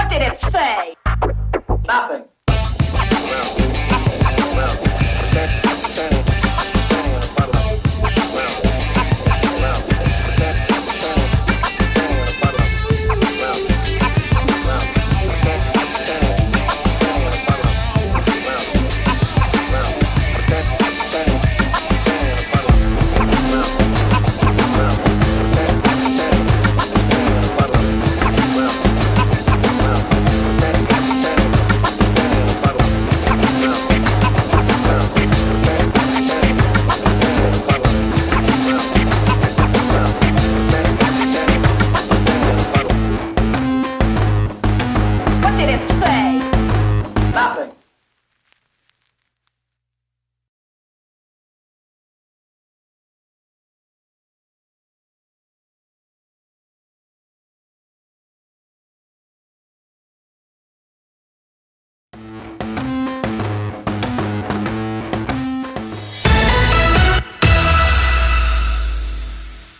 did it say? Nothing.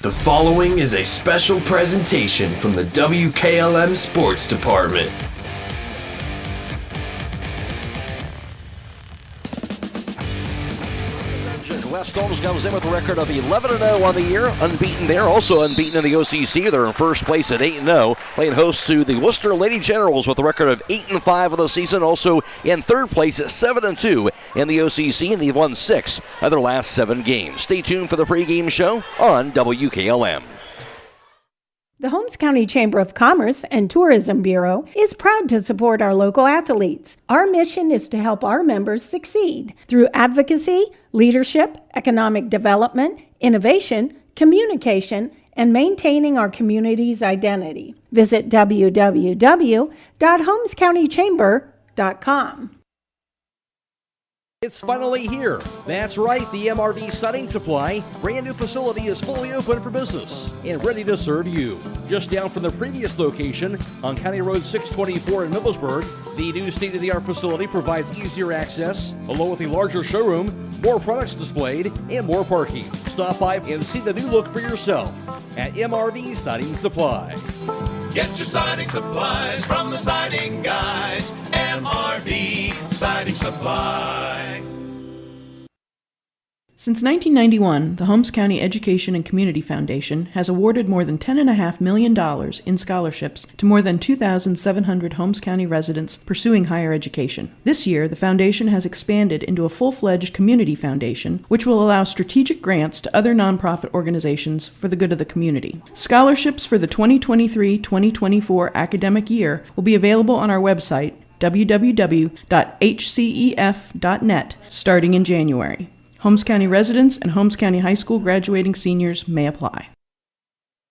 The following is a special presentation from the WKLM Sports Department. West Holmes comes in with a record of 11-0 on the year, unbeaten there, also unbeaten in the OCC. They're in first place at 8-0, playing host to the Wooster Lady Generals with a record of 8-5 of the season, also in third place at 7-2 in the OCC, and they've won 6 of their last 7 games. Stay tuned for the pregame show on WKLM. The Holmes County Chamber of Commerce and Tourism Bureau is proud to support our local athletes. Our mission is to help our members succeed through advocacy, leadership, economic development, innovation, communication, and maintaining our community's identity. Visit www.holmescountychamber.com. It's finally here. That's right, the MRV Siding Supply brand new facility is fully open for business and ready to serve you. Just down from the previous location on County Road 624 in Millersburg, the new state-of-the-art facility provides easier access, along with a larger showroom, more products displayed, and more parking. Stop by and see the new look for yourself at MRV Siding Supply. Get your siding supplies from the siding guys. MRV Siding Supply. Since 1991, the Holmes County Education and Community Foundation has awarded more than $10.5 million in scholarships to more than 2,700 Holmes County residents pursuing higher education. This year, the foundation has expanded into a full-fledged community foundation, which will allow strategic grants to other nonprofit organizations for the good of the community. Scholarships for the 2023-2024 academic year will be available on our website, www.hcef.net, starting in January. Holmes County residents and Holmes County High School graduating seniors may apply.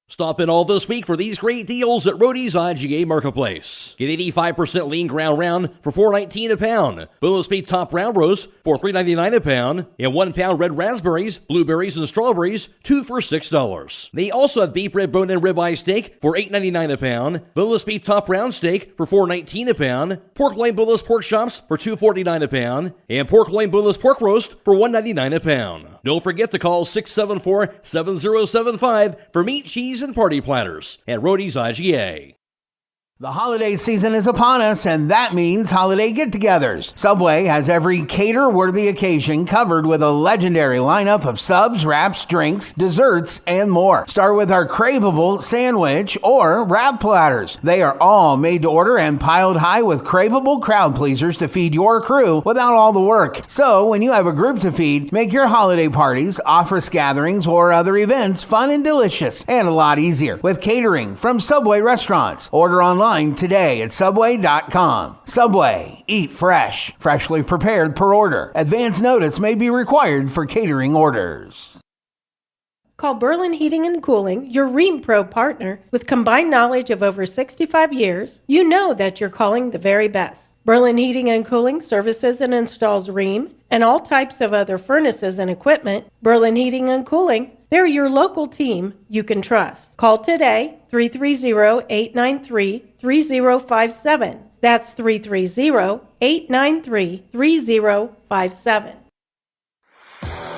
Stop in all this week for these great deals at Rody's IGA Marketplace. Get 85% lean ground round for $4.19 a pound. Boneless beef top round roast for $3.99 a pound. And 1 pound red raspberries, blueberries, and strawberries, 2 for $6. They also have beef rib bone and ribeye steak for $8.99 a pound. Boneless beef top round steak for $4.19 a pound. Pork loin boneless pork chops for $2.49 a pound. And pork loin boneless pork roast for $1.99 a pound. Don't forget to call 674-7075 for meat, cheese, and party platters at Rody's IGA. The holiday season is upon us, and that means holiday get-togethers. Subway has every cater-worthy occasion covered with a legendary lineup of subs, wraps, drinks, desserts, and more. Start with our craveable sandwich or wrap platters. They are all made to order and piled high with craveable crowd pleasers to feed your crew without all the work. So, when you have a group to feed, make your holiday parties, office gatherings, or other events fun and delicious, and a lot easier with catering from Subway restaurants. Order online today at Subway.com. Subway, eat fresh, freshly prepared per order. Advance notice may be required for catering orders. Call Berlin Heating and Cooling, your Rheem Pro partner. With combined knowledge of over 65 years, you know that you're calling the very best. Berlin Heating and Cooling services and installs Rheem and all types of other furnaces and equipment. Berlin Heating and Cooling, they're your local team you can trust. Call today, 330-893-3057. That's 330-893-3057.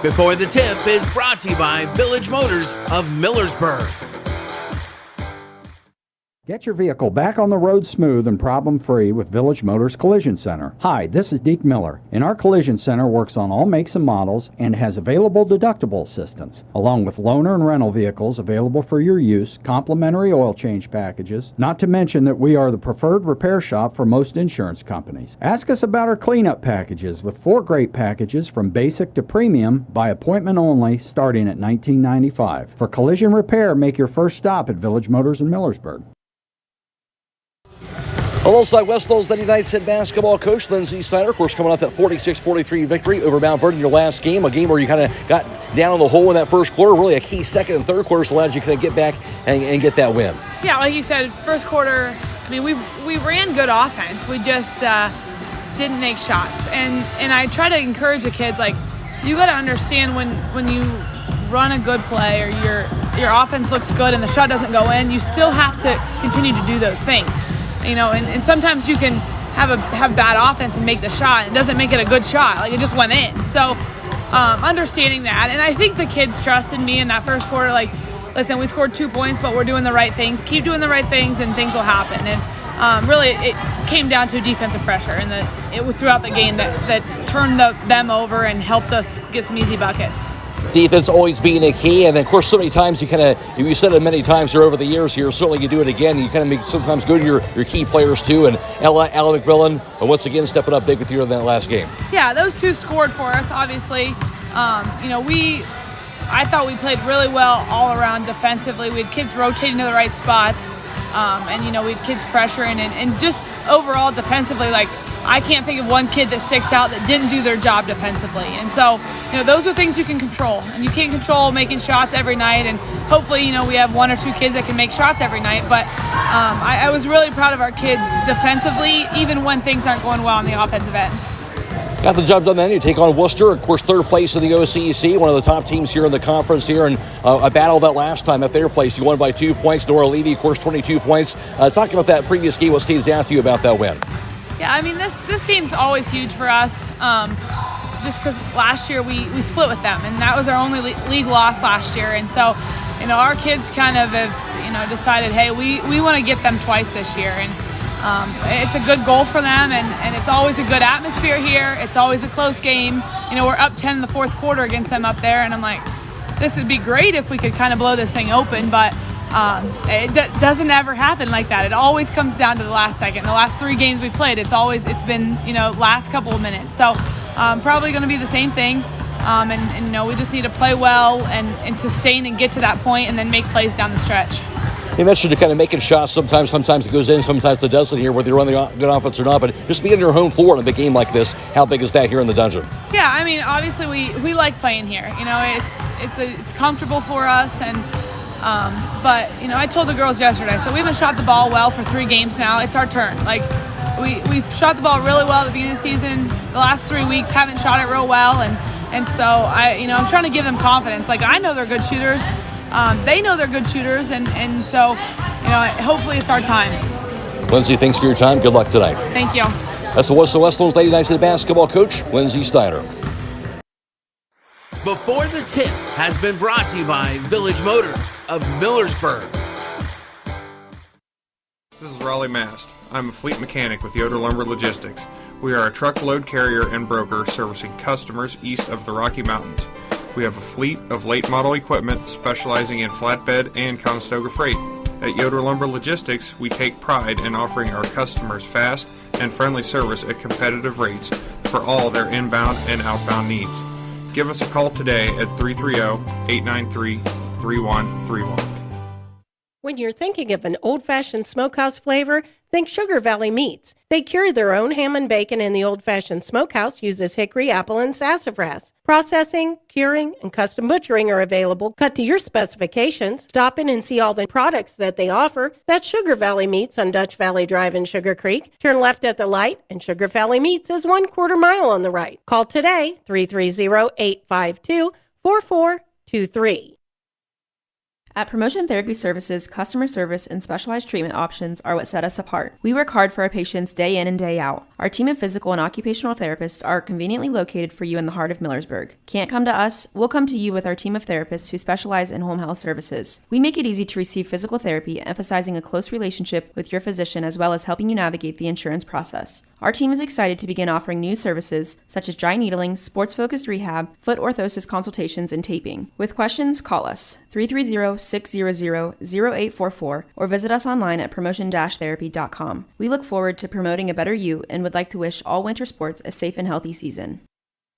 Before the Tip is brought to you by Village Motors of Millersburg. Get your vehicle back on the road smooth and problem-free with Village Motors Collision Center. Hi, this is Deke Miller, and our Collision Center works on all makes and models and has available deductible assistance, along with loaner and rental vehicles available for your use, complimentary oil change packages, not to mention that we are the preferred repair shop for most insurance companies. Ask us about our cleanup packages with 4 great packages from basic to premium by appointment only starting at $19.95. For collision repair, make your first stop at Village Motors in Millersburg. Alongside West Holmes Lady Knights head basketball coach Lindsey Snyder, of course, coming off that 46-43 victory over Mount Vernon in your last game, a game where you kind of got down in the hole in that first quarter, really a key second and third quarters allowed you to kind of get back and get that win. Yeah, like you said, first quarter, I mean, we ran good offense. We just didn't make shots. And I try to encourage the kids, like, you got to understand when you run a good play or your offense looks good and the shot doesn't go in, you still have to continue to do those things. You know, and sometimes you can have bad offense and make the shot. It doesn't make it a good shot. Like, it just went in. So understanding that. And I think the kids trusted me in that first quarter. Like, listen, we scored 2 points, but we're doing the right things. Keep doing the right things, and things will happen. And really, it came down to defensive pressure. And it was throughout the game that turned them over and helped us get some easy buckets. Defense always being a key, and of course, so many times you said it many times here over the years here. Certainly, you do it again. You kind of make sometimes go to your key players too. And Ella McMillan, once again stepping up big with you in that last game. Yeah, those two scored for us. Obviously, I thought we played really well all around defensively. We had kids rotating to the right spots, and we had kids pressuring, and just overall defensively, like, I can't think of one kid that sticks out that didn't do their job defensively. And so, those are things you can control. And you can't control making shots every night. And hopefully, we have one or two kids that can make shots every night. But I was really proud of our kids defensively, even when things aren't going well on the offensive end. Got the job done then. You take on Wooster, of course, third place in the OCEC, one of the top teams here in the conference here, and a battle that last time at their place. You won by 2 points. Nora Levy, of course, 22 points. Talking about that previous game, what stands out to you about that win? Yeah, I mean, this game's always huge for us, just because last year we split with them, and that was our only league loss last year. And so, our kids kind of have, decided, hey, we want to get them twice this year. And it's a good goal for them, and it's always a good atmosphere here. It's always a close game. We're up 10 in the fourth quarter against them up there, and I'm like, this would be great if we could kind of blow this thing open, but it doesn't ever happen like that. It always comes down to the last second. The last 3 games we played, it's been, last couple of minutes. So probably going to be the same thing. And we just need to play well and sustain and get to that point and then make plays down the stretch. You mentioned kind of making shots. Sometimes it goes in, sometimes it doesn't here, whether you're running good offense or not. But just being in your home floor in a big game like this, how big is that here in the dungeon? Yeah, I mean, obviously we like playing here. It's comfortable for us, and but I told the girls yesterday. So we haven't shot the ball well for 3 games now. It's our turn. Like we shot the ball really well at the beginning of the season. The last 3 weeks haven't shot it real well, and so I'm trying to give them confidence. Like, I know they're good shooters. They know they're good shooters, and so, hopefully it's our time. Lindsay, thanks for your time. Good luck tonight. Thank you. That's the West Holmes Lady Knights basketball coach, Lindsay Steiner. Before the Tip has been brought to you by Village Motors of Millersburg. This is Raleigh Mast. I'm a fleet mechanic with Yoder Lumber Logistics. We are a truckload carrier and broker servicing customers east of the Rocky Mountains. We have a fleet of late model equipment specializing in flatbed and Conestoga freight. At Yoder Lumber Logistics, we take pride in offering our customers fast and friendly service at competitive rates for all their inbound and outbound needs. Give us a call today at 330-893-3131. When you're thinking of an old-fashioned smokehouse flavor, think Sugar Valley Meats. They cure their own ham and bacon, and the old-fashioned smokehouse uses hickory, apple, and sassafras. Processing, curing, and custom butchering are available, cut to your specifications. Stop in and see all the products that they offer. That's Sugar Valley Meats on Dutch Valley Drive in Sugar Creek. Turn left at the light, and Sugar Valley Meats is 1/4 mile on the right. Call today, 330-852-4423. At Promotion Therapy Services, customer service and specialized treatment options are what set us apart. We work hard for our patients day in and day out. Our team of physical and occupational therapists are conveniently located for you in the heart of Millersburg. Can't come to us? We'll come to you with our team of therapists who specialize in home health services. We make it easy to receive physical therapy, emphasizing a close relationship with your physician as well as helping you navigate the insurance process. Our team is excited to begin offering new services such as dry needling, sports-focused rehab, foot orthosis consultations, and taping. With questions, call us 330-600-0844 or visit us online at promotion-therapy.com. We look forward to promoting a better you and would like to wish all winter sports a safe and healthy season.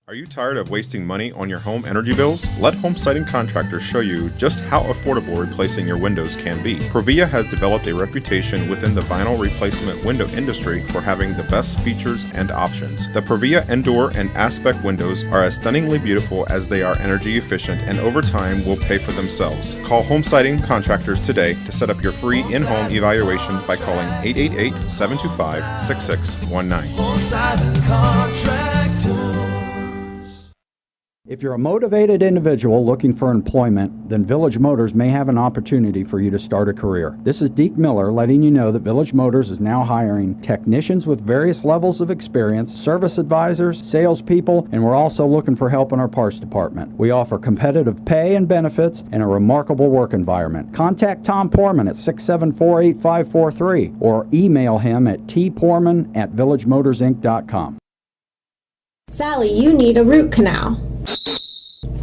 Are you tired of wasting money on your home energy bills? Let Home Siding Contractors show you just how affordable replacing your windows can be. Provia has developed a reputation within the vinyl replacement window industry for having the best features and options. The Provia Endure and Aspect windows are as stunningly beautiful as they are energy efficient, and over time will pay for themselves. Call Home Siding Contractors today to set up your free in-home evaluation by calling 888-725-6619. Home Siding Contractors. If you're a motivated individual looking for employment, then Village Motors may have an opportunity for you to start a career. This is Deke Miller letting you know that Village Motors is now hiring technicians with various levels of experience, service advisors, salespeople, and we're also looking for help in our parts department. We offer competitive pay and benefits and a remarkable work environment. Contact Tom Porman at 674-8543 or email him at tporman@villagemotorsinc.com. Sally, you need a root canal.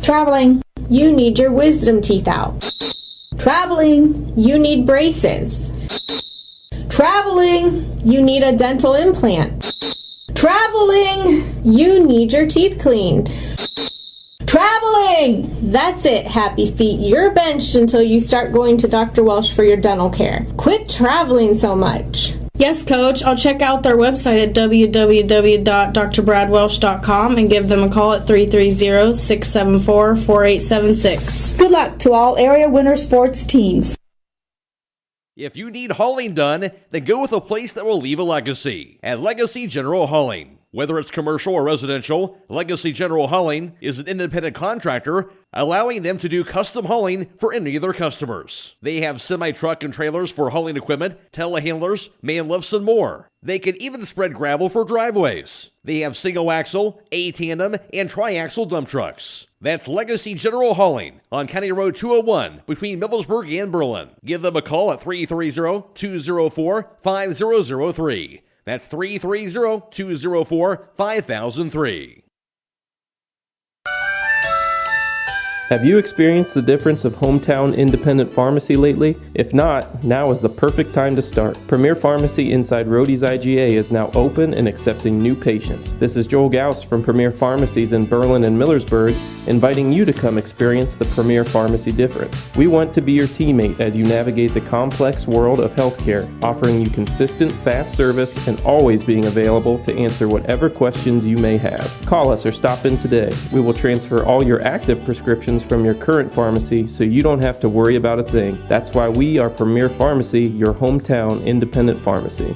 Traveling, you need your wisdom teeth out. Traveling, you need braces. Traveling, you need a dental implant. Traveling, you need your teeth cleaned. Traveling! That's it, happy feet. You're benched until you start going to Dr. Welsh for your dental care. Quit traveling so much. Yes, Coach. I'll check out their website at www.drbradwelsh.com and give them a call at 330-674-4876. Good luck to all area winter sports teams. If you need hauling done, then go with a place that will leave a legacy. At Legacy General Hauling. Whether it's commercial or residential, Legacy General Hauling is an independent contractor, allowing them to do custom hauling for any of their customers. They have semi-truck and trailers for hauling equipment, telehandlers, man lifts, and more. They can even spread gravel for driveways. They have single-axle, A-tandem, and tri-axle dump trucks. That's Legacy General Hauling on County Road 201 between Millersburg and Berlin. Give them a call at 330-204-5003. That's 330-204-5003. Have you experienced the difference of hometown independent pharmacy lately? If not, now is the perfect time to start. Premier Pharmacy inside Rhodey's IGA is now open and accepting new patients. This is Joel Gauss from Premier Pharmacies in Berlin and Millersburg, inviting you to come experience the Premier Pharmacy difference. We want to be your teammate as you navigate the complex world of healthcare, offering you consistent, fast service and always being available to answer whatever questions you may have. Call us or stop in today. We will transfer all your active prescriptions from your current pharmacy so you don't have to worry about a thing. That's why we are Premier Pharmacy, your hometown independent pharmacy.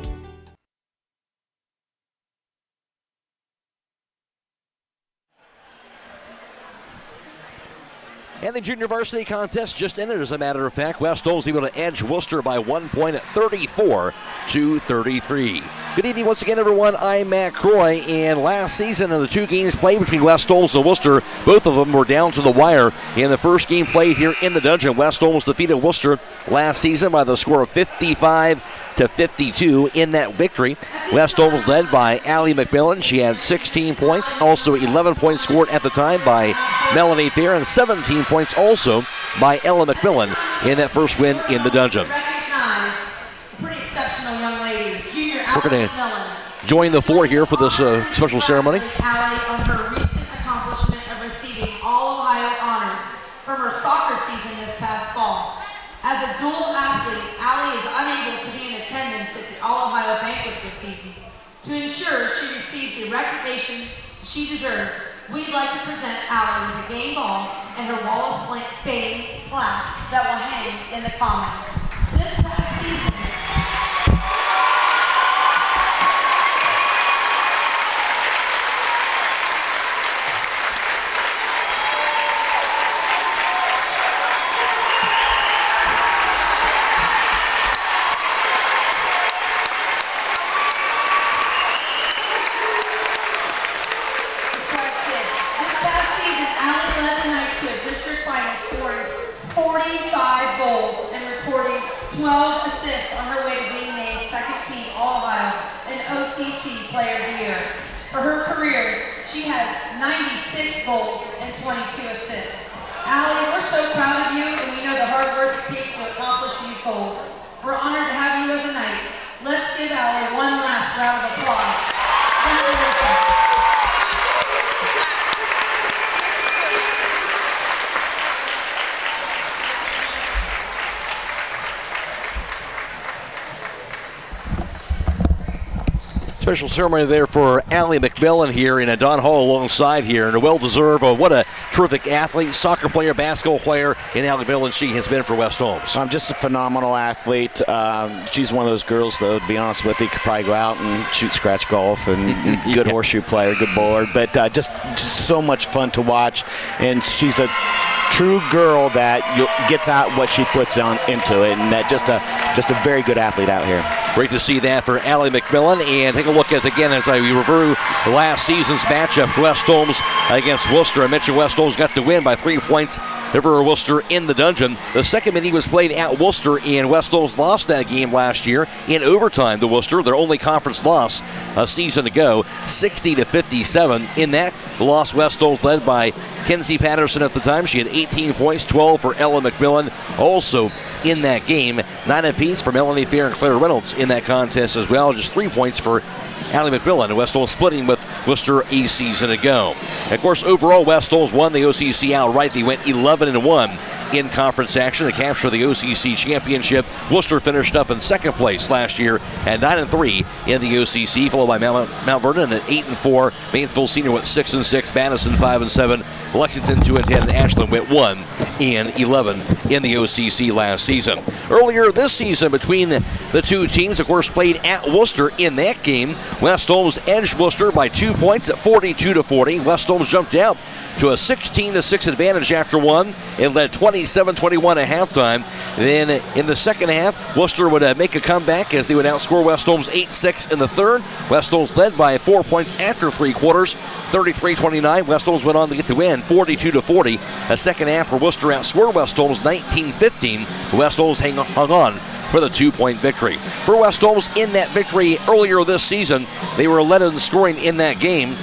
And the junior varsity contest just ended, as a matter of fact. West Holmes able to edge Wooster by 1 point at 34-33. Good evening once again, everyone. I'm Matt Croy, and last season in the two games played between West Holmes and Wooster, both of them were down to the wire. In the first game played here in the Dungeon, West Holmes defeated Wooster last season by the score of 55-52 in that victory. West Holmes led by Allie McMillan. She had 16 points, also 11 points scored at the time by Melanie Fair, and 17 points also by Ella McMillan in that first win in the Dungeon. Pretty exceptional young lady, junior We're going to join the floor here for this special ceremony. Allie on her recent accomplishment of receiving All-Ohio honors from her soccer season this past fall. As a dual athlete, Allie is unable to be in attendance at the All-Ohio banquet this evening. To ensure she receives the recognition she deserves, we'd like to present Allie with a game ball and her Wall of Fame plaque that will hang in the Commons. This past season, scoring 45 goals and recording 12 assists on her way to being named second team All-Ohio and OCC Player of the Year. For her career, she has 96 goals and 22 assists. Allie, we're so proud of you, and we know the hard work it takes to accomplish these goals. We're honored to have you as a Knight. Let's give Allie one last round of applause. Congratulations. Special ceremony there for Allie McMillan here in Don Hall alongside here, and a well-deserved, what a terrific athlete, soccer player, basketball player in Allie McMillan she has been for West Holmes. Just a phenomenal athlete. She's one of those girls, though, to be honest with you, could probably go out and shoot scratch golf and good horseshoe player, good bowler, but just so much fun to watch, and she's a true girl that gets out what she puts into it, and that just a very good athlete out here. Great to see that for Allie McMillan, and take a look at, again, as I review last season's matchups, West Holmes against Wooster. I mentioned West Holmes got the win by 3 points over Wooster in the dungeon. The second meeting was played at Wooster, and West Holmes lost that game last year in overtime to Wooster, their only conference loss a season ago, 60-57. In that loss, West Holmes led by Kenzie Patterson at the time. She had 18 points, 12 for Ella McMillan. Also in that game, 9 apiece for Melanie Fair and Claire Reynolds in that contest as well. Just 3 points for Allie McMillan. West Holmes splitting with Worcester a season ago. Of course, overall, West Holmes won the OCC outright. They went 11-1 in conference action to capture the OCC championship. Worcester finished up in second place last year at 9-3 in the OCC, followed by Mount Vernon at 8-4. Mansfield Senior went 6-6. Madison 5-7. Lexington 2-10. And Ashland went 1-11 in the OCC last season. Earlier this season, between the two teams, of course, played at Worcester. In that game, West Holmes edged Worcester by 2 points at 42-40. West Holmes jumped out to a 16-6 advantage after one. It led 27-21 at halftime. Then in the second half, Worcester would make a comeback as they would outscore West Holmes 8-6 in the third. West Holmes led by 4 points after three quarters, 33-29. West Holmes went on to get the win, 42-40. A second half where Worcester outscored West Holmes 19-15. West Holmes hung on for the 2-point victory. For West Holmes in that victory earlier this season, they were led in scoring in that game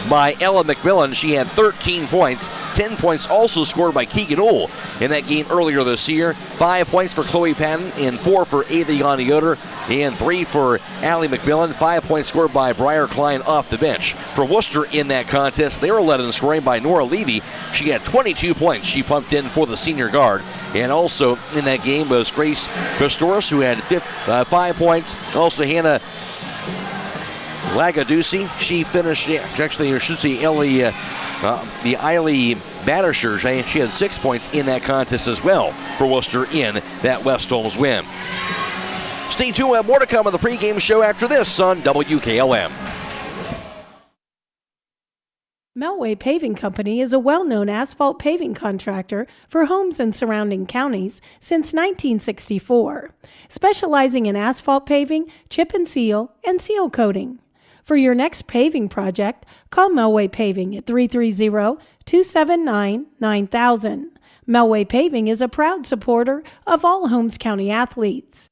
by Ella McMillan. She had 13 points. 10 points also scored by Keegan Ohl in that game earlier this year. 5 points for Chloe Patton and 4 for Ava Yoder and 3 for Allie McMillan. 5 points scored by Briar Klein off the bench. For Worcester in that contest, they were led in scoring by Nora Levy. She had 22 points. She pumped in for the senior guard. And also in that game was Grace Christoris, who had 5 points. Also Hannah Lagadusi, she finished, actually, I should say, Eiley Battershire, she had 6 points in that contest as well for Worcester in that West Holmes win. Stay tuned, we'll have more to come on the pregame show after this on WKLM. Melway Paving Company is a well-known asphalt paving contractor for homes in surrounding counties since 1964, specializing in asphalt paving, chip and seal coating. For your next paving project, call Melway Paving at 330-279-9000. Melway Paving is a proud supporter of all Holmes County athletes.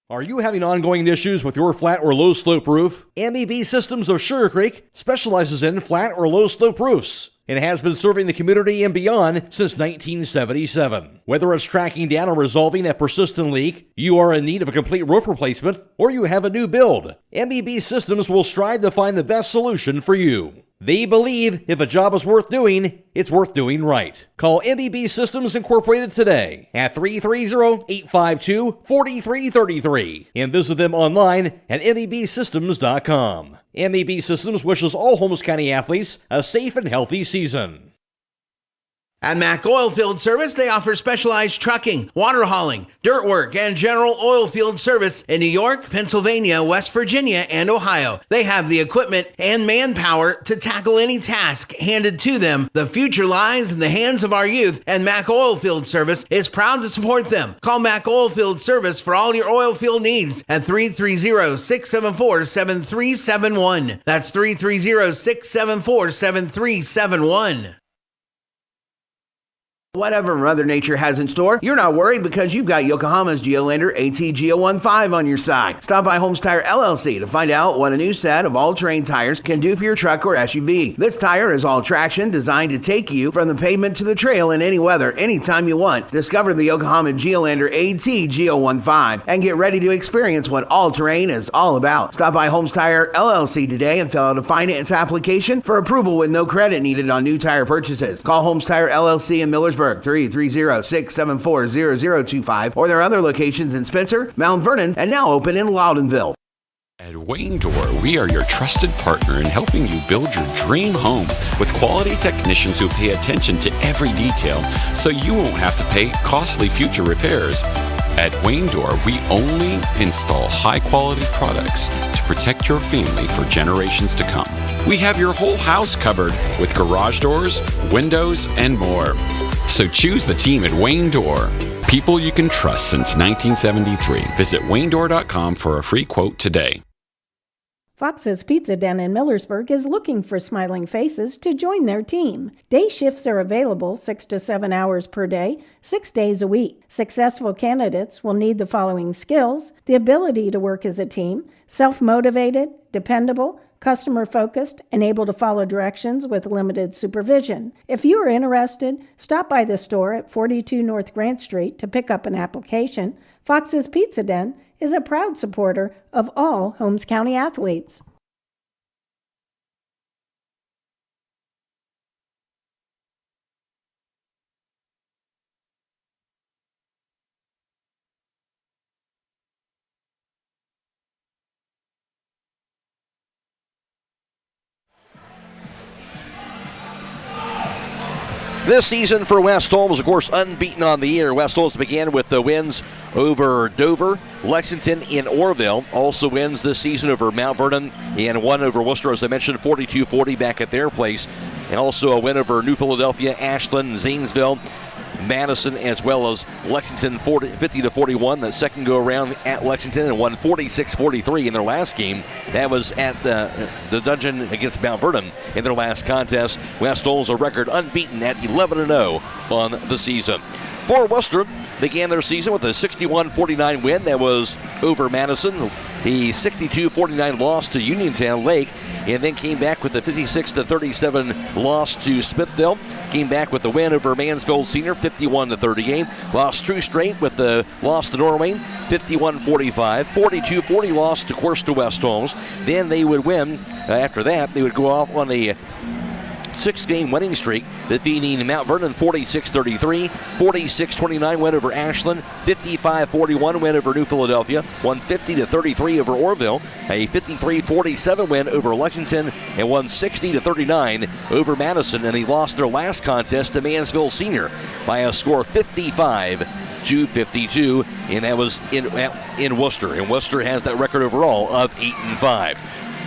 Are you having ongoing issues with your flat or low slope roof? MEB Systems of Sugar Creek specializes in flat or low slope roofs and has been serving the community and beyond since 1977. Whether it's tracking down or resolving a persistent leak, you are in need of a complete roof replacement, or you have a new build, MEB Systems will strive to find the best solution for you. They believe if a job is worth doing, it's worth doing right. Call MEB Systems Incorporated today at 330-852-4333 and visit them online at mebsystems.com. MEB Systems wishes all Holmes County athletes a safe and healthy season. At Mack Oilfield Service, they offer specialized trucking, water hauling, dirt work, and general oil field service in New York, Pennsylvania, West Virginia, and Ohio. They have the equipment and manpower to tackle any task handed to them. The future lies in the hands of our youth, and Mack Oilfield Service is proud to support them. Call Mack Oilfield Service for all your oil field needs at 330-674-7371. That's 330-674-7371. Whatever Mother Nature has in store, you're not worried because you've got Yokohama's Geolander ATGO15 on your side. Stop by Holmes Tire LLC to find out what a new set of all-terrain tires can do for your truck or SUV. This tire is all traction, designed to take you from the pavement to the trail in any weather, anytime you want. Discover the Yokohama Geolander ATGO15 and get ready to experience what all-terrain is all about. Stop by Holmes Tire LLC today and fill out a finance application for approval with no credit needed on new tire purchases. Call Holmes Tire LLC in Millersburg, 330-674-0025, or their other locations in Spencer, Mount Vernon, and now open in Loudonville. At Wayne Door, we are your trusted partner in helping you build your dream home with quality technicians who pay attention to every detail so you won't have to pay costly future repairs. At Wayne Door, we only install high-quality products to protect your family for generations to come. We have your whole house covered with garage doors, windows, and more. So choose the team at Wayne Door. People you can trust since 1973. Visit WayneDoor.com for a free quote today. Fox's Pizza Den in Millersburg is looking for smiling faces to join their team. Day shifts are available 6 to 7 hours per day, 6 days a week. Successful candidates will need the following skills: the ability to work as a team, self-motivated, dependable, customer-focused, and able to follow directions with limited supervision. If you are interested, stop by the store at 42 North Grant Street to pick up an application. Fox's Pizza Den is a proud supporter of all Holmes County athletes. This season for West Holmes, of course, unbeaten on the year. West Holmes began with the wins over Dover, Lexington, and Orrville. Also wins this season over Mount Vernon and one over Wooster, as I mentioned, 42-40 back at their place. And also a win over New Philadelphia, Ashland, Zanesville, Madison, as well as Lexington 50-41. The second go around at Lexington and won 46-43 in their last game. That was at the Dungeon against Mount Vernon in their last contest. West Holmes a record unbeaten at 11-0 on the season. For Worcester, began their season with a 61-49 win. That was over Madison. A 62-49 loss to Uniontown Lake, and then came back with a 56-37 loss to Smithville. Came back with the win over Mansfield Senior, 51-38. Lost two straight with the loss to Norway, 51-45. 42-40 loss, of course, to West Holmes. Then they would win. After that, they would go off on a 6-game winning streak, defeating Mount Vernon 46-33, 46-29 win over Ashland, 55-41 win over New Philadelphia, 150-33 over Orrville, a 53-47 win over Lexington, and 160-39 over Madison. And they lost their last contest to Mansfield Senior by a score of 55-52, and that was in Worcester. And Worcester has that record overall of 8-5.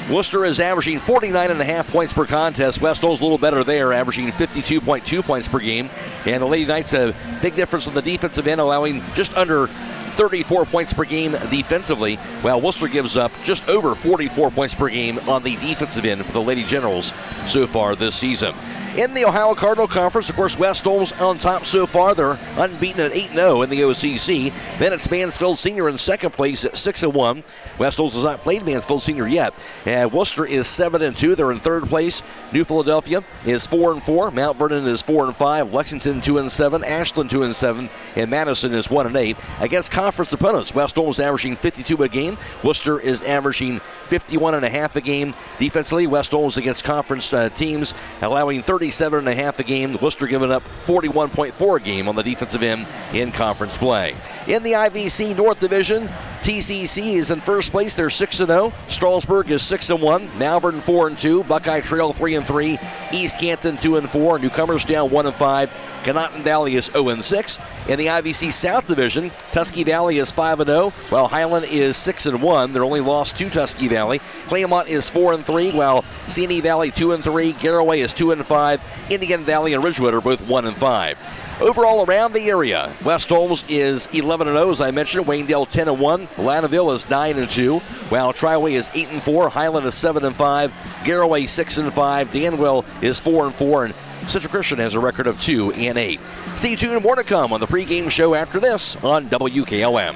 Worcester is averaging 49.5 points per contest. West Holmes a little better there, averaging 52.2 points per game. And the Lady Knights a big difference on the defensive end, allowing just under 34 points per game defensively, while Worcester gives up just over 44 points per game on the defensive end for the Lady Generals so far this season. In the Ohio Cardinal Conference, of course, West Holmes on top so far. They're unbeaten at 8-0 in the OCC. Then it's Mansfield Senior in second place at 6-1. West Holmes has not played Mansfield Senior yet. Worcester is 7-2. They're in third place. New Philadelphia is 4-4. Mount Vernon is 4-5. Lexington 2-7. Ashland 2-7. And Madison is 1-8. Against conference opponents, West Holmes averaging 52 a game. Worcester is averaging 51.5 a game. Defensively, West Holmes against conference teams allowing 37.5 a game. Worcester giving up 41.4 a game on the defensive end in conference play. In the IVC North Division, TCC is in first place. They're 6-0. Strasburg is 6-1. Malvern 4-2. Buckeye Trail 3-3. East Canton 2-4. Newcomerstown 1-5. Conotton Valley is 0-6. In the IVC South Division, Tusky Valley is 5-0, while Highland is 6-1. They're only lost to Tusky Valley. Claymont is 4-3, while Sandy Valley 2-3. Garraway is 2-5. Indian Valley and Ridgewood are both 1-5. Overall, around the area, West Holmes is 11-0, as I mentioned. Waynedale 10-1. Latteville is 9-2, while Triway is 8-4. Highland is 7-5. Garraway 6-5. Danville is 4-4, and Central Christian has a record of 2-8. Stay tuned, more to come on the pregame show after this on WKLM.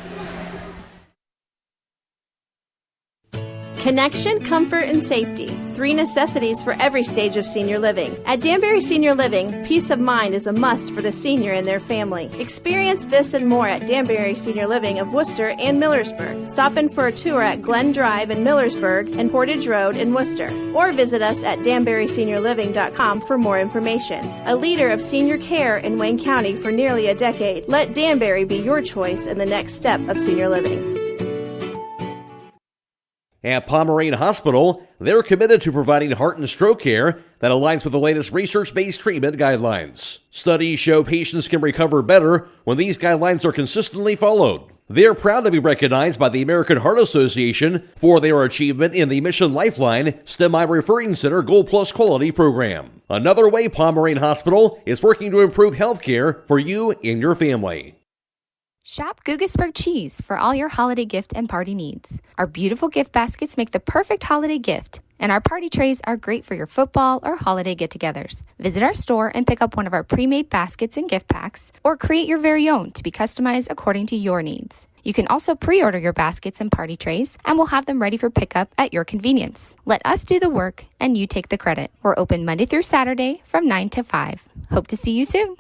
Connection, comfort, and safety. 3 necessities for every stage of senior living. At Danbury Senior Living, peace of mind is a must for the senior and their family. Experience this and more at Danbury Senior Living of Worcester and Millersburg. Stop in for a tour at Glen Drive in Millersburg and Portage Road in Worcester. Or visit us at danburyseniorliving.com for more information. A leader of senior care in Wayne County for nearly a decade, let Danbury be your choice in the next step of senior living. At Pomerane Hospital, they're committed to providing heart and stroke care that aligns with the latest research-based treatment guidelines. Studies show patients can recover better when these guidelines are consistently followed. They're proud to be recognized by the American Heart Association for their achievement in the Mission Lifeline STEMI Referring Center Gold Plus Quality Program. Another way Pomerane Hospital is working to improve health care for you and your family. Shop Gugasberg Cheese for all your holiday gift and party needs. Our beautiful gift baskets make the perfect holiday gift, and our party trays are great for your football or holiday get-togethers. Visit our store and pick up one of our pre-made baskets and gift packs, or create your very own to be customized according to your needs. You can also pre-order your baskets and party trays, and we'll have them ready for pickup at your convenience. Let us do the work, and you take the credit. We're open Monday through Saturday from 9 to 5. Hope to see you soon.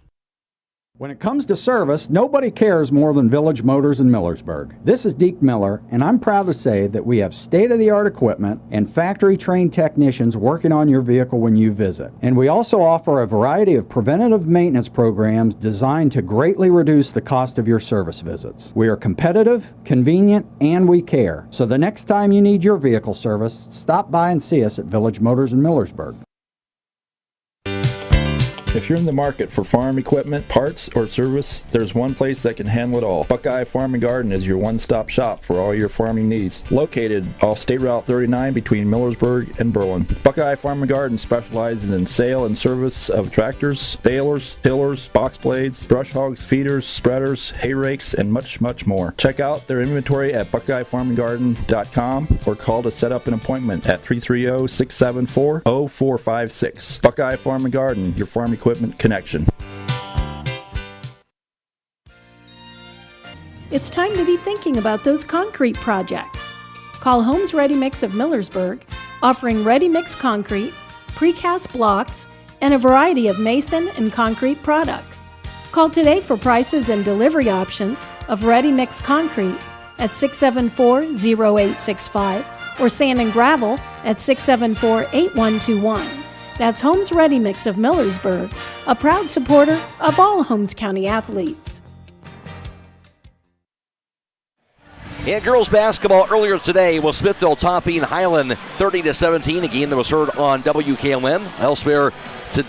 When it comes to service, nobody cares more than Village Motors in Millersburg. This is Deke Miller, and I'm proud to say that we have state-of-the-art equipment and factory-trained technicians working on your vehicle when you visit. And we also offer a variety of preventative maintenance programs designed to greatly reduce the cost of your service visits. We are competitive, convenient, and we care. So the next time you need your vehicle service, stop by and see us at Village Motors in Millersburg. If you're in the market for farm equipment, parts, or service, there's one place that can handle it all. Buckeye Farm and Garden is your one-stop shop for all your farming needs. Located off State Route 39 between Millersburg and Berlin. Buckeye Farm and Garden specializes in sale and service of tractors, balers, tillers, box blades, brush hogs, feeders, spreaders, hay rakes, and much, much more. Check out their inventory at BuckeyeFarmandGarden.com or call to set up an appointment at 330-674-0456. Buckeye Farm and Garden, your farm equipment connection. It's time to be thinking about those concrete projects. Call Homes Ready Mix of Millersburg, offering ready-mix concrete, precast blocks, and a variety of mason and concrete products. Call today for prices and delivery options of ready-mix concrete at 674-0865 or sand and gravel at 674-8121. That's Homes Ready Mix of Millersburg, a proud supporter of all Holmes County athletes. And girls basketball earlier today was Smithville topping Highland 30-17, a game that was heard on WKLM. Elsewhere,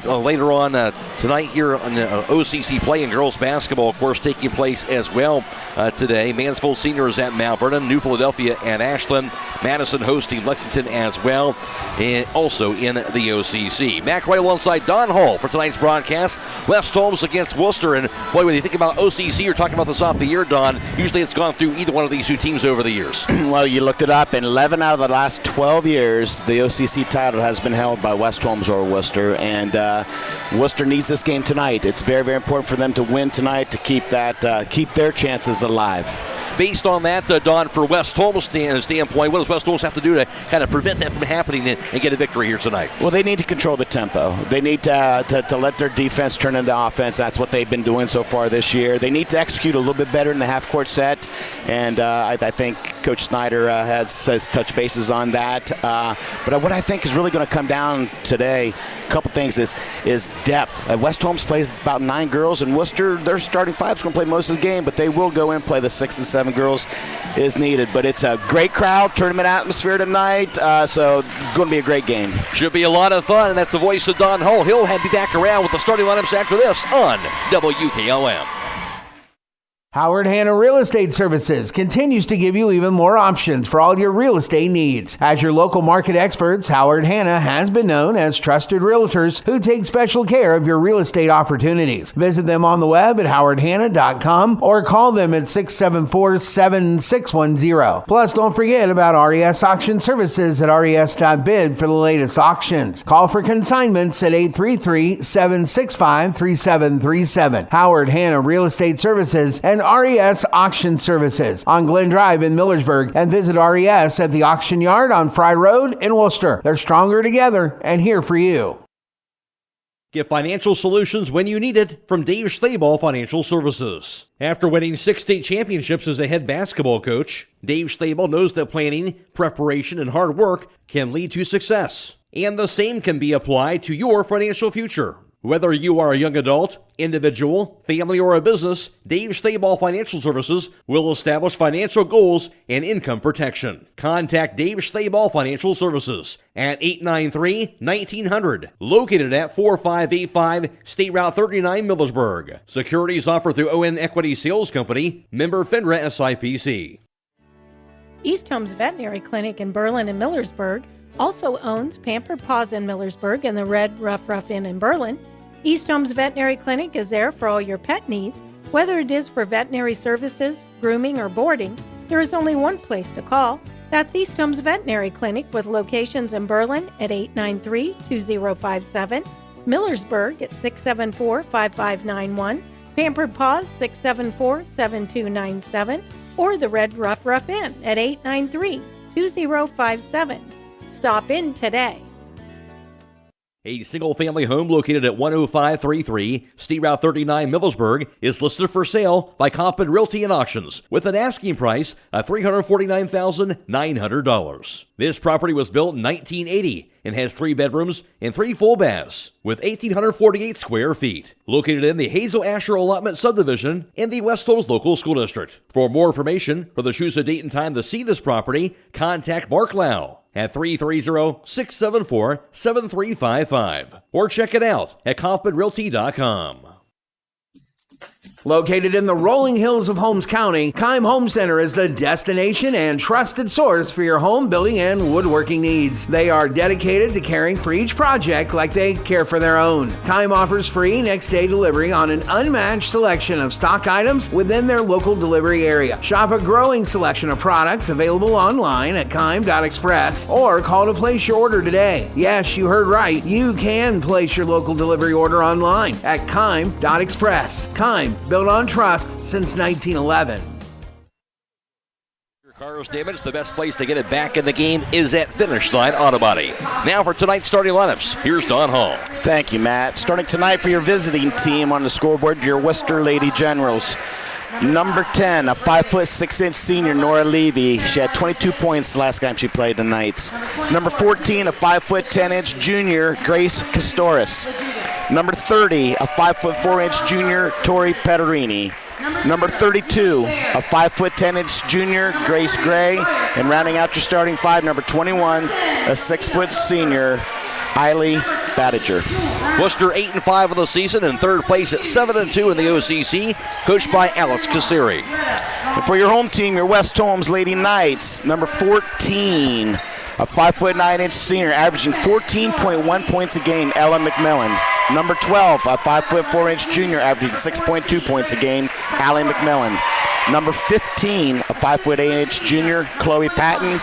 later on tonight here on OCC play in girls basketball, of course, taking place as well today. Mansfield Seniors at Mount Vernon, New Philadelphia at Ashland, Madison hosting Lexington as well, and also in the OCC. Matt Croy alongside Don Hall for tonight's broadcast. West Holmes against Wooster, and boy, when you think about OCC, you're talking about this off the year, Don. Usually it's gone through either one of these two teams over the years. Well, you looked it up. In 11 out of the last 12 years, the OCC title has been held by West Holmes or Wooster, and Wooster needs this game tonight. It's very, very important for them to win tonight to keep their chances alive. Based on that, Don, for West Holmes' standpoint, what does West Holmes have to do to kind of prevent that from happening and get a victory here tonight? Well, they need to control the tempo. They need to let their defense turn into offense. That's what they've been doing so far this year. They need to execute a little bit better in the half-court set, and I think Coach Snyder has touched bases on that. But what I think is really going to come down today, a couple things, is depth. West Holmes plays about 9 girls, and Worcester, their starting 5 is going to play most of the game, but they will go in and play the 6 and 7 girls is needed. But it's a great crowd, tournament atmosphere tonight, so going to be a great game. Should be a lot of fun, and that's the voice of Don Hull. He'll be back around with the starting lineups after this on WKLM. Howard Hanna Real Estate Services continues to give you even more options for all your real estate needs. As your local market experts, Howard Hanna has been known as trusted realtors who take special care of your real estate opportunities. Visit them on the web at howardhanna.com or call them at 674-7610. Plus, don't forget about RES Auction Services at res.bid for the latest auctions. Call for consignments at 833-765-3737. Howard Hanna Real Estate Services and RES Auction Services on Glen Drive in Millersburg, and visit RES at the Auction Yard on Fry Road in Worcester. They're stronger together and here for you. Get financial solutions when you need it from Dave Stayball Financial Services. After winning 6 state championships as a head basketball coach, Dave Stayball knows that planning, preparation, and hard work can lead to success. And the same can be applied to your financial future. Whether you are a young adult, individual, family, or a business, Dave Stayball Financial Services will establish financial goals and income protection. Contact Dave Stayball Financial Services at 893-1900, located at 4585 State Route 39, Millersburg. Securities offered through ON Equity Sales Company, member FINRA SIPC. East Holmes Veterinary Clinic in Berlin and Millersburg also owns Pampered Paws in Millersburg and the Red Rough Inn in Berlin. East Holmes Veterinary Clinic is there for all your pet needs, Whether it is for veterinary services, grooming, or boarding, there is only one place to call. That's East Holmes Veterinary Clinic with locations in Berlin at 893-2057, Millersburg at 674-5591, Pampered Paws 674-7297, or the Red Rough Inn at 893-2057. Stop in today. A single-family home located at 10533 State Route 39 Millersburg is listed for sale by Compton Realty and Auctions with an asking price of $349,900. This property was built in 1980 and has 3 bedrooms and 3 full baths with 1,848 square feet. Located in the Hazel Asher Allotment Subdivision in the West Holmes Local School District. For more information or to choose a date and time to see this property, contact Mark Lau at 330-674-7355 or check it out at kaufmanrealty.com. Located in the rolling hills of Holmes County, Keim Home Center is the destination and trusted source for your home building and woodworking needs. They are dedicated to caring for each project like they care for their own. Keim offers free next-day delivery on an unmatched selection of stock items within their local delivery area. Shop a growing selection of products available online at keim.express or call to place your order today. Yes, you heard right. You can place your local delivery order online at keim.express. Keim, built on trust since 1911. Your car is damaged, the best place to get it back in the game is at Finish Line Auto Body. Now for tonight's starting lineups, here's Don Hall. Thank you, Matt. Starting tonight for your visiting team on the scoreboard, your Wooster Lady Generals. Number 10, a 5'6" senior, Nora Levy. She had 22 points the last time she played the Knights. Number 14, a 5'10" junior, Grace Castoris. Number 30, a 5'4" junior, Tori Pederini. Number 32, a 5'10" junior, Grace Gray. And rounding out your starting 5, number 21, a 6' senior, Eiley Badiger. Worcester 8-5 of the season, in third place at 7-2 in the OCC, coached by Alex Casseri. And for your home team, your West Holmes Lady Knights, number 14, a 5'9" senior, averaging 14.1 points a game, Ella McMillan. Number 12, a 5'4" junior, averaging 6.2 points a game, Allie McMillan. Number 15, a 5'8" junior, Chloe Patton.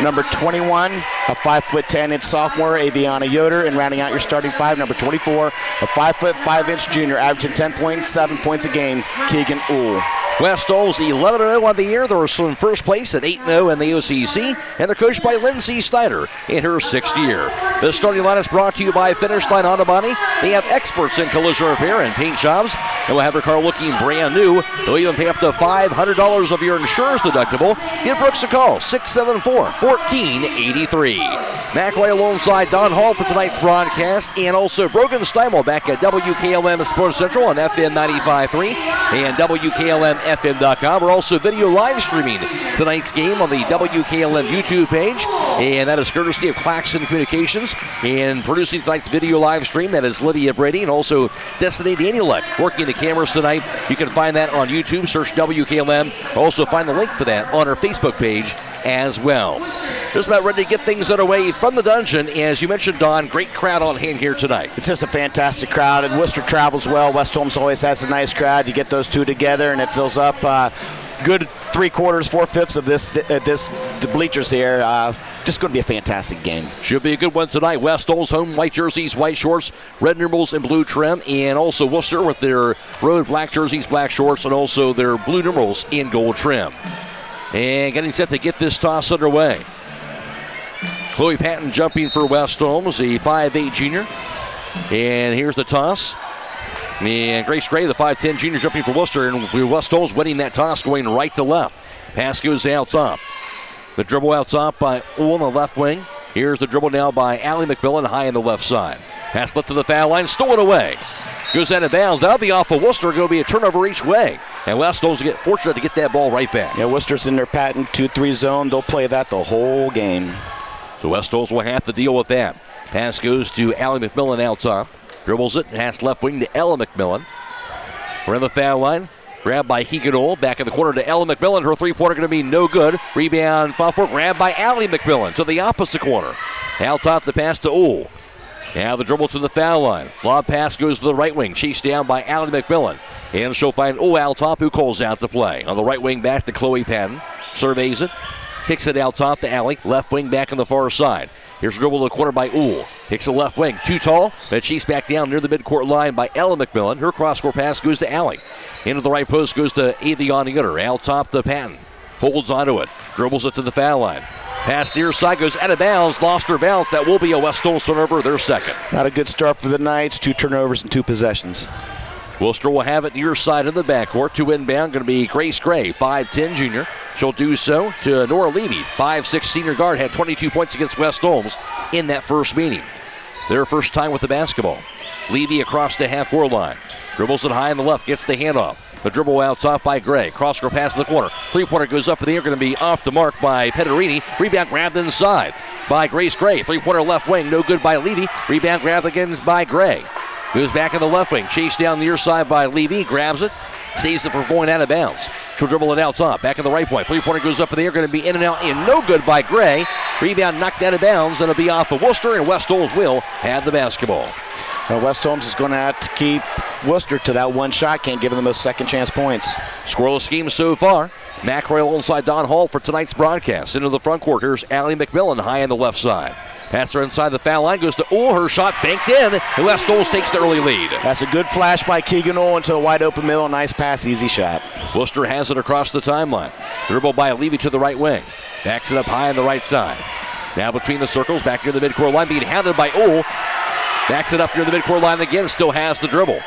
Number 21, a 5'10" sophomore, Aviana Yoder. And rounding out your starting 5, number 24, a 5'5" junior, averaging 10.7 points a game, Keegan Uhl. West Holmes 11-0 on the year. They're still in first place at 8-0 in the OCC, and they're coached by Lindsay Snyder in her 6th year. The starting line is brought to you by Finish Line Auto Body. They have experts in collision repair and paint jobs, and will have their car looking brand new. They'll even pay up to $500 of your insurance deductible. Give Brooks a call, 674-1483. McRae alongside Don Hall for tonight's broadcast, and also Brogan Steimel back at WKLM Sports Central on FM 95.3 and WKLM-FM.com. We're also video live streaming tonight's game on the WKLM YouTube page, and that is courtesy of Claxon Communications. And producing tonight's video live stream, that is Lydia Brady, and also Destiny Danielek working the cameras tonight. You can find that on YouTube. Search WKLM. Also find the link for that on our Facebook page as well. Just about ready to get things underway from the dungeon. As you mentioned, Don, great crowd on hand here tonight. It's just a fantastic crowd, and Worcester travels well. West Holmes always has a nice crowd. You get those two together, and it fills up good 3/4, 4/5 of the bleachers here. Just going to be a fantastic game. Should be a good one tonight. West Holmes home white jerseys, white shorts, red numerals, and blue trim. And also Worcester with their road black jerseys, black shorts, and also their blue numerals in gold trim. And getting set to get this toss underway. Chloe Patton jumping for West Holmes, a 5'8 junior. And here's the toss. And Grace Gray, the 5'10 junior, jumping for Worcester. And West Holmes winning that toss, going right to left. Pass goes out top. The dribble out top by Uhl on the left wing. Here's the dribble now by Allie McMillan, high on the left side. Pass left to the foul line, stolen away. Goes out of bounds. That'll be off of Worcester. Going to be a turnover each way. And West Holmes will get fortunate to get that ball right back. Yeah, Worcester's in their patent 2-3 zone. They'll play that the whole game. So West Holmes will have to deal with that. Pass goes to Allie McMillan out top. Dribbles it, pass left wing to Ella McMillan. We're in the foul line. Grabbed by Keegan back in the corner to Ella McMillan. Her three-pointer going to be no good. Rebound, foul for grab by Allie McMillan to the opposite corner. Out top, the pass to Uhl. Now the dribble to the foul line. Lob pass goes to the right wing. Chased down by Allie McMillan. And she'll find out top, who calls out the play. On the right wing back to Chloe Patton. Surveys it. Kicks it out top to Allie. Left wing back on the far side. Here's a dribble to the corner by Uhl. Kicks the left wing. Too tall, but she's back down near the midcourt line by Ella McMillan. Her cross-court pass goes to Allie. Into the right post goes to Avion Utter. Out top to Patton. Holds onto it. Dribbles it to the foul line. Pass near side goes out of bounds. Lost her bounce. That will be a West Holmes turnover, their second. Not a good start for the Knights. 2 turnovers and 2 possessions. Worcester will have it near side of the backcourt. To inbound, going to be Grace Gray, 5'10 junior. She'll do so to Nora Levy, 5'6 senior guard, had 22 points against West Holmes in that first meeting. Their first time with the basketball. Levy across the half-court line. Dribbles it high on the left, gets the handoff. The dribble out top by Gray. Cross-court pass to the corner. Three-pointer goes up in the air, going to be off the mark by Pederini. Rebound grabbed inside by Grace Gray. Three-pointer left wing, no good by Levy. Rebound grabbed again by Gray. Goes back in the left wing. Chased down the near side by Levy. Grabs it. Saves it from going out of bounds. She'll dribble it out top. Back in the right point. Three-pointer goes up in the air. Going to be in and out and no good by Gray. Rebound knocked out of bounds. And it'll be off of Worcester. And West Holmes will have the basketball. Now West Holmes is going to have to keep Worcester to that one shot. Can't give them those second chance points. Scoreless game so far. Matt Croy alongside Don Hall for tonight's broadcast. Into the front court. Here's Allie McMillan high on the left side. Passer inside the foul line, goes to Uhl. Her shot banked in, and West Holmes takes the early lead. That's a good flash by Keegan Uhl into a wide open middle. Nice pass, easy shot. Worcester has it across the timeline. Dribble by Levy to the right wing. Backs it up high on the right side. Now between the circles, back near the midcourt line, being hounded by Uhl. Backs it up near the midcourt line again, still has the dribble.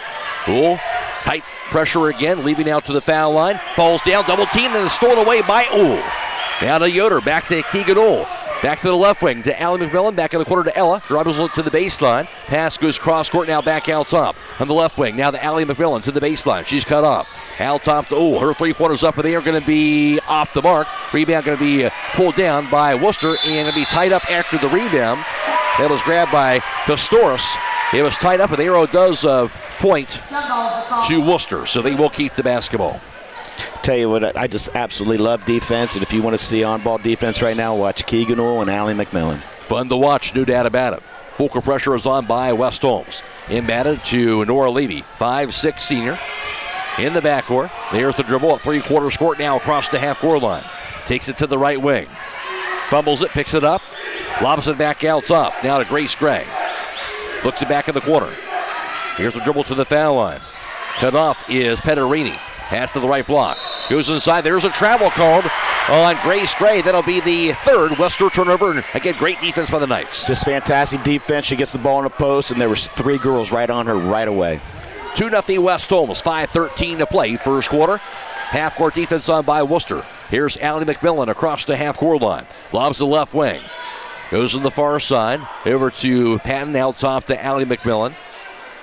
Uhl, tight pressure again, leaving out to the foul line. Falls down, double teamed, and is stolen away by Uhl. Now to Yoder, back to Keegan Uhl. Back to the left wing to Allie McMillan. Back in the corner to Ella. Dribbles to the baseline. Pass goes cross court. Now back out top. On the left wing. Now to Allie McMillan to the baseline. She's cut off. Out top to Uhl. Her three-pointers up in the air. Going to be off the mark. Rebound going to be pulled down by Worcester. And going to be tied up after the rebound. That was grabbed by Pistoris. It was tied up. And the arrow does point to Worcester. So they will keep the basketball. Tell you what, I just absolutely love defense, and if you want to see on-ball defense right now, watch Keegan Uhl and Allie McMillan. Fun to watch, no doubt about it. Full court pressure is on by West Holmes. Inbounded to Nora Levy, 5'6 senior. In the backcourt, there's the dribble at three-quarters court now across the half-court line. Takes it to the right wing. Fumbles it, picks it up, lobs it back out top. Now to Grace Gray. Looks it back in the corner. Here's the dribble to the foul line. Cut off is Pederini. Pass to the right block. Goes inside. There's a travel called on Grace Gray. That'll be the third Western turnover. And again, great defense by the Knights. Just fantastic defense. She gets the ball in the post, and there was 3 girls right on her right away. 2-0 West Holmes. 5:13 to play. First quarter. Half-court defense on by Worcester. Here's Allie McMillan across the half-court line. Lobs the left wing. Goes on the far side. Over to Patton. Out top to Allie McMillan.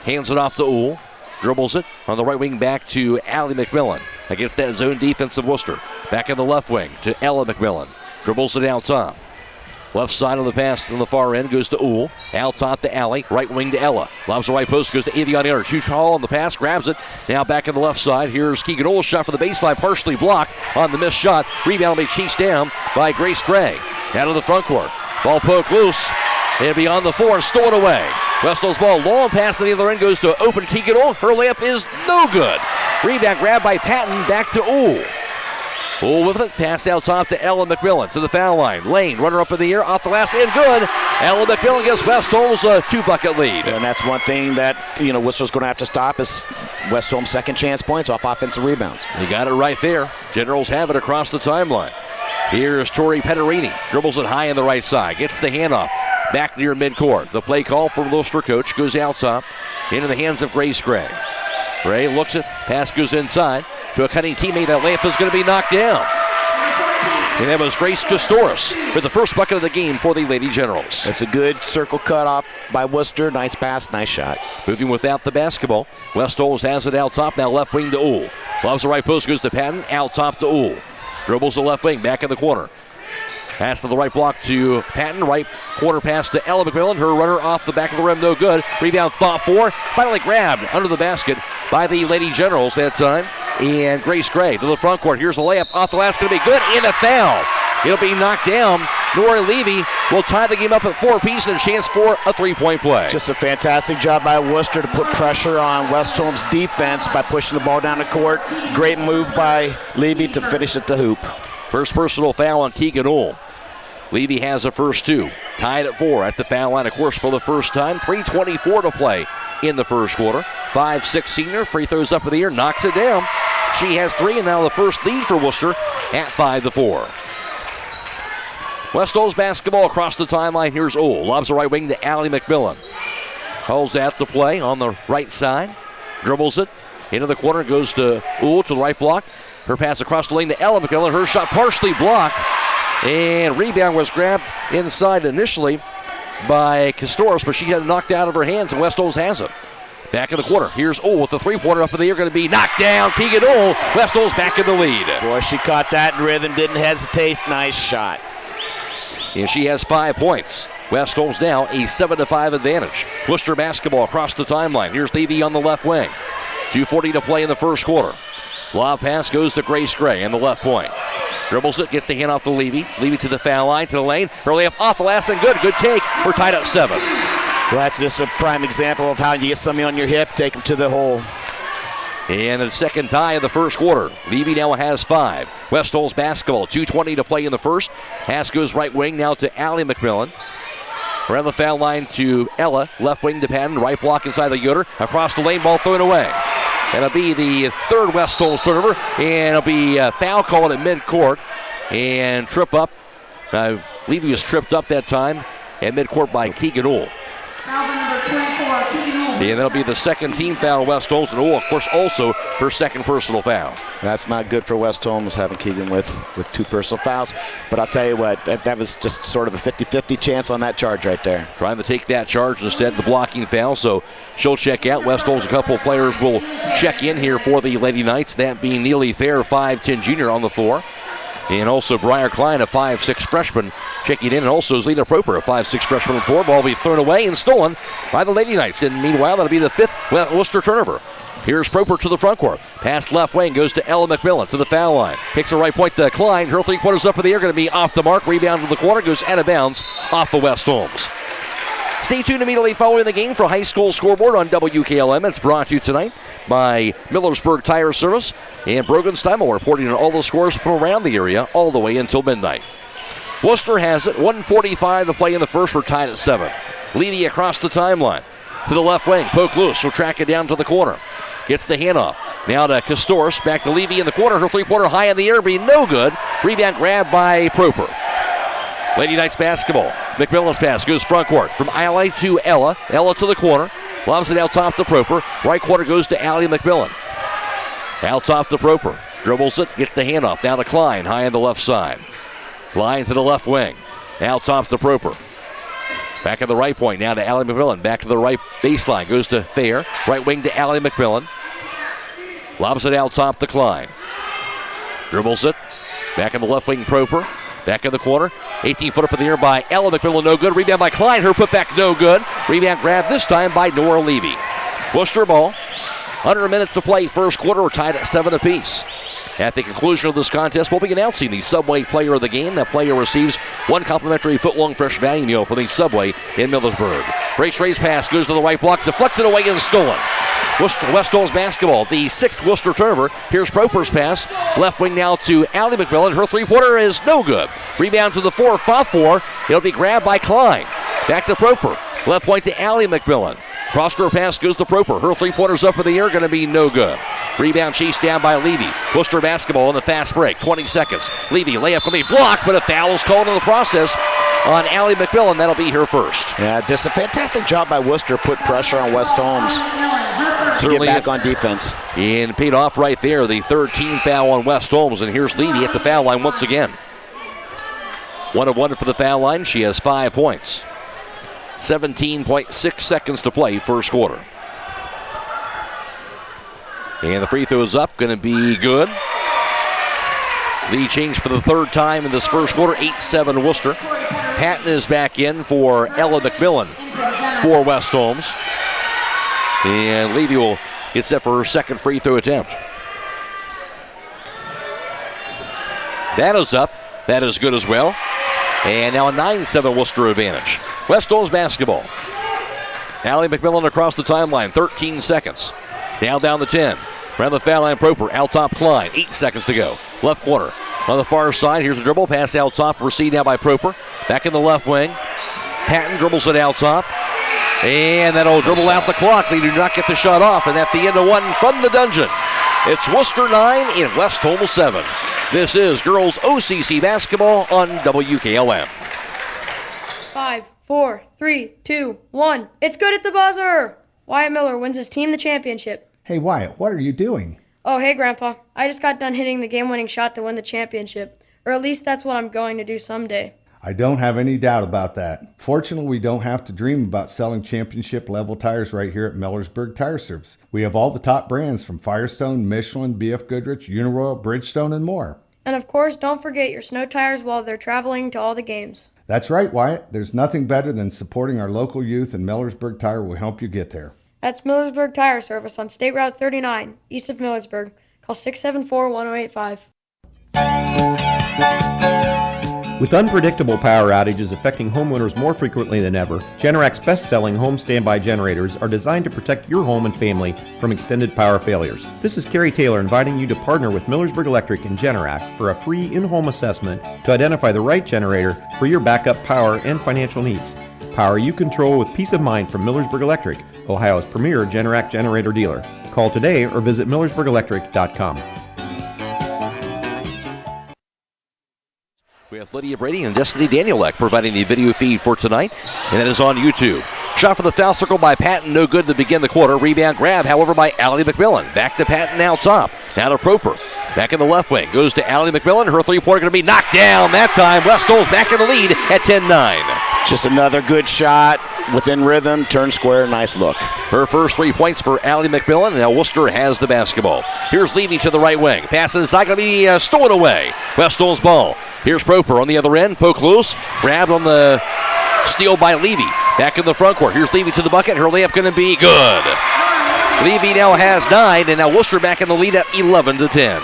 Hands it off to Uhl. Dribbles it on the right wing back to Allie McMillan against that zone defense of Worcester. Back in the left wing to Ella McMillan. Dribbles it out top. Left side of the pass on the far end goes to Uhl. Out top to Allie. Right wing to Ella. Lobs the right post, goes to Avion Utter. Too tall on the pass, grabs it. Now back on the left side. Here's Keegan Uhl. Shot for the baseline, partially blocked on the missed shot. Rebound will be chased down by Grace Gray. Out of the front court. Ball poked loose. It'll be on the floor and stolen away. West Holmes ball long pass to the other end goes to open Keegan Uhl. Her layup is no good. Rebound grab by Patton, back to Uhl. Uhl with it, pass out top to Ella McMillan to the foul line. Lane, runner up in the air, off the last end, good. Ella McMillan gives West Holmes a 2-bucket lead. And that's one thing that, Worcester's going to have to stop is West Holmes' second chance points off offensive rebounds. You got it right there. Generals have it across the timeline. Here's Tori Pederini. Dribbles it high on the right side. Gets the handoff. Back near midcourt. The play call from Worcester coach goes out top into the hands of Grace Gray. Gray looks it. Pass goes inside to a cutting teammate. That layup is going to be knocked down. And that was Grace Pistoris with the first bucket of the game for the Lady Generals. It's a good circle cutoff by Worcester. Nice pass, nice shot. Moving without the basketball. West Holmes has it out top. Now left wing to Uhl. Loves the right post, goes to Patton. Out top to Uhl. Dribbles the left wing, back in the corner. Pass to the right block to Patton. Right corner pass to Ella McMillan. Her runner off the back of the rim, no good. Rebound fought for. Finally grabbed under the basket by the Lady Generals that time. And Grace Gray to the front court. Here's the layup off the last. Going to be good. And a foul It'll be knocked down. Nora Levy will tie the game up at 4 apiece and a chance for a 3-point play. Just a fantastic job by Wooster to put pressure on West Holmes' defense by pushing the ball down the court. Great move by Levy to finish at the hoop. First personal foul on Keegan Ohl. Levy has the first 2. Tied at 4 at the foul line, of course, for the first time. 3:24 to play in the first quarter. 5'6" senior, free throws up in the air, knocks it down. She has 3, and now the first lead for Wooster at 5-4. West Holmes basketball across the timeline. Here's Ohl. Lobs the right wing to Allie McMillan. Calls that the play on the right side. Dribbles it into the corner. Goes to Ohl to the right block. Her pass across the lane to Ella McMillan. Her shot partially blocked. And rebound was grabbed inside initially by Castoris, but she had it knocked out of her hands, and West Holmes has it. Back in the corner. Here's Ohl with the 3-pointer up in the air. Going to be knocked down. Keegan Ohl. West Holmes back in the lead. Boy, she caught that in rhythm. Didn't hesitate. Nice shot. And she has 5 points. West Holmes now a 7-5 advantage. Worcester basketball across the timeline. Here's Levy on the left wing. 2:40 to play in the first quarter. Lob pass goes to Grace Gray in the left point. Dribbles it, gets the hand off to Levy. Levy to the foul line, to the lane. Her layup off the last and good. Good take. We're tied at 7. Well, that's just a prime example of how you get somebody on your hip, take them to the hole. And the second tie of the first quarter. Levy now has 5. West Holmes basketball, 2:20 to play in the first. Pass goes right wing now to Allie McMillan. Around the foul line to Ella. Left wing to Patton. Right block inside the Yoder. Across the lane, ball thrown away. That'll be the third West Holmes turnover. And it'll be a foul called at midcourt. And trip up. Levy was tripped up that time at midcourt by Keegan Ohl. Foul number 24, Keegan Ohl. And that'll be the second team foul West Holmes. And Ohl, of course, also her second personal foul. That's not good for West Holmes, having Keegan with 2 personal fouls. But I'll tell you what, that was just sort of a 50-50 chance on that charge right there. Trying to take that charge instead, the blocking foul. So she'll check out. West Holmes, a couple of players will check in here for the Lady Knights. That being Neely Fair, 5'10" junior on the floor. And also Briar Klein, a 5'6" freshman, checking in. And also Zelina Proper, a 5'6" freshman on the floor. Ball will be thrown away and stolen by the Lady Knights. And meanwhile, that'll be the 5th Worcester turnover. Here's Proper to the front court. Pass left wing goes to Ella McMillan to the foul line. Picks the right point to Klein. Her 3-pointers up in the air, going to be off the mark. Rebound to the corner, goes out of bounds off the West Holmes. Stay tuned immediately following the game for High School Scoreboard on WKLM. It's brought to you tonight by Millersburg Tire Service and Brogan Steimel, reporting on all the scores from around the area all the way until midnight. Worcester has it. 1:45 to play in the first. We're tied at 7. Lydia across the timeline to the left wing. Poke loose. She'll track it down to the corner. Gets the handoff. Now to Castoris. Back to Levy in the corner. Her 3-pointer high in the air. Be no good. Rebound grab by Proper. Lady Knights basketball. McMillan's pass goes front court from Allie to Ella. Ella to the corner. Lobs it out top to Proper. Right corner goes to Allie McMillan. Out top to Proper. Dribbles it. Gets the handoff. Down to Klein. High on the left side. Klein to the left wing. Out top to Proper. Back at the right point. Now to Allie McMillan. Back to the right baseline. Goes to Fair. Right wing to Allie McMillan. Lobs it out top to Klein. Dribbles it. Back in the left wing, Proper. Back in the corner. 18-foot up in the air by Ella McMillan. No good. Rebound by Klein. Her put back no good. Rebound grab this time by Nora Levy. Worcester ball. Under a minute to play. First quarter. We're tied at 7 apiece. At the conclusion of this contest, we'll be announcing the Subway player of the game. That player receives 1 complimentary foot-long fresh value meal from the Subway in Millersburg. Grace Ray's pass goes to the right block. Deflected away and stolen. West Holmes basketball, the 6th Worcester turnover. Here's Proper's pass. Left wing now to Allie McMillan. Her 3-pointer is no good. Rebound to the 4. It'll be grabbed by Klein. Back to Proper. Left point to Allie McMillan. Cross-court pass goes to Proper. Her 3-pointers up in the air, going to be no good. Rebound chased down by Levy. Worcester basketball in the fast break. 20 seconds. Levy layup going to be blocked, but a foul is called in the process on Allie McMillan. That'll be her first. Yeah, just a fantastic job by Worcester. Put pressure on West Holmes to get back on defense. And paid off right there. The 3rd team foul on West Holmes. And here's Levy at the foul line once again. 1 of 1 for the foul line. She has 5 points. 17.6 seconds to play first quarter. And the free throw is up, going to be good. Lead change for the 3rd time in this first quarter, 8-7 Worcester. Patton is back in for Ella McMillan for West Holmes. And Levy will get set for her 2nd free throw attempt. That is up. That is good as well. And now a 9-7 Wooster advantage. West Holmes basketball. Allie McMillan across the timeline, 13 seconds. Down the 10. Around the foul line, Proper. Out top, Klein. 8 seconds to go. Left corner. On the far side, here's a dribble. Pass out top. Received now by Proper. Back in the left wing. Patton dribbles it out top. And that'll dribble out the clock. They do not get the shot off. And at the end of one from the dungeon, it's Wooster 9 in West Holmes 7. This is girls OCC basketball on WKLM. 5, 4, 3, 2, 1. It's good at the buzzer. Wyatt Miller wins his team the championship. Hey, Wyatt, what are you doing? Oh, hey, Grandpa. I just got done hitting the game-winning shot to win the championship. Or at least that's what I'm going to do someday. I don't have any doubt about that. Fortunately, we don't have to dream about selling championship-level tires right here at Millersburg Tire Service. We have all the top brands from Firestone, Michelin, BF Goodrich, Uniroyal, Bridgestone, and more. And of course, don't forget your snow tires while they're traveling to all the games. That's right, Wyatt. There's nothing better than supporting our local youth, and Millersburg Tire will help you get there. That's Millersburg Tire Service on State Route 39, east of Millersburg. Call 674-1085. With unpredictable power outages affecting homeowners more frequently than ever, Generac's best-selling home standby generators are designed to protect your home and family from extended power failures. This is Kerry Taylor inviting you to partner with Millersburg Electric and Generac for a free in-home assessment to identify the right generator for your backup power and financial needs. Power you control with peace of mind from Millersburg Electric, Ohio's premier Generac generator dealer. Call today or visit millersburgelectric.com. We have Lydia, Brady, and Destiny Danielek providing the video feed for tonight, and that is on YouTube. Shot for the foul circle by Patton, no good to begin the quarter. Rebound grab, however, by Allie McMillan. Back to Patton out top. Now to Proper. Back in the left wing. Goes to Allie McMillan. Her three-pointer going to be knocked down that time. West Holmes back in the lead at 10-9. Just another good shot within rhythm. Turn square. Nice look. Her first 3 points for Allie McMillan. Now Wooster has the basketball. Here's Levy to the right wing. Pass inside going to be stolen away. West Holmes ball. Here's Proper on the other end. Poke loose. Grabbed on the steal by Levy. Back in the front court. Here's Levy to the bucket. Her layup going to be good. Levy now has 9, and now Wooster back in the lead at 11-10.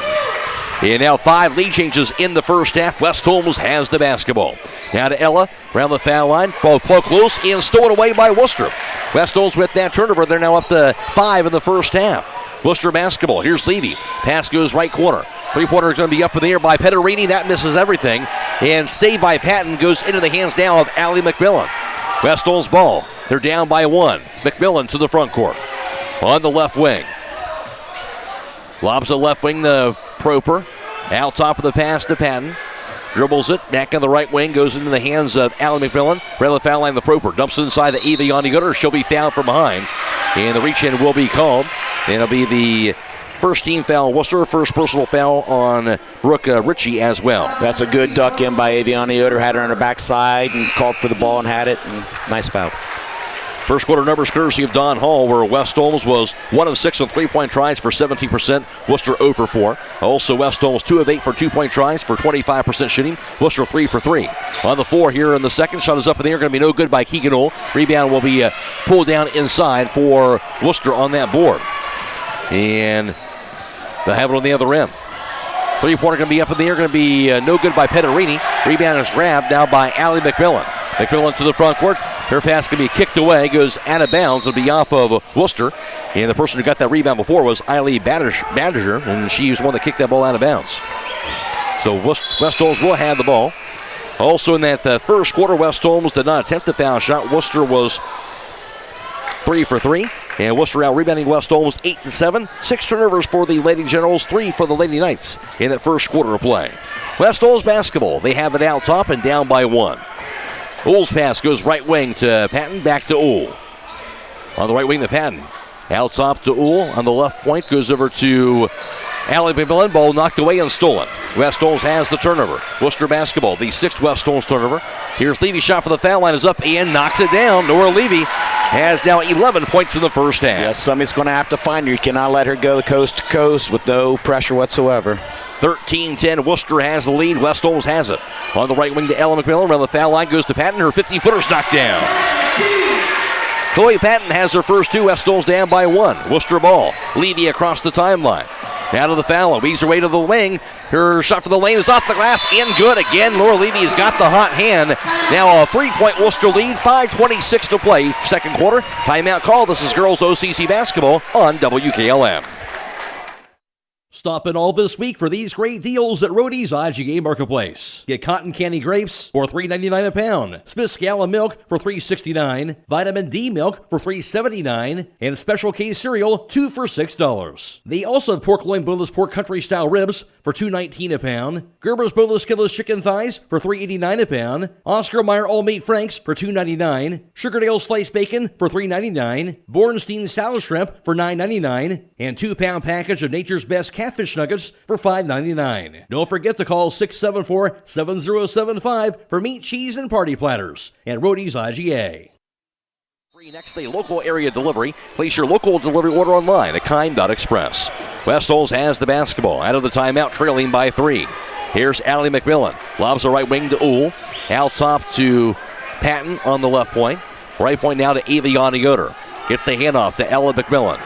And now 5 lead changes in the first half. West Holmes has the basketball. Now to Ella, around the foul line. Ball poke loose and stolen away by Wooster. West Holmes with that turnover. They're now up to 5 in the first half. Worcester basketball. Here's Levy. Pass goes right corner. Three-pointer is going to be up in the air by Petterini. That misses everything. And saved by Patton goes into the hands now of Allie McMillan. West Holmes ball. They're down by 1. McMillan to the front court. On the left wing. Lobs the left wing, the Proper. Out top of the pass to Patton. Dribbles it. Back on the right wing. Goes into the hands of Allie McMillan. Around the foul line, the Proper. Dumps it inside to Eva Yanni-Gooder. She'll be fouled from behind. And the reach-in will be called. And it'll be the first team foul Worcester. First personal foul on Brooke Ritchie as well. That's a good duck in by Aviani Yoder. Had her on her backside and called for the ball and had it. And nice foul. First quarter numbers courtesy of Don Hall, where West Holmes was 1 of 6 on 3-point tries for 17%. Worcester 0 for 4. Also, West Holmes 2 of 8 for 2-point tries for 25% shooting. Worcester 3 for 3. On the floor here in the second, shot is up in the air, going to be no good by Keegan Ohl. Rebound will be pulled down inside for Worcester on that board. And they'll have it on the other end. Three-pointer going to be up in the air, going to be no good by Petterini. Rebound is grabbed now by Allie McMillan. McMillan to the front court. Her pass can be kicked away, goes out of bounds. It'll be off of Worcester. And the person who got that rebound before was Eileen Badiger, and she was the one that kicked that ball out of bounds. So West Holmes will have the ball. Also in that first quarter, West Holmes did not attempt the foul shot. Worcester was 3 for 3. And Worcester out rebounding West Holmes 8-7. 6 turnovers for the Lady Generals, 3 for the Lady Knights in that first quarter of play. West Holmes basketball. They have it out top and down by 1. Ohl's pass goes right wing to Patton, back to Ohl. On the right wing to Patton. Out top to Ohl. On the left point goes over to Allie McMillan. Ball knocked away and stolen. West Holmes has the turnover. Worcester basketball, the 6th West Holmes turnover. Here's Levy, shot for the foul line is up and knocks it down. Nora Levy has now 11 points in the first half. Yes, somebody's going to have to find her. You cannot let her go coast to coast with no pressure whatsoever. 13-10, Worcester has the lead. West Holmes has it. On the right wing to Ella McMillan. Around the foul line goes to Patton. Her 50-footer's knocked down. Chloe Patton has her first 2. West Holmes down by 1. Worcester ball. Levy across the timeline. Out of the foul line, weaves her way to the wing. Her shot for the lane is off the glass and good again. Laura Levy has got the hot hand. Now a 3-point Wooster lead, 5:26 to play, second quarter. Timeout call. This is girls OCC basketball on WKLM. Stop in all this week for these great deals at Rody's IGA Marketplace. Get cotton candy grapes for $3.99 a pound, Smith's gallon milk for $3.69, vitamin D milk for $3.79, and special K cereal 2 for $6. They also have pork loin boneless pork country style ribs for $2.19 a pound, Gerber's boneless skinless chicken thighs for $3.89 a pound, Oscar Mayer all meat franks for $2.99, Sugardale sliced bacon for $3.99, Bornstein salad shrimp for $9.99, and 2-pound package of Nature's Best catfish nuggets for $5.99. Don't forget to call 674-7075 for meat, cheese, and party platters at Rody's IGA. Next day, local area delivery. Place your local delivery order online at Kime.Express. West Holmes has the basketball. Out of the timeout, trailing by 3. Here's Allie McMillan. Lobs the right wing to Uhl. Out top to Patton on the left point. Right point now to Aviana Yoder. Gets the handoff to Ella McMillan.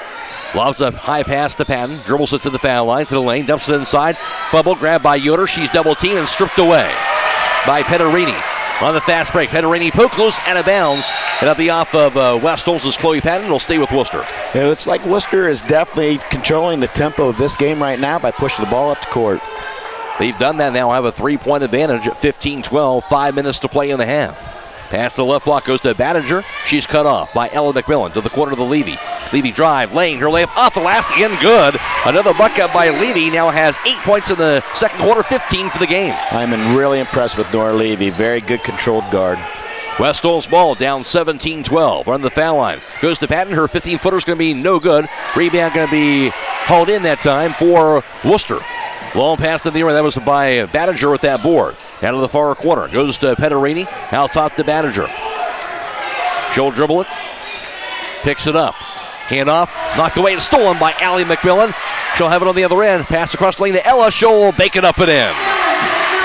Lobs a high pass to Patton. Dribbles it to the foul line, to the lane. Dumps it inside. Fumble grabbed by Yoder. She's double teamed and stripped away by Pederini. On the fast break, Pederini poke loose out of bounds. It'll be off of West Holmes' Chloe Patton. It'll stay with Wooster. It's like Wooster is definitely controlling the tempo of this game right now by pushing the ball up the court. They've done that now. Have a 3-point advantage at 15-12. 5 minutes to play in the half. Pass to the left block goes to Battinger. She's cut off by Ella McMillan to the corner of the Levy. Levy drive, lane, her layup off the last, in good. Another bucket by Levy. Now has 8 points in the second quarter, 15 for the game. I'm really impressed with Nora Levy. Very good controlled guard. West Holmes ball down 17-12. Run the foul line. Goes to Patton. Her 15-footer is going to be no good. Rebound going to be hauled in that time for Wooster. Long pass in the air. That was by Battinger with that board. Out of the far corner. Goes to Pederini. Out top to Battinger. She'll dribble it. Picks it up. Hand off. Knocked away and stolen by Allie McMillan. She'll have it on the other end. Pass across the lane to Ella. She'll bake it up and in.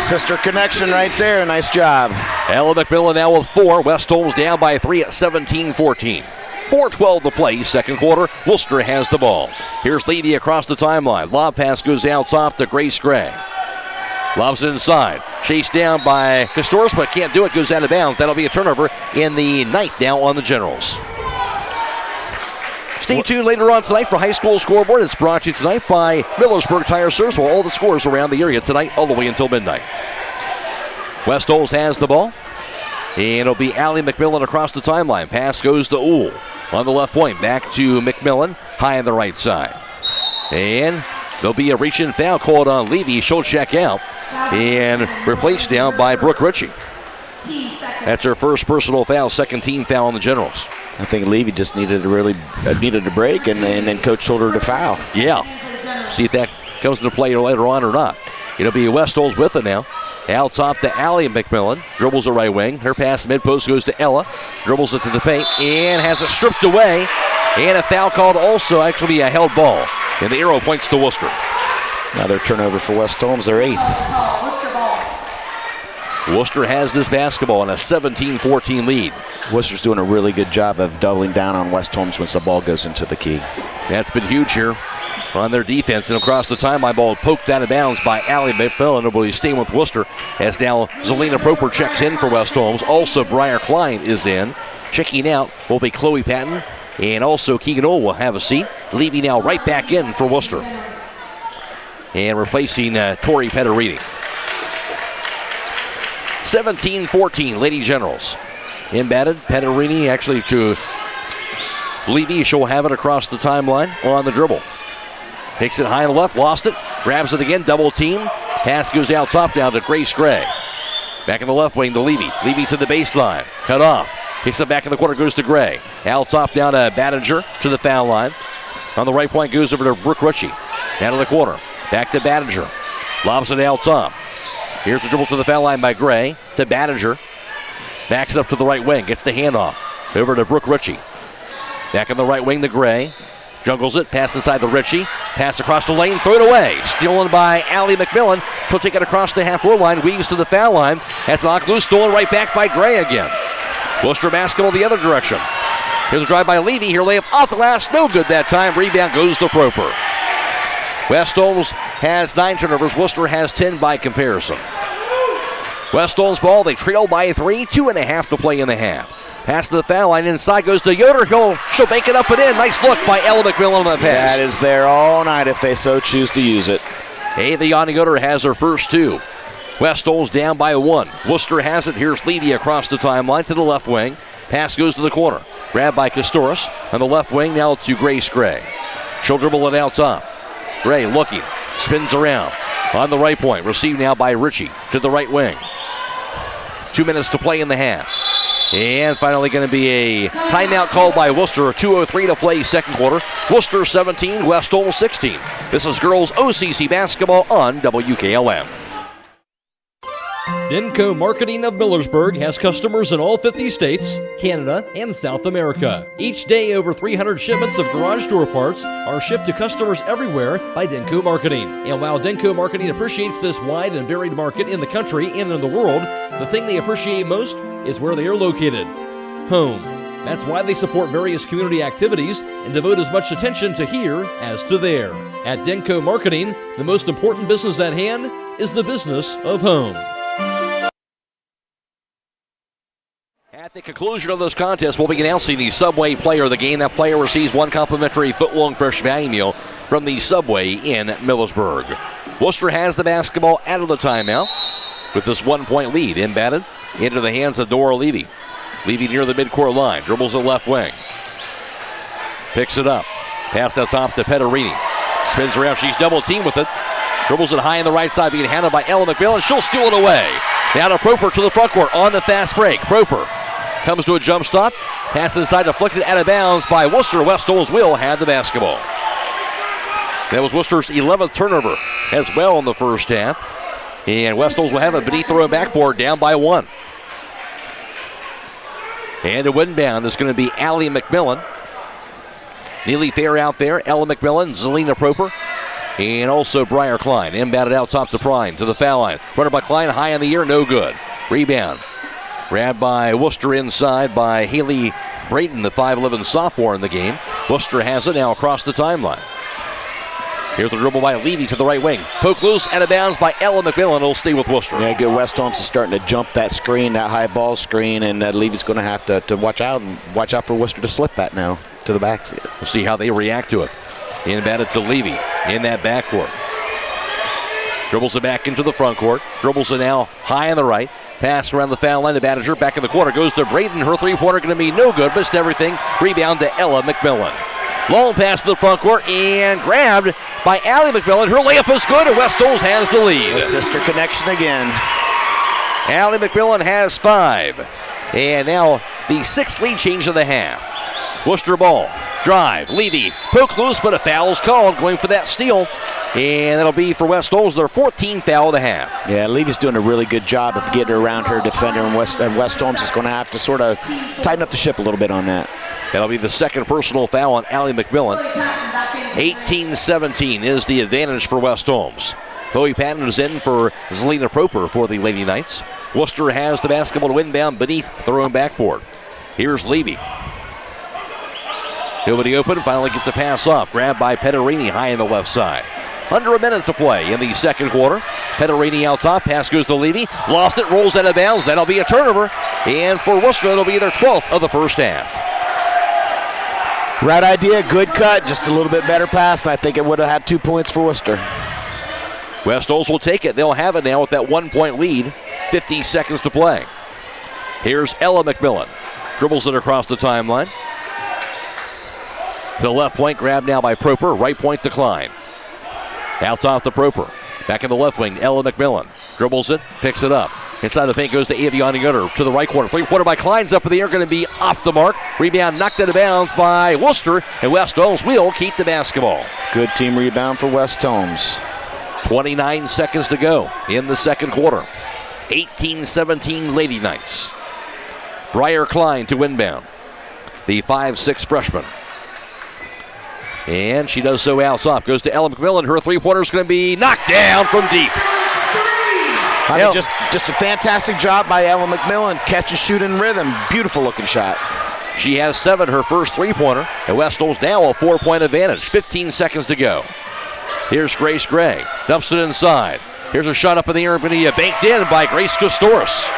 Sister connection right there. Nice job. Ella McMillan now with 4. West Holmes down by 3 at 17-14. 4:12 to play, second quarter. Wooster has the ball. Here's Lydia across the timeline. Lob pass goes out top to Grace Gray. Lobs it inside. Chased down by Castoris, but can't do it. Goes out of bounds. That'll be a turnover in the ninth now on the Generals. Stay tuned later on tonight for High School Scoreboard. It's brought to you tonight by Millersburg Tire Service. Well, all the scores around the area tonight all the way until midnight. West Holmes has the ball. And it'll be Allie McMillan across the timeline. Pass goes to Uhl. On the left point, back to McMillan, high on the right side. And there'll be a reach-in foul called on Levy. She'll check out and replaced now by Brooke Ritchie. That's her first personal foul, second team foul on the Generals. I think Levy just needed a break, and then coach told her to foul. Yeah. See if that comes into play later on or not. It'll be West Holmes with it now. Out top to Allie McMillan. Dribbles the right wing. Her pass mid-post goes to Ella. Dribbles it to the paint and has it stripped away. And a foul called also, actually a held ball. And the arrow points to Wooster. Another turnover for West Holmes, their 8th. Wooster has this basketball in a 17-14 lead. Worcester's doing a really good job of doubling down on West Holmes once the ball goes into the key. That's been huge here on their defense, and across the timeline, ball poked out of bounds by Allie McMillan. It will be staying with Wooster as now Zelina Proper checks in for West Holmes. Also, Briar Klein is in. Checking out will be Chloe Patton, and also Keegan Ohl will have a seat. Levy now right back in for Wooster. And replacing Tori Pederini. 17-14, Lady Generals. Embatted, Pederini actually to Levy. She'll have it across the timeline on the dribble. Takes it high on the left, lost it, grabs it again, double team. Pass goes out top down to Grace Gray. Back in the left wing to Levy. Levy to the baseline, cut off. Takes it back in the corner, goes to Gray. Out top down to Battinger to the foul line. On the right point goes over to Brooke Ritchie. Down to the corner, back to Battinger. Lobs it out top. Here's the dribble to the foul line by Gray to Battinger. Backs it up to the right wing, gets the handoff. Over to Brooke Ritchie. Back on the right wing to Gray. Jungles it, pass inside the Ritchie. Pass across the lane, throw it away. Stolen by Allie McMillan. She'll take it across the half-court line, weaves to the foul line. Has knocked loose, stolen right back by Gray again. Wooster basketball the other direction. Here's a drive by Levy. Here layup off the glass, no good that time. Rebound goes to Proper. West Holmes has 9 turnovers. Wooster has 10 by comparison. West Holmes ball, they trail by 3, 2.5 to play in the half. Pass to the foul line, inside goes to Yoder. She'll bank it up and in. Nice look by Ella McMillan on that pass. That is there all night if they so choose to use it. Aviana Yoder has her first 2. West Holmes down by 1. Wooster has it. Here's Lydia across the timeline to the left wing. Pass goes to the corner. Grabbed by Castoris on the left wing, now to Grace Gray. She'll dribble it out top. Gray looking, spins around on the right point. Received now by Ritchie to the right wing. 2 minutes to play in the half. And finally going to be a timeout called by Wooster. 2:03 to play second quarter. Wooster 17, West Holmes 16. This is girls OCC basketball on WKLM. Denko Marketing of Millersburg has customers in all 50 states, Canada, and South America. Each day, over 300 shipments of garage door parts are shipped to customers everywhere by Denko Marketing. And while Denko Marketing appreciates this wide and varied market in the country and in the world, the thing they appreciate most is where they are located: home. That's why they support various community activities and devote as much attention to here as to there. At Denko Marketing, the most important business at hand is the business of home. At the conclusion of this contest, we'll be announcing the Subway Player of the Game. That player receives 1 complimentary foot-long fresh value meal from the Subway in Millersburg. Wooster has the basketball out of the timeout with this 1-point lead. Inbatted into the hands of Nora Levy. Levy near the midcourt line. Dribbles the left wing. Picks it up. Pass out top to Petterini. Spins around. She's double-teamed with it. Dribbles it high on the right side, being handled by Ella McMillan. She'll steal it away. Now to Proper to the front court on the fast break. Proper comes to a jump stop. Pass inside, deflected out of bounds by Wooster. West Holmes will have the basketball. That was Wooster's 11th turnover as well in the first half. And West Holmes will have it beneath the row backboard, down by 1. And a windbound is going to be Allie McMillan. Neely Fair out there. Ella McMillan, Zelina Proper, and also Briar Klein. Inbounded out top to Prime to the foul line. Runner by Klein, high in the air, no good. Rebound. Grabbed by Wooster inside by Haley Brayton, the 5'11 sophomore in the game. Wooster has it now across the timeline. Here's the dribble by Levy to the right wing. Poke loose, out of bounds by Ella McMillan. It'll stay with Wooster. Yeah, good. West Holmes is starting to jump that screen, that high ball screen, and Levy's going to have to watch out for Wooster to slip that now to the backseat. We'll see how they react to it. Inbounded to Levy in that backcourt. Dribbles it back into the front court. Dribbles it now high on the right. Pass around the foul line to Banniger. Back in the corner goes to Braden. Her three-pointer going to be no good. Missed everything. Rebound to Ella McMillan. Long pass to the front court and grabbed by Allie McMillan. Her layup is good, and West Holmes has the lead. A sister connection again. Allie McMillan has 5. And now the 6th lead change of the half. Wooster ball. Drive. Levy. Poke loose, but a foul's called. Going for that steal. And that'll be for West Holmes, their 14th foul of the half. Yeah, Levy's doing a really good job of getting around her defender, and West Holmes is going to have to sort of tighten up the ship a little bit on that. That'll be the 2nd personal foul on Allie McMillan. 18-17 is the advantage for West Holmes. Chloe Patton is in for Zelina Proper for the Lady Knights. Wooster has the basketball to inbound beneath their own backboard. Here's Levy. Nobody open, finally gets a pass off. Grabbed by Petterini high on the left side. Under a minute to play in the second quarter. Petterini out top, pass goes to Levy. Lost it, rolls out of bounds. That'll be a turnover. And for Wooster, it'll be their 12th of the first half. Right idea, good cut, just a little bit better pass. I think it would have had 2 points for Wooster. West Holmes will take it. They'll have it now with that 1-point lead. 50 seconds to play. Here's Ella McMillan. Dribbles it across the timeline. The left point grabbed now by Proper. Right point decline. Out top to Proper. Back in the left wing, Ella McMillan. Dribbles it, picks it up. Inside the paint goes to Aviana Gunter to the right corner. 3-pointer by Klein's up in the air, going to be off the mark. Rebound knocked out of bounds by Wooster, and West Holmes will keep the basketball. Good team rebound for West Holmes. 29 seconds to go in the second quarter. 18-17 Lady Knights. Briar Klein to inbound. The 5'6" freshman. And she does so out top. Goes to Ella McMillan. Her three-pointer is going to be knocked down from deep. I mean, just a fantastic job by Ella McMillan. Catch and shoot in rhythm. Beautiful looking shot. She has 7, her first three-pointer. And West Holmes now a 4-point advantage. 15 seconds to go. Here's Grace Gray. Dumps it inside. Here's a shot up in the air, but banked in by Grace Kostoris.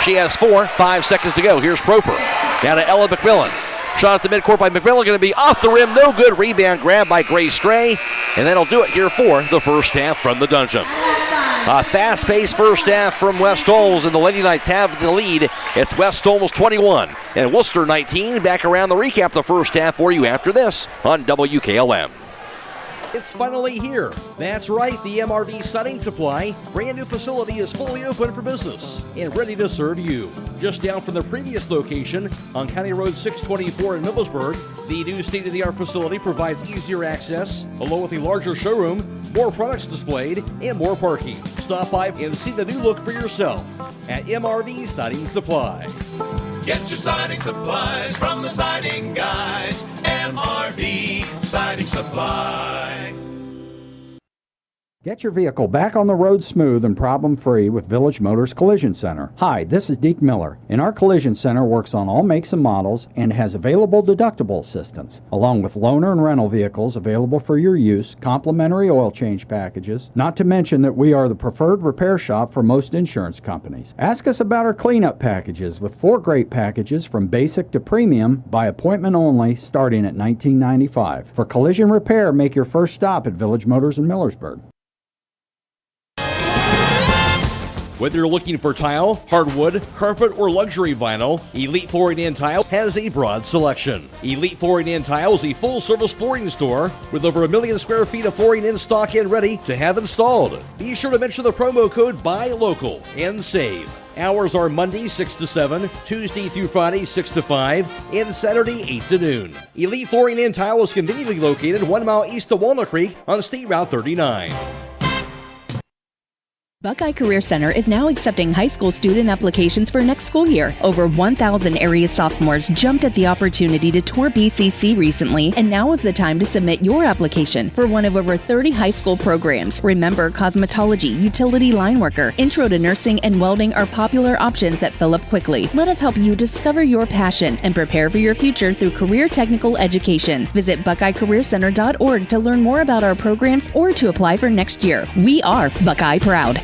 She has 4, 5 seconds to go. Here's Proper. Down to Ella McMillan. Shot at the midcourt by McMillan, going to be off the rim. No good. Rebound grab by Grace Gray. And that'll do it here for the first half from the Dungeon. A fast-paced first half from West Holmes, and the Lady Knights have the lead. It's West Holmes 21 and Wooster 19. Back around the recap the first half for you after this on WKLM. It's finally here. That's right, the MRV Siding Supply brand new facility is fully open for business and ready to serve you. Just down from the previous location on County Road 624 in Millersburg, the new state-of-the-art facility provides easier access, along with a larger showroom, more products displayed, and more parking. Stop by and see the new look for yourself at MRV Siding Supply. Get your siding supplies from the siding guys. MRV Siding Supply. Get your vehicle back on the road smooth and problem-free with Village Motors Collision Center. Hi, this is Deke Miller, and our Collision Center works on all makes and models and has available deductible assistance, along with loaner and rental vehicles available for your use, complimentary oil change packages, not to mention that we are the preferred repair shop for most insurance companies. Ask us about our cleanup packages with 4 great packages from basic to premium by appointment only starting at $19.95. For collision repair, make your first stop at Village Motors in Millersburg. Whether you're looking for tile, hardwood, carpet, or luxury vinyl, Elite Flooring and Tile has a broad selection. Elite Flooring and Tile is a full-service flooring store with over 1 million square feet of flooring in stock and ready to have installed. Be sure to mention the promo code BUYLOCAL and save. Hours are Monday 6 to 7, Tuesday through Friday 6 to 5, and Saturday 8 to noon. Elite Flooring and Tile is conveniently located 1 mile east of Walnut Creek on State Route 39. Buckeye Career Center is now accepting high school student applications for next school year. Over 1,000 area sophomores jumped at the opportunity to tour BCC recently, and now is the time to submit your application for one of over 30 high school programs. Remember, cosmetology, utility line worker, intro to nursing, and welding are popular options that fill up quickly. Let us help you discover your passion and prepare for your future through career technical education. Visit BuckeyeCareerCenter.org to learn more about our programs or to apply for next year. We are Buckeye Proud.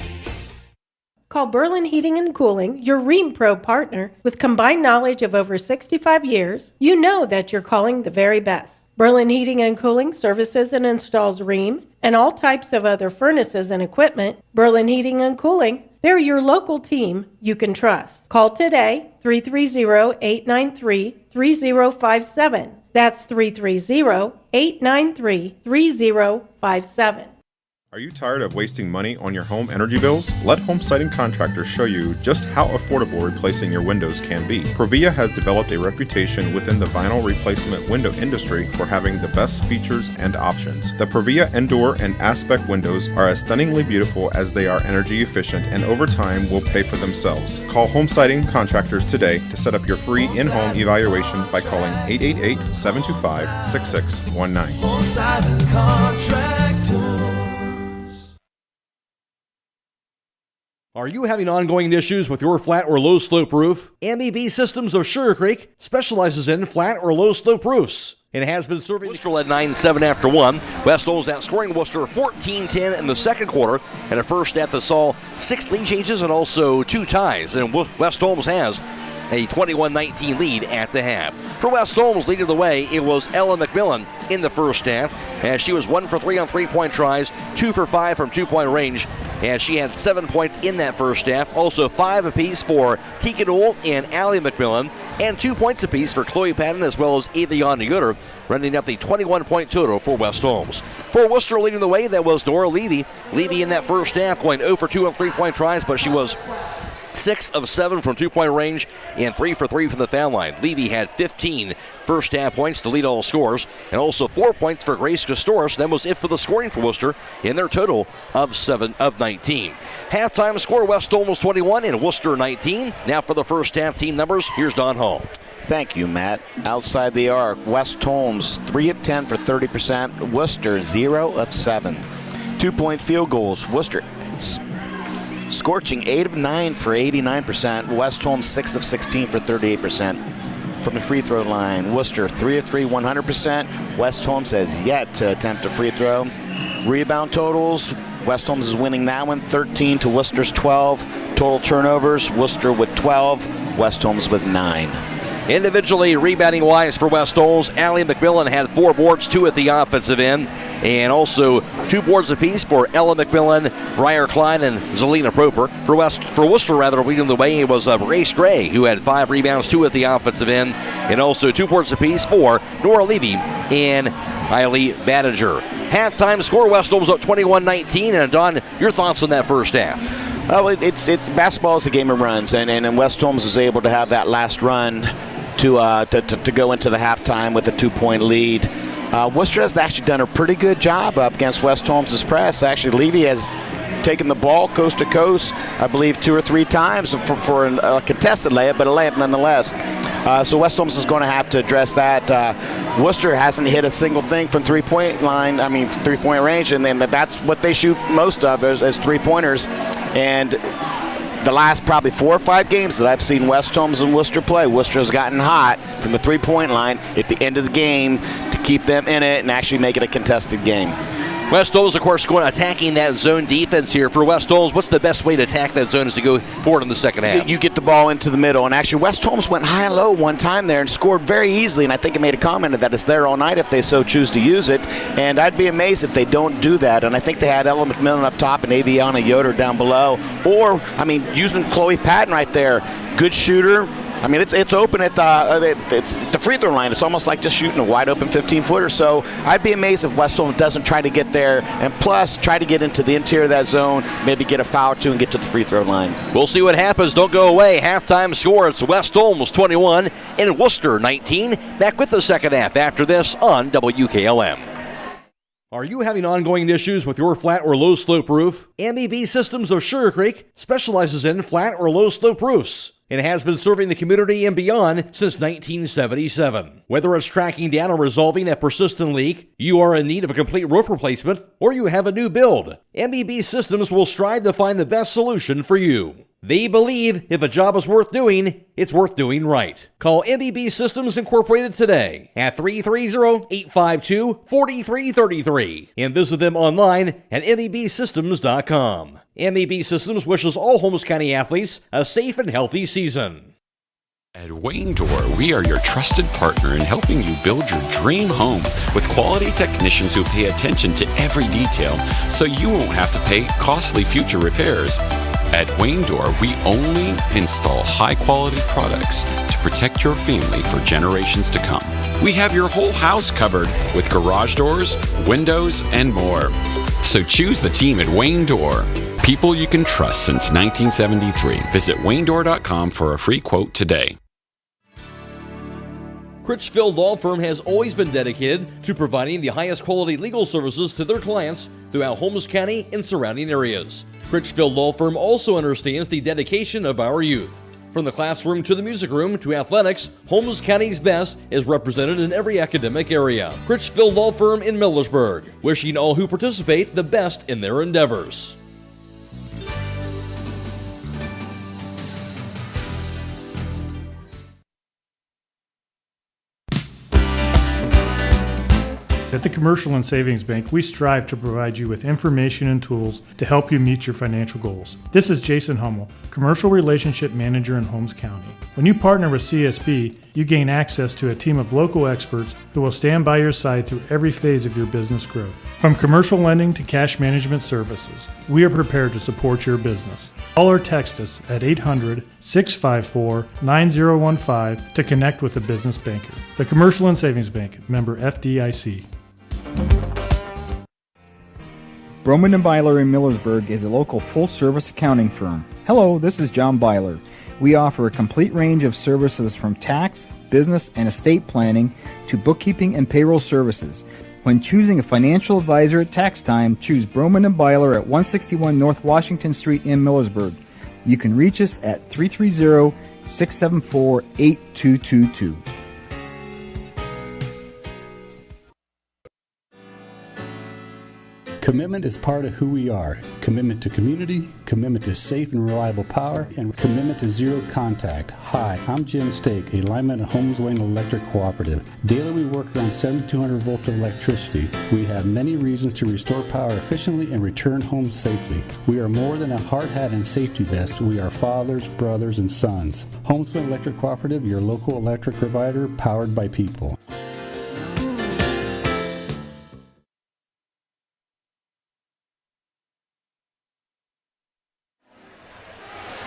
Call Berlin Heating and Cooling, your Rheem Pro partner. With combined knowledge of over 65 years, you know that you're calling the very best. Berlin Heating and Cooling services and installs Rheem and all types of other furnaces and equipment. Berlin Heating and Cooling, they're your local team you can trust. Call today, 330-893-3057. That's 330-893-3057. Are you tired of wasting money on your home energy bills? Let Home Siding Contractors show you just how affordable replacing your windows can be. Provia has developed a reputation within the vinyl replacement window industry for having the best features and options. The Provia Endure and Aspect windows are as stunningly beautiful as they are energy efficient, and over time will pay for themselves. Call Home Siding Contractors today to set up your free in-home evaluation by calling 888-725-6619. Home Siding Contractors. Are you having ongoing issues with your flat or low slope roof? MEB Systems of Sugar Creek specializes in flat or low slope roofs and has been serving. Worcester led 9-7 after 1. West Holmes outscoring Worcester 14-10 in the second quarter, and a first half that saw 6 lead changes and also 2 ties. And West Holmes has a 21-19 lead at the half. For West Holmes, leading the way, it was Ella McMillan in the first half, as she was 1 for 3 on three-point tries, 2 for 5 from two-point range, and she had 7 points in that first half. Also 5 apiece for Keegan Owl and Allie McMillan, and 2 points apiece for Chloe Patton as well as Avion Yoder, running up the 21-point total for West Holmes. For Worcester leading the way, that was Nora Levy. Levy in that first half going 0 for 2 on three-point tries, but she was 6 of 7 from two-point range and 3 for 3 from the foul line. Levy had 15 first half points to lead all scores, and also 4 points for Grace Kostoris. That was it for the scoring for Worcester in their total of 7 of 19. Halftime score, West Holmes 21 and Worcester 19. Now for the first half team numbers, here's Don Hall. Thank you, Matt. Outside the arc, West Holmes 3 of 10 for 30%. Worcester 0 of 7. 2-point field goals. Worcester scorching 8 of 9 for 89%. West Holmes 6 of 16 for 38%. From the free throw line, Worcester 3 of 3, 100%. West Holmes has yet to attempt a free throw. Rebound totals, West Holmes is winning that one, 13 to Worcester's 12. Total turnovers, Worcester with 12, West Holmes with 9. Individually, rebounding-wise for West Holmes, Allie McMillan had 4 boards, 2 at the offensive end, and also 2 boards apiece for Ella McMillan, Briar Klein, and Zelina Proper. For Worcester, leading the way was Grace Gray, who had 5 rebounds, 2 at the offensive end, and also 2 boards apiece for Nora Levy and Eileen Badiger. Halftime score, West Holmes up 21-19, and Don, your thoughts on that first half? Oh, basketball is a game of runs, and West Holmes was able to have that last run to go into the halftime with a 2-point lead. Worcester has actually done a pretty good job up against West Holmes' press. Actually, Levy has taken the ball coast to coast, I believe 2 or 3 times for a contested layup, but a layup nonetheless. So West Holmes is going to have to address that. Worcester hasn't hit a single thing from three-point range, and then that's what they shoot most of as three-pointers. And the last probably 4 or 5 games that I've seen West Holmes and Worcester play, Worcester has gotten hot from the three-point line at the end of the game to keep them in it and actually make it a contested game. West Holmes, of course, attacking that zone defense here. For West Holmes, what's the best way to attack that zone as to go forward in the second half? You get the ball into the middle, and actually West Holmes went high and low one time there and scored very easily, and I think I made a comment that it's there all night if they so choose to use it, and I'd be amazed if they don't do that. And I think they had Ella McMillan up top and Aviana Yoder down below, or, using Chloe Patton right there. Good shooter. It's open at it's the free throw line. It's almost like just shooting a wide open 15-footer. So I'd be amazed if West Holmes doesn't try to get there, and plus try to get into the interior of that zone, maybe get a foul or 2 and get to the free throw line. We'll see what happens. Don't go away. Halftime score, it's West Holmes 21 and Worcester 19. Back with the second half after this on WKLM. Are you having ongoing issues with your flat or low slope roof? MEB Systems of Sugar Creek specializes in flat or low slope roofs and has been serving the community and beyond since 1977. Whether it's tracking down or resolving a persistent leak, you are in need of a complete roof replacement, or you have a new build, MEB Systems will strive to find the best solution for you. They believe if a job is worth doing, it's worth doing right. Call MEB Systems Incorporated today at 330-852-4333 and visit them online at mebsystems.com. MEB Systems wishes all Holmes County athletes a safe and healthy season. At Wayne Door, we are your trusted partner in helping you build your dream home with quality technicians who pay attention to every detail so you won't have to pay costly future repairs. At Wayne Door, we only install high-quality products to protect your family for generations to come. We have your whole house covered with garage doors, windows, and more. So choose the team at Wayne Door. People you can trust since 1973. Visit waynedoor.com for a free quote today. Critchfield Law Firm has always been dedicated to providing the highest quality legal services to their clients throughout Holmes County and surrounding areas. Critchfield Law Firm also understands the dedication of our youth. From the classroom to the music room to athletics, Holmes County's best is represented in every academic area. Critchfield Law Firm in Millersburg, wishing all who participate the best in their endeavors. At the Commercial and Savings Bank, we strive to provide you with information and tools to help you meet your financial goals. This is Jason Hummel, Commercial Relationship Manager in Holmes County. When you partner with CSB, you gain access to a team of local experts who will stand by your side through every phase of your business growth. From commercial lending to cash management services, we are prepared to support your business. Call or text us at 800-654-9015 to connect with a business banker. The Commercial and Savings Bank, member FDIC. Broman & Byler in Millersburg is a local full-service accounting firm. Hello, this is John Byler. We offer a complete range of services from tax, business, and estate planning to bookkeeping and payroll services. When choosing a financial advisor at tax time, choose Broman & Byler at 161 North Washington Street in Millersburg. You can reach us at 330-674-8222. Commitment is part of who we are. Commitment to community, commitment to safe and reliable power, and commitment to zero contact. Hi, I'm Jim Stake, a lineman at Holmes Lady Electric Cooperative. Daily we work around 7,200 volts of electricity. We have many reasons to restore power efficiently and return home safely. We are more than a hard hat and safety vest. We are fathers, brothers, and sons. Holmes Lady Electric Cooperative, your local electric provider, powered by people.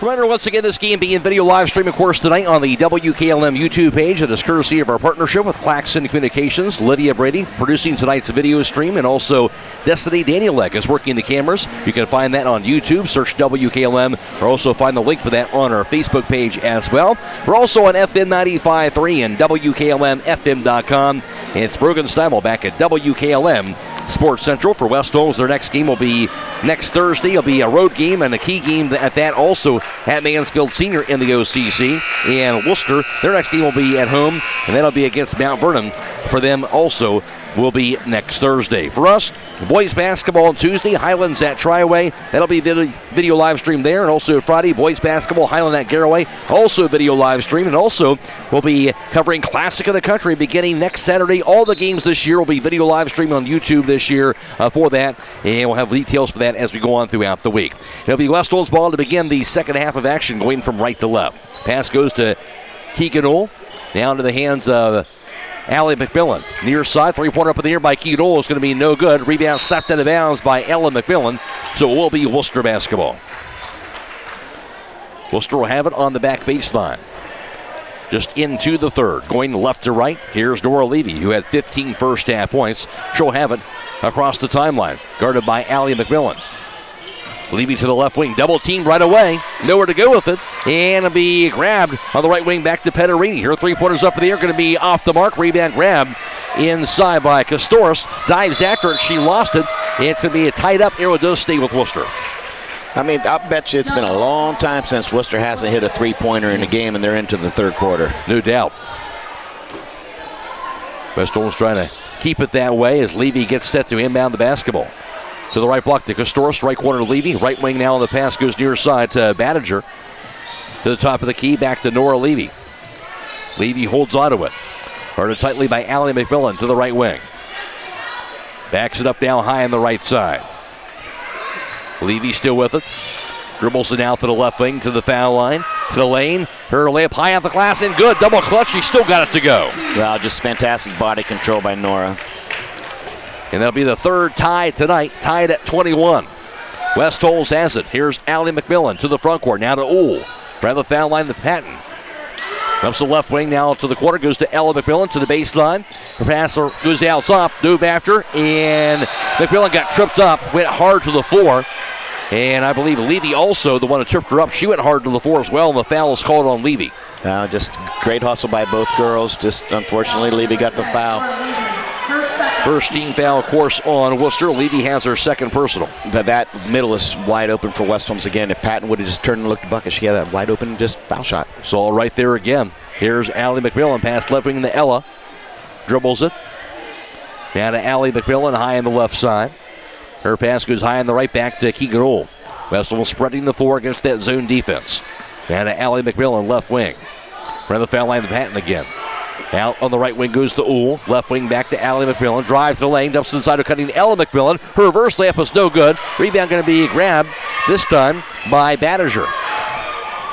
Reminder, once again, this game being video live stream, of course, tonight on the WKLM YouTube page. It is courtesy of our partnership with Claxon Communications. Lydia, Brady producing tonight's video stream, and also Destiny Danielek is working the cameras. You can find that on YouTube. Search WKLM, or also find the link for that on our Facebook page as well. We're also on FM 95.3 and WKLM-FM.com. And it's Brogan Steimel back at WKLM Sports Central for West Holmes. Their next game will be next Thursday. It'll be a road game and a key game at that, also at Mansfield Senior in the OCC. And Wooster, their next game will be at home, and that'll be against Mount Vernon for them also. Will be next Thursday. For us, boys basketball on Tuesday, Highlands at Triway. That'll be video live stream there. And also Friday, boys basketball, Highland at Garraway. Also video live stream. And also we'll be covering Classic of the Country beginning next Saturday. All the games this year will be video live stream on YouTube this year for that. And we'll have details for that as we go on throughout the week. It'll be West Holmes ball to begin the second half of action, going from right to left. Pass goes to Keegan Ohl. Down to the hands of Allie McMillan. Near side, three-pointer up in the air by Keegan Ohl is going to be no good. Rebound slapped out of bounds by Ella McMillan. So it will be Wooster basketball. Wooster will have it on the back baseline. Just into the third. Going left to right. Here's Nora Levy, who had 15 first half points. She'll have it across the timeline. Guarded by Allie McMillan. Levy to the left wing, double team right away. Nowhere to go with it. And it'll be grabbed on the right wing back to Petterini. Her three-pointers up in the air, going to be off the mark. Rebound grab inside by Castoris. Dives after it. She lost it. It's going to be a tied-up. Arrow does stay with Wooster. I mean, I bet you it's been a long time since Wooster hasn't hit a three-pointer in a game, and they're into the third quarter. No doubt. West Holmes trying to keep it that way as Levy gets set to inbound the basketball. To the right block to Castoris, right corner to Levy. Right wing now, and the pass goes near side to Badinger. To the top of the key, back to Nora Levy. Levy holds onto it. Guarded tightly by Allie McMillan to the right wing. Backs it up now high on the right side. Levy still with it. Dribbles it out to the left wing, to the foul line, to the lane. Her layup high off the glass and good. Double clutch, she still got it to go. Well, just fantastic body control by Nora. And that'll be the third tie tonight, tied at 21. West Holmes has it. Here's Allie McMillan to the front court. Now to Ohl. Around the foul line to Patton. Comes to the left wing now to the corner. Goes to Ella McMillan to the baseline. Her pass goes out top. Dove after. And McMillan got tripped up. Went hard to the floor. And I believe Levy also, the one who tripped her up, she went hard to the floor as well. And the foul is called on Levy. Just great hustle by both girls. Just unfortunately, Levy got the foul. First team foul, of course, on Wooster. Levy has her second personal. But that middle is wide open for West Holmes again. If Patton would have just turned and looked at the bucket, she had that wide open just foul shot. It's all right there again. Here's Allie McMillan, pass left wing to Ella. Dribbles it. Now to Allie McMillan, high on the left side. Her pass goes high on the right, back to Keegan Ohl. West Holmes spreading the floor against that zone defense. Now to Allie McMillan, left wing. Around the foul line to Patton again. Out on the right wing goes to Ohl. Left wing back to Allie McMillan. Drive to the lane. Dumps inside to cutting Ella McMillan. Her reverse layup was no good. Rebound going to be grabbed this time by Badinger.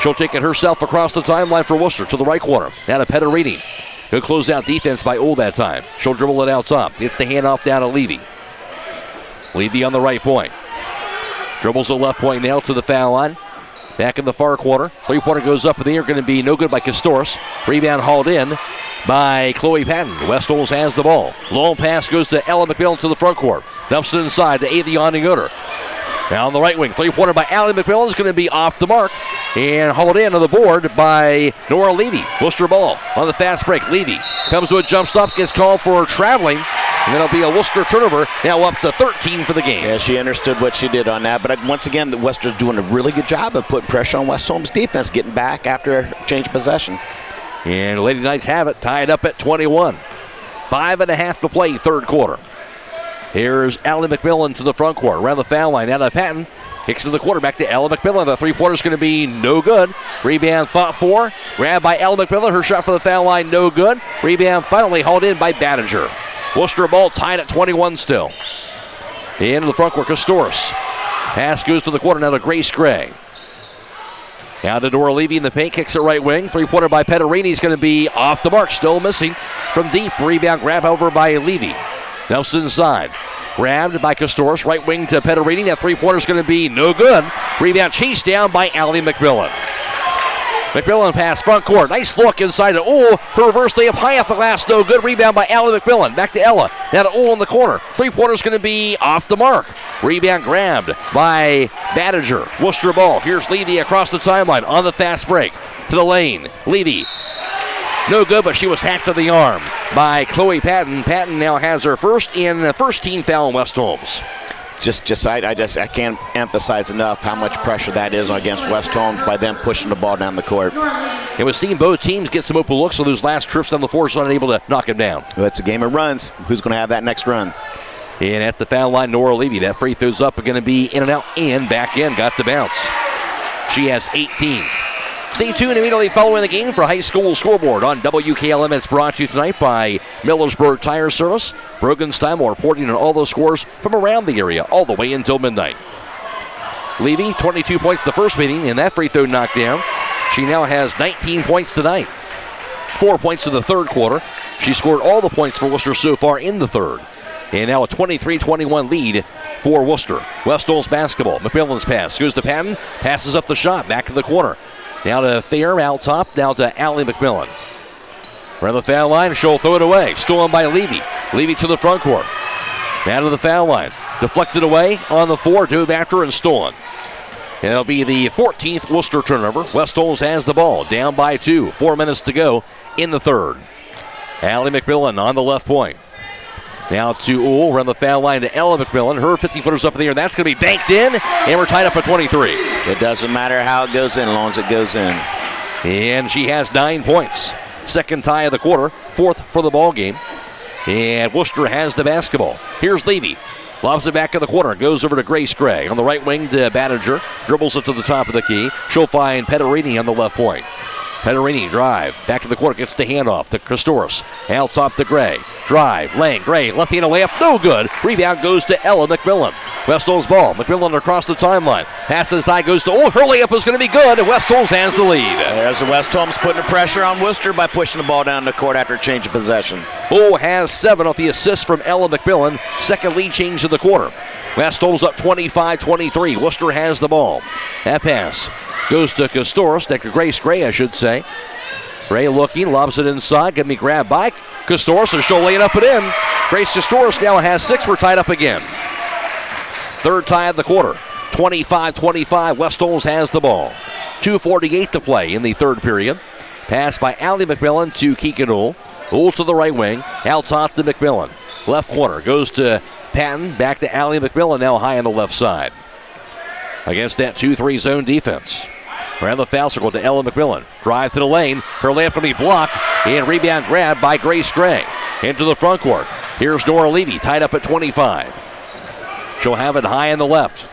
She'll take it herself across the timeline for Wooster to the right corner. Now to Petterini. Good closeout defense by Ohl that time. She'll dribble it out top. Gets the handoff down to Levy. Levy on the right point. Dribbles the left point now to the foul line. Back in the far corner. Three-pointer goes up in the air. Going to be no good by Castoris. Rebound hauled in by Chloe Patton. West Holmes has the ball. Long pass goes to Ella McMillan to the front court. Dumps it inside to Avion Yoder. Now on the right wing. Three-pointer by Allie McMillan is going to be off the mark. And hauled in on the board by Nora Levy. Wooster ball on the fast break. Levy comes to a jump stop. Gets called for traveling. And then it'll be a Wooster turnover, now up to 13 for the game. Yeah, she understood what she did on that. But once again, the Wooster's doing a really good job of putting pressure on West Holmes' defense, getting back after a change of possession. And Lady Knights have it, tied up at 21. 5.5 to play, third quarter. Here's Allie McMillan to the front court. Around the foul line. Out of Patton. Kicks to the quarterback to Ella McMillan. The three-pointer's going to be no good. Rebound fought for. Grabbed by Ella McMillan. Her shot for the foul line, no good. Rebound finally hauled in by Banninger. Wooster ball tied at 21 still. Into the front court, Castoris. Pass goes to the corner, now to Grace Gray. Now to Dora Levy in the paint, kicks it right wing. Three-pointer by Petterini is going to be off the mark, still missing. From deep, rebound grab over by Levy. Nelson inside. Grabbed by Castoris, right wing to Petterini. That three-pointer is going to be no good. Rebound chased down by Allie McMillan. McMillan pass front court. Nice look inside to Ohl. Her reverse layup high off the glass. No good. Rebound by Allie McMillan. Back to Ella. Now to Ohl in the corner. Three-pointer's going to be off the mark. Rebound grabbed by Banninger. Wooster ball. Here's Levy across the timeline on the fast break. To the lane. Levy. No good, but she was hacked to the arm by Chloe Patton. Patton now has her first team foul in West Holmes. I can't emphasize enough how much pressure that is against West Holmes by them pushing the ball down the court. It was seeing both teams get some open looks, so those last trips down the floor are unable to knock him down. Well, it's a game of runs. Who's going to have that next run? And at the foul line, Nora Levy. That free throw's up, going to be in and out and back in. Got the bounce. She has 18. Stay tuned immediately following the game for High School Scoreboard on WKLM. It's brought to you tonight by Millersburg Tire Service. Brokenstein will reporting on all those scores from around the area all the way until midnight. Levy, 22 points the first meeting, and that free throw knocked down. She now has 19 points tonight. 4 points in the third quarter. She scored all the points for Worcester so far in the third. And now a 23-21 lead for Worcester. West Holmes basketball. McMillan's pass goes to Patton. Passes up the shot. Back to the corner. Now to Thayer out top. Now to Allie McMillan. Around the foul line. She'll throw it away. Stolen by Levy. Levy to the front court. Now to the foul line. Deflected away on the 4. Dove after and stolen. And it'll be the 14th Worcester turnover. West Holmes has the ball. Down by 2. 4 minutes to go in the third. Allie McMillan on the left point. Now to Ohl, around the foul line to Ella McMillan. Her 50-footers up in the air. That's going to be banked in, and we're tied up at 23. It doesn't matter how it goes in as long as it goes in. And she has 9 points. Second tie of the quarter, fourth for the ball game. And Worcester has the basketball. Here's Levy. Lobs it back in the corner. Goes over to Grace Gray. On the right wing to Banninger. Dribbles it to the top of the key. She'll find Petterini on the left point. Petterini drive. Back to the court. Gets the handoff to Castoris. Out top to Gray. Drive. Lane. Gray. Left-handed layup. No good. Rebound goes to Ella McMillan. West Holmes ball. McMillan across the timeline. Pass inside goes to Ohl. Her layup is going to be good. And West Holmes has the lead. There's the West Holmes putting the pressure on Worcester by pushing the ball down the court after a change of possession. Ohl has 7 off the assist from Ella McMillan. Second lead change of the quarter. West Holmes up 25-23. Worcester has the ball. That pass goes to Castoris, next to Grace Gray, I should say. Gray looking, lobs it inside, going to be grabbed by Castoris, and she'll lay it up and in. Grace Castoris now has 6, we're tied up again. Third tie of the quarter, 25-25, West Holmes has the ball. 2:48 to play in the third period. Pass by Allie McMillan to Keegan Ohl. Ohl to the right wing, out top to McMillan. Left corner, goes to Patton, back to Allie McMillan, now high on the left side. Against that 2-3 zone defense. Around the foul circle to Ella McMillan. Drive to the lane. Her layup will be blocked. And rebound grab by Grace Gray. Into the front court. Here's Nora Levy, tied up at 25. She'll have it high on the left.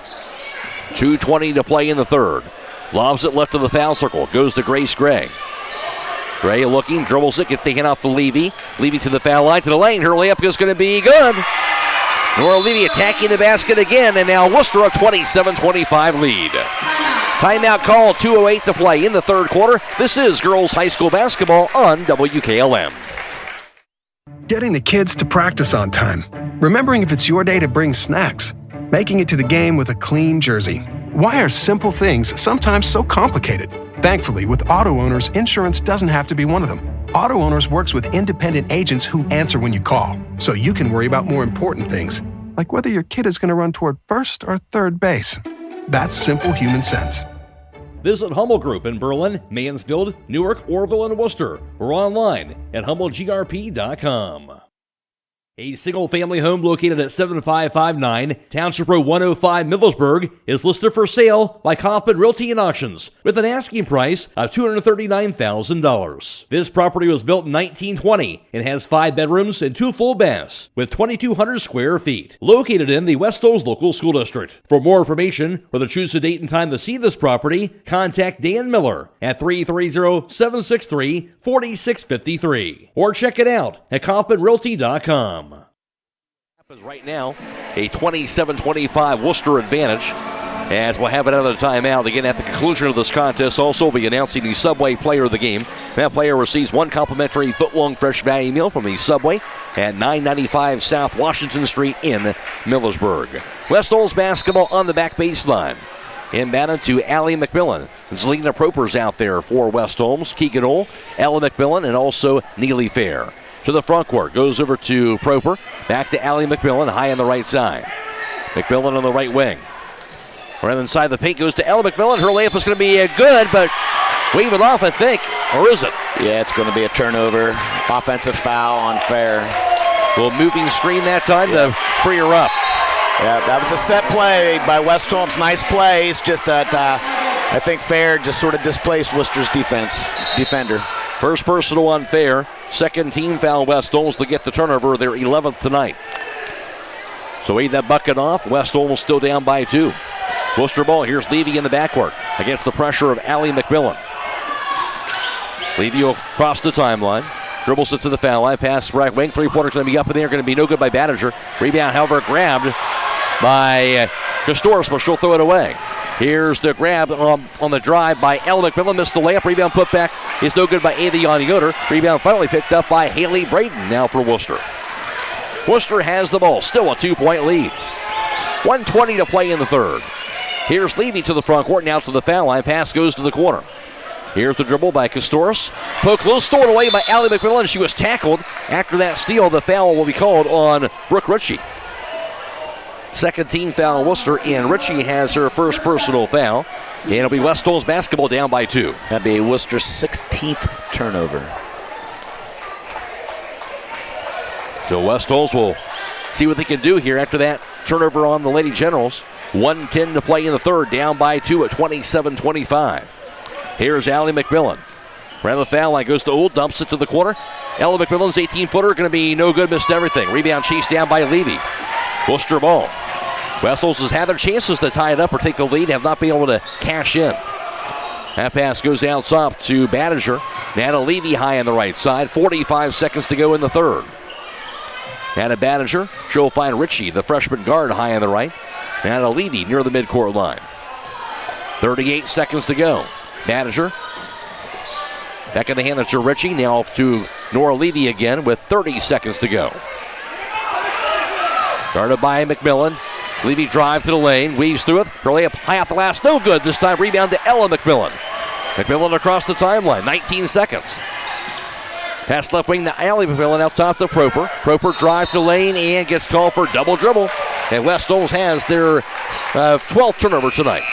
2:20 to play in the third. Lobs it left of the foul circle. Goes to Grace Gray. Gray looking, dribbles it, gets the hand off to Levy. Levy to the foul line, to the lane. Her layup is going to be good. Nora Levy attacking the basket again, and now Worcester a 27-25 lead. Timeout call, 2:08 to play in the third quarter. This is girls high school basketball on WKLM. Getting the kids to practice on time. Remembering if it's your day to bring snacks. Making it to the game with a clean jersey. Why are simple things sometimes so complicated? Thankfully, with Auto Owners, insurance doesn't have to be one of them. Auto Owners works with independent agents who answer when you call, so you can worry about more important things, like whether your kid is going to run toward first or third base. That's simple human sense. Visit Hummel Group in Berlin, Mansfield, Newark, Orville, and Worcester, or online at HummelGRP.com. A single-family home located at 7559 Township Road 105 Millersburg is listed for sale by Kaufman Realty and Auctions with an asking price of $239,000. This property was built in 1920 and has 5 bedrooms and 2 full baths with 2,200 square feet. Located in the West Holmes Local School District. For more information or to choose a date and time to see this property, contact Dan Miller at 330-763-4653 or check it out at KaufmanRealty.com. Right now, a 27-25 Wooster advantage, as we'll have another timeout. Again, at the conclusion of this contest, also we'll be announcing the Subway player of the game. That player receives 1 complimentary foot-long fresh value meal from the Subway at 995 South Washington Street in Millersburg. West Holmes basketball on the back baseline. Inbounded to Allie McMillan. Zelina Proper's out there for West Holmes. Keegan Ohl, Ella McMillan, and also Neely Fair. To the front court, goes over to Proper. Back to Allie McMillan, high on the right side. McMillan on the right wing. Right inside the paint goes to Ella McMillan. Her layup is going to be good, but wave it off, I think. Or is it? Yeah, it's going to be a turnover. Offensive foul on Fair. Little moving screen that time to free her up. Yeah, that was a set play by West Holmes. Nice plays. Just that I think Fair just sort of displaced Worcester's defender. First personal on Fair. Second team foul West Holmes to get the turnover, their 11th tonight. So aid that bucket off. West Holmes still down by 2. Worcester ball. Here's Levy in the backcourt against the pressure of Allie McMillan. Levy across the timeline. Dribbles it to the foul line. Pass right wing. 3-pointer's going to be up in there. Going to be no good by Banniger. Rebound, however, grabbed by Castoris, but she'll throw it away. Here's the grab on the drive by Ella McMillan. Missed the layup. Rebound put back is no good by Avion Yoder. Rebound finally picked up by Haley Braden now for Worcester. Worcester has the ball. Still a 2-point lead. 1:20 to play in the third. Here's Levy to the front court. Now to the foul line. Pass goes to the corner. Here's the dribble by Castoris. Poke low, stolen away by Allie McMillan. She was tackled. After that steal, the foul will be called on Brooke Ritchie. Second team foul Worcester, and Ritchie has her first personal foul. And it'll be West Holmes basketball down by 2. That'd be Worcester's 16th turnover. So West Holmes will see what they can do here after that turnover on the Lady Generals. 1:10 to play in the third, down by 2 at 27-25. Here's Allie McMillan. Around the foul line, goes to Old, dumps it to the corner. Ella McMillan's 18-footer, going to be no good, missed everything. Rebound chased down by Levy. Worcester ball. West Holmes has had their chances to tie it up or take the lead, have not been able to cash in. That pass goes out top to Banniger. Nana Levy high on the right side. 45 seconds to go in the third. Nana Banniger. She'll find Ritchie, the freshman guard, high on the right. Nana Levy near the midcourt line. 38 seconds to go. Banniger. Back in the hand to Ritchie. Now to Nora Levy again with 30 seconds to go. Guarded by McMillan. Levy drive to the lane, weaves through it. Her layup high off the glass, no good. This time rebound to Ella McMillan. McMillan across the timeline, 19 seconds. Pass left wing to Allie McMillan, out top to Proper. Proper drive to the lane and gets called for double dribble. And West Holmes has their 12th turnover tonight.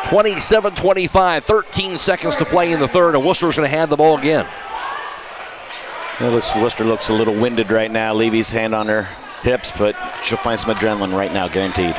27-25, 13 seconds to play in the third, and Worcester's going to have the ball again. Worcester looks a little winded right now. Levy's hand on her hips, but she'll find some adrenaline right now, guaranteed.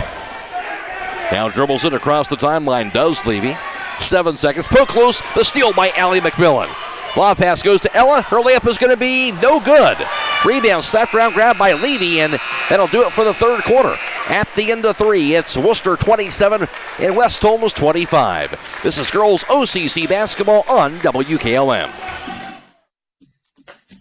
Now dribbles it across the timeline, does Levy. 7 seconds, poke close, the steal by Allie McMillan. Lob pass goes to Ella, her layup is going to be no good. Rebound, slapped around, grab by Levy, and that'll do it for the third quarter. At the end of 3, it's Worcester 27 and West Holmes 25. This is girls OCC basketball on WKLM.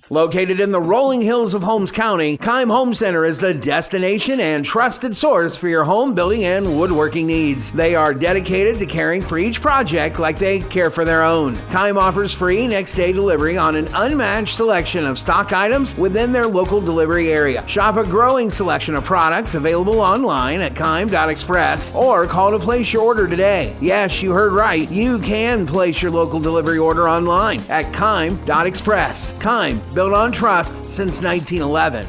Located in the rolling hills of Holmes County, Keim Home Center is the destination and trusted source for your home building and woodworking needs. They are dedicated to caring for each project like they care for their own. Keim offers free next-day delivery on an unmatched selection of stock items within their local delivery area. Shop a growing selection of products available online at Keim.express or call to place your order today. Yes, you heard right. You can place your local delivery order online at Keim.express. Keim, built on trust since 1911.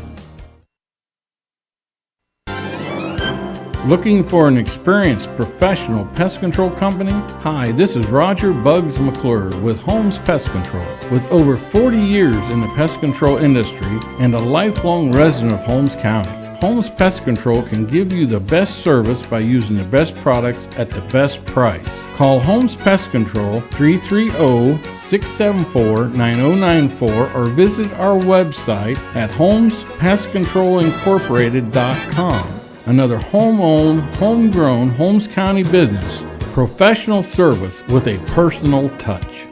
Looking for an experienced professional pest control company? Hi, this is Roger Bugs McClure with Holmes Pest Control. With over 40 years in the pest control industry and a lifelong resident of Holmes County, Holmes Pest Control can give you the best service by using the best products at the best price. Call Holmes Pest Control 330-674-9094 or visit our website at holmespestcontrolincorporated.com. Another home-owned, homegrown Holmes County business. Professional service with a personal touch.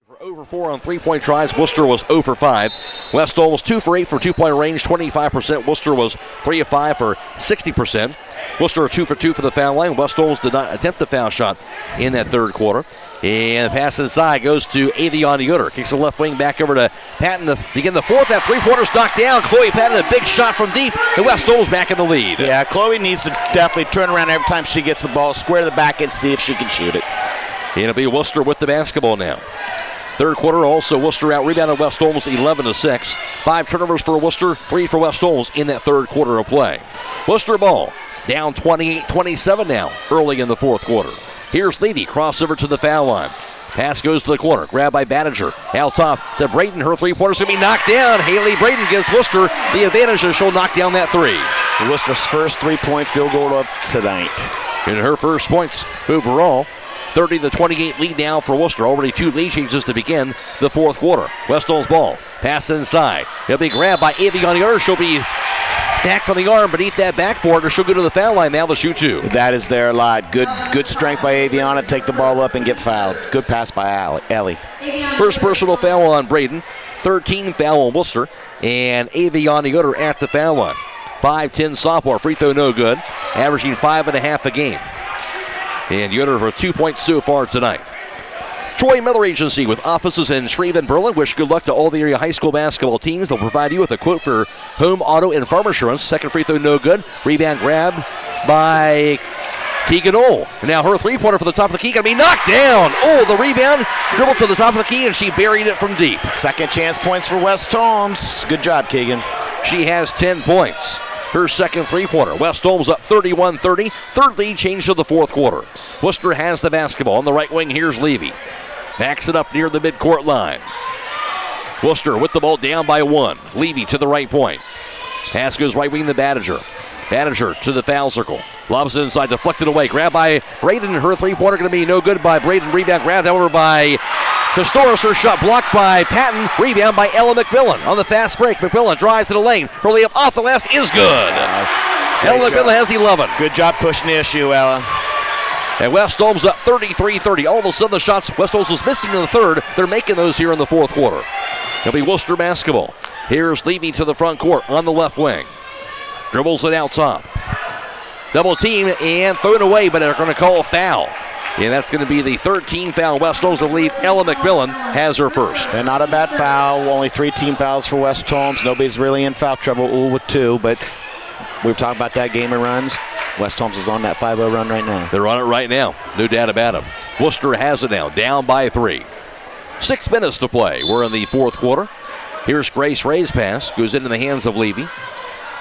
For over 4 on three-point tries, Wooster was 0 for 5. West Holmes 2 for 8 for two-point range, 25%. Wooster was 3 of 5 for 60%. Wooster 2 for 2 for the foul line. West Holmes did not attempt the foul shot in that third quarter. And the pass inside goes to Avion Yoder. Kicks the left wing back over to Patton to begin the fourth. That three-pointer's knocked down. Chloe Patton, a big shot from deep. And West Holmes back in the lead. Yeah, Chloe needs to definitely turn around every time she gets the ball, square to the back and see if she can shoot it. And it'll be Wooster with the basketball now. Third quarter, also Wooster out-rebounded West Holmes 11-6. 5 turnovers for Wooster, 3 for West Holmes in that third quarter of play. Wooster ball down 28-27 now, early in the fourth quarter. Here's Levy, crossover to the foul line. Pass goes to the corner, grabbed by Banniger. Out top to Braden, her three-pointer's going to be knocked down. Haley Braden gives Wooster the advantage as she'll knock down that three. Wooster's first three-point field goal of tonight. And her first points overall. 30-28 lead now for Wooster. Already 2 lead changes to begin the fourth quarter. West Holmes ball. Pass inside. It'll be grabbed by Avion Yoder. She'll be back from the arm beneath that backboard, or she'll go to the foul line now to shoot 2. That is there a lot. Good strength by Aviana. Take the ball up and get fouled. Good pass by Ellie. First personal foul on Braden. 13 foul on Wooster. And Avion Yoder at the foul line. 5'10 sophomore. Free throw no good. Averaging 5.5 a game. And Yoder for 2 points so far tonight. Troy Miller Agency with offices in Shreve and Berlin. Wish good luck to all the area high school basketball teams. They'll provide you with a quote for home, auto, and farm insurance. Second free throw no good. Rebound grab by Keegan Ohl. And now her three-pointer for the top of the key going to be knocked down. Oh, the rebound dribbled to the top of the key, and she buried it from deep. Second chance points for West Holmes. Good job, Keegan. She has 10 points. Her second three-pointer. West Holmes up 31-30. Third lead changed to the fourth quarter. Wooster has the basketball. On the right wing, here's Levy. Backs it up near the midcourt line. Wooster with the ball down by 1. Levy to the right point. Pass goes right wing to Banniger. Banniger to the foul circle. Lobs it inside, deflected away. Grabbed by Braden. Her three-pointer going to be no good by Braden. Rebound grabbed over by Castoris. Her shot blocked by Patton. Rebound by Ella McMillan. On the fast break, McMillan drives to the lane. Her layup off the last is good. Ella McMillan has 11. Good job pushing the issue, Ella. And West Holmes up 33-30. All of a sudden the shots West Holmes was missing in the third. They're making those here in the fourth quarter. It'll be Wooster basketball. Here's Levy to the front court on the left wing. Dribbles it out top. Double team and thrown away, but they're going to call a foul. And that's going to be the 13th foul. West Holmes, I believe Ella McMillan has her first. And not a bad foul. Only 3 team fouls for West Holmes. Nobody's really in foul trouble. Ooh, with 2, but we've talked about that game of runs. West Holmes is on that 5-0 run right now. They're on it right now. No doubt about it. Wooster has it now, down by 3. 6 minutes to play. We're in the fourth quarter. Here's Grace Ray's pass. Goes into the hands of Levy.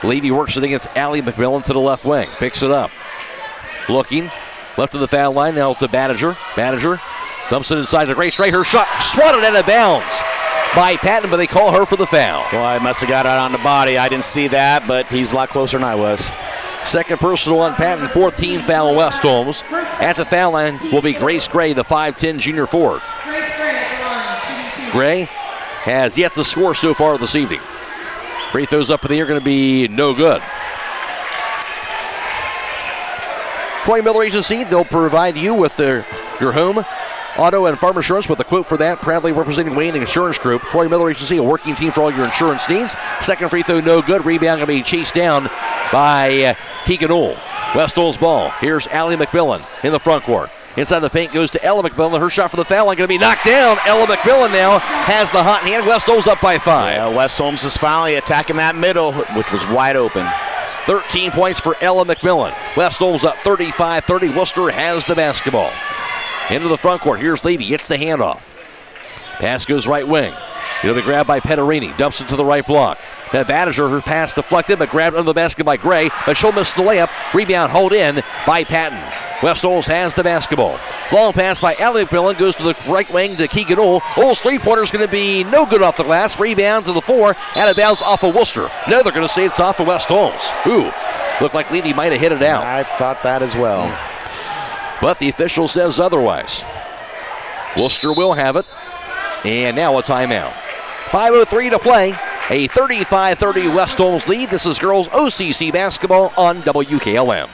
Levy works it against Allie McMillan to the left wing. Picks it up. Looking. Left of the foul line. Now to Banniger. Banniger dumps it inside to Grace Ray. Her shot swatted out of bounds by Patton, but they call her for the foul. Well, I must have got it on the body. I didn't see that, but he's a lot closer than I was. Second personal on Patton, 14th foul on West Holmes. At the foul line will be Grace Gray, the 5'10 junior forward. Gray has yet to score so far this evening. Free throws up in the air going to be no good. Troy Miller Agency, they'll provide you with your home, auto, and farm insurance with a quote for that. Proudly representing Wayne Insurance Group. Troy Miller Agency, a working team for all your insurance needs. Second free throw, no good. Rebound going to be chased down by Keegan Ohl. West Holmes ball. Here's Allie McMillan in the front court. Inside the paint goes to Ella McMillan. Her shot for the foul line going to be knocked down. Ella McMillan now has the hot hand. West Holmes up by 5. Yeah, West Holmes is finally attacking that middle, which was wide open. 13 points for Ella McMillan. West Holmes up 35-30. Wooster has the basketball. Into the front court. Here's Levy. Gets the handoff. Pass goes right wing. It'll be grabbed by Petterini. Dumps it to the right block. That Banniger, her pass deflected, but grabbed under the basket by Gray, but she'll miss the layup. Rebound hauled in by Patton. West Holmes has the basketball. Long pass by Allie McMillan goes to the right wing to Keegan Ohl. Ohl's three-pointer is going to be no good off the glass. Rebound to the floor, out of bounds off of Wooster. No, they're going to say it's off of West Holmes. Ooh, looked like Levy might have hit it out. I thought that as well. But the official says otherwise. Wooster will have it. And now a timeout. 5:03 to play. A 35-30 West Holmes lead. This is girls OCC basketball on WKLM.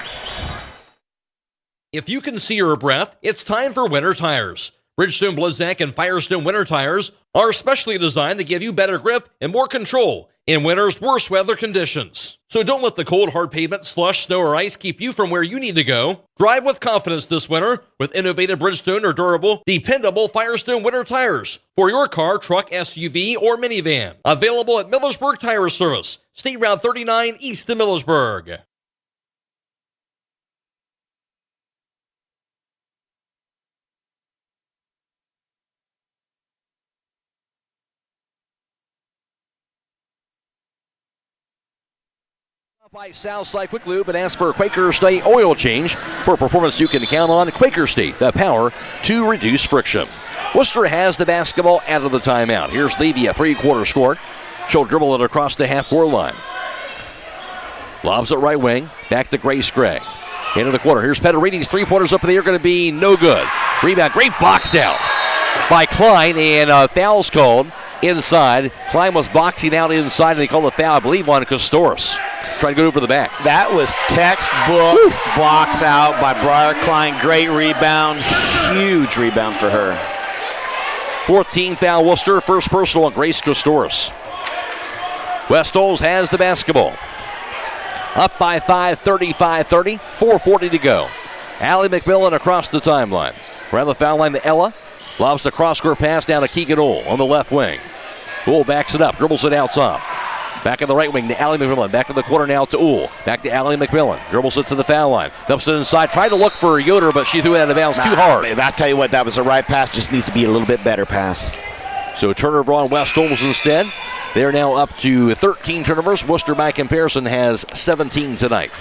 If you can see your breath, it's time for winter tires. Bridgestone, Blizzak, and Firestone winter tires are specially designed to give you better grip and more control in winter's worst weather conditions. So don't let the cold, hard pavement, slush, snow, or ice keep you from where you need to go. Drive with confidence this winter with innovative Bridgestone or durable, dependable Firestone winter tires for your car, truck, SUV, or minivan. Available at Millersburg Tire Service, State Route 39 east of Millersburg. By Southside Quick Lube and ask for a Quaker State oil change. For performance you can count on, Quaker State, the power to reduce friction. Wooster has the basketball out of the timeout. Here's Levy, a three-quarter score. She'll dribble it across the half-court line. Lobs it right wing, back to Grace Gray. Into the quarter. Here's Petterini's three-pointers up in the air, going to be no good. Rebound, great box out by Klein, and foul's called inside. Klein was boxing out inside, and they called the foul, I believe, on Kostoris. Trying to go over the back. That was textbook box out by Briar Klein. Great rebound. Huge rebound for her. 14th foul Wooster. First personal on Grace Kostoris. West Holmes has the basketball. Up by 5, 35-30. 4:40 to go. Allie McMillan across the timeline. Around the foul line to Ella. Lobs the cross-court pass down to Keegan Ohl on the left wing. Ohl backs it up. Dribbles it out top. Back in the right wing to Allie McMillan. Back in the corner now to Ohl. Back to Allie McMillan. Dribbles it to the foul line. Dumps it inside. Tried to look for Yoder, but she threw it out of bounds too hard. I tell you what, that was the right pass. Just needs to be a little bit better pass. So turnover on West Holmes instead. They're now up to 13 turnovers. Wooster, by comparison, has 17 tonight.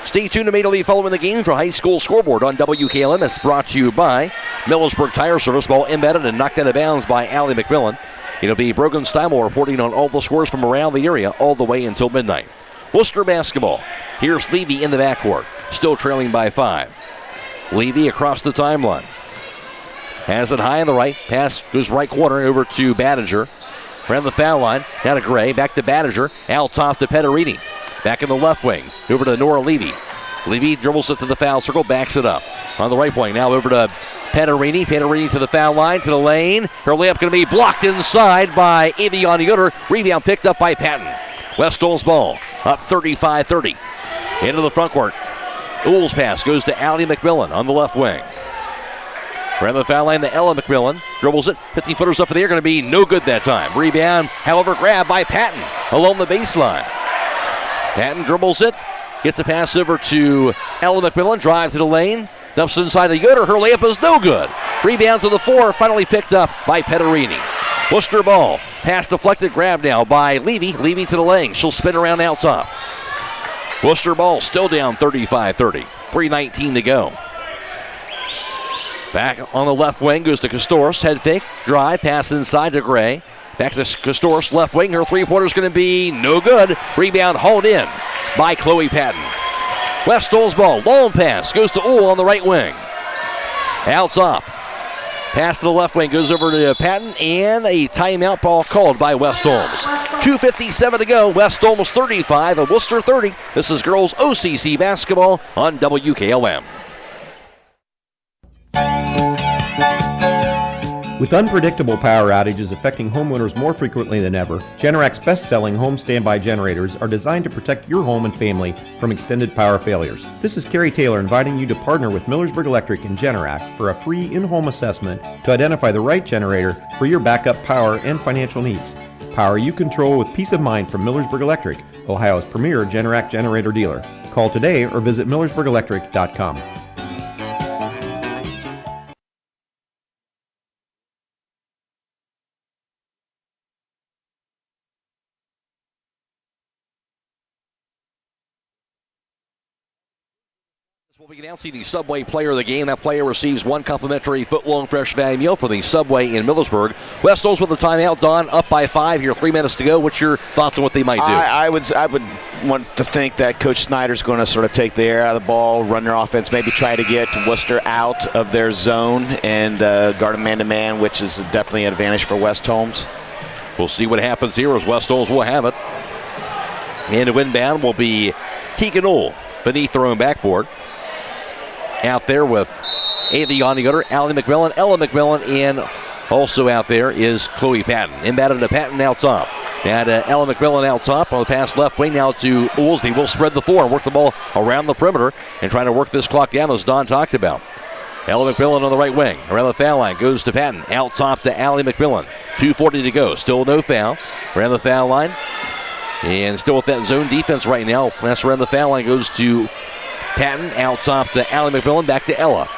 Stay tuned to immediately following the game for High School Scoreboard on WKLM. It's brought to you by Millersburg Tire Service. Ball embedded and knocked out of bounds by Allie McMillan. It'll be Brogan Stymel reporting on all the scores from around the area all the way until midnight. Wooster basketball. Here's Levy in the backcourt. Still trailing by 5. Levy across the timeline. Has it high on the right. Pass goes right corner over to Banniger. Around the foul line. Down to Gray. Back to Banniger. Out top to Petterini. Back in the left wing. Over to Nora Levy. Levy dribbles it to the foul circle. Backs it up. On the right wing. Now over to Petterini. Petterini to the foul line. To the lane. Her layup going to be blocked inside by Avion Yoder. Rebound picked up by Patton. West Holmes ball. Up 35-30. Into the front court. Ohl's pass goes to Allie McMillan on the left wing. Around the foul line to Ella McMillan. Dribbles it. 15-footers up in the air. Going to be no good that time. Rebound, however, grabbed by Patton along the baseline. Patton dribbles it. Gets a pass over to Ella McMillan. Drive to the lane. Dumps it inside the Yoder. Her layup is no good. Rebound to the floor. Finally picked up by Petterini. Wooster ball. Pass deflected. Grab now by Levy. Levy to the lane. She'll spin around out top. Wooster ball still down 35-30. 3:19 to go. Back on the left wing goes to Kostoris. Head fake. Drive. Pass inside to Gray. Back to Kostoris. Left wing. Her three-pointer is going to be no good. Rebound hauled in by Chloe Patton. West Holmes ball. Long pass. Goes to Ohl on the right wing. Out top. Pass to the left wing. Goes over to Patton. And a timeout ball called by West Holmes. 2:57 to go. West Holmes 35 and Wooster 30. This is girls OCC basketball on WKLM. With unpredictable power outages affecting homeowners more frequently than ever, Generac's best-selling home standby generators are designed to protect your home and family from extended power failures. This is Kerry Taylor inviting you to partner with Millersburg Electric and Generac for a free in-home assessment to identify the right generator for your backup power and financial needs. Power you control with peace of mind from Millersburg Electric, Ohio's premier Generac generator dealer. Call today or visit millersburgelectric.com. We'll be announcing the Subway player of the game. That player receives one complimentary foot-long fresh value meal for the Subway in Millersburg. West Holmes with the timeout. Don up by 5 here, 3 minutes to go. What's your thoughts on what they might do? I would want to think that Coach Snyder's going to sort of take the air out of the ball, run their offense, maybe try to get Wooster out of their zone and guard them man-to-man, which is definitely an advantage for West Holmes. We'll see what happens here as West Holmes will have it. And to inbound will be Keegan Ohl beneath their own backboard. Out there with Ailey on the gutter, Allie McMillan, Ella McMillan, and also out there is Chloe Patton. Inbounded to Patton out top. Now to Ella McMillan out top on the pass left wing now to Ohls. He will spread the floor and work the ball around the perimeter and trying to work this clock down as Don talked about. Ella McMillan on the right wing. Around the foul line goes to Patton. Out top to Allie McMillan. 2:40 to go. Still no foul. Around the foul line. And still with that zone defense right now. That's around the foul line goes to Patton. Out top to Allie McMillan. Back to Ella.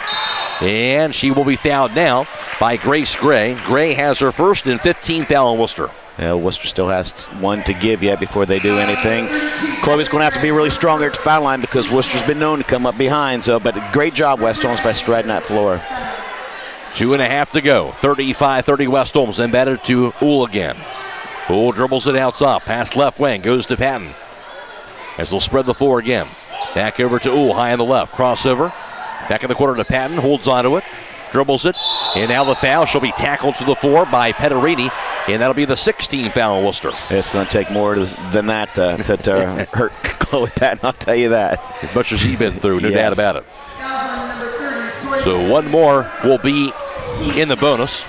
And she will be fouled now by Grace Gray. Gray has her first and 15th foul on Wooster. Yeah, Wooster still has one to give yet before they do anything. Chloe's going to have to be really strong at the foul line because Wooster's been known to come up behind. But a great job, West Holmes, by striding that floor. 2.5 to go. 35-30 West Holmes. Embedded to Ohl again. Ohl dribbles it out top. Pass left wing. Goes to Patton. As they'll spread the floor again. Back over to Ohl, high on the left. Crossover. Back in the corner to Patton. Holds onto it. Dribbles it. And now the foul. She'll be tackled to the floor by Petterini. And that'll be the 16th foul on Wooster. It's going to take more than that to hurt Chloe Patton, I'll tell you that. As much as she's been through, no doubt about it. So one more will be in the bonus.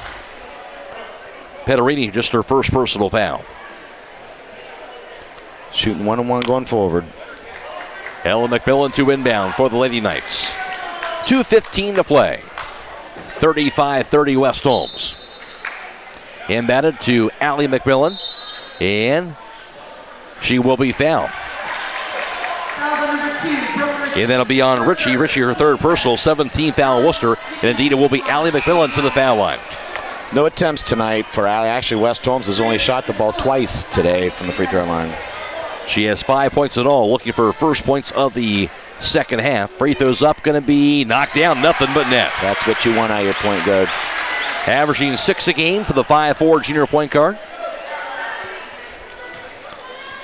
Petterini, just her first personal foul. Shooting 1-on-1 going forward. Ella McMillan to inbound for the Lady Knights. 2:15 to play. 35-30 West Holmes. Inbounded to Allie McMillan. And she will be fouled. And that'll be on Richie. Richie, her third personal, 17th foul on Wooster. And indeed, it will be Allie McMillan to the foul line. No attempts tonight for Allie. Actually, West Holmes has only shot the ball twice today from the free throw line. She has 5 points in all, looking for her first points of the second half. Free throws up, going to be knocked down, nothing but net. That's what you want out of your point guard. Averaging 6 a game for the 5'4" junior point guard.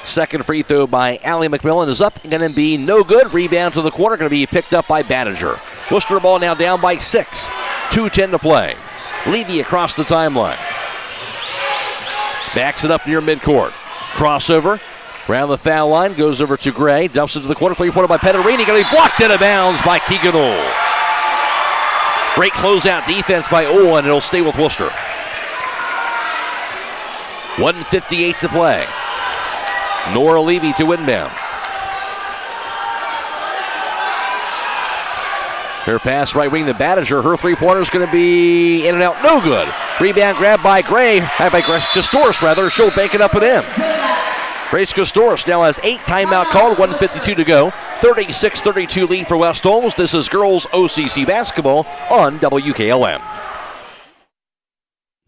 Second free throw by Allie McMillan is up, going to be no good. Rebound to the corner, going to be picked up by Banniger. Wooster ball now down by 6. 2:10 to play. Lydia across the timeline. Backs it up near midcourt. Crossover. Around the foul line, goes over to Gray. Dumps it to the corner. Three-pointer by Petterini. Going to be blocked out of bounds by Keegan Ohl. Great closeout defense by Ohl, and it'll stay with Wooster. 1:58 to play. Nora Levy to inbound. Her pass right wing to Banniger. Her three-pointer is going to be in and out. No good. Rebound grab by Gray. By Castoris, rather. She'll bank it up and in. Grace Castoris now has 8 timeout called. 1:52 to go. 36-32 lead for West Holmes. This is girls OCC basketball on WKLM.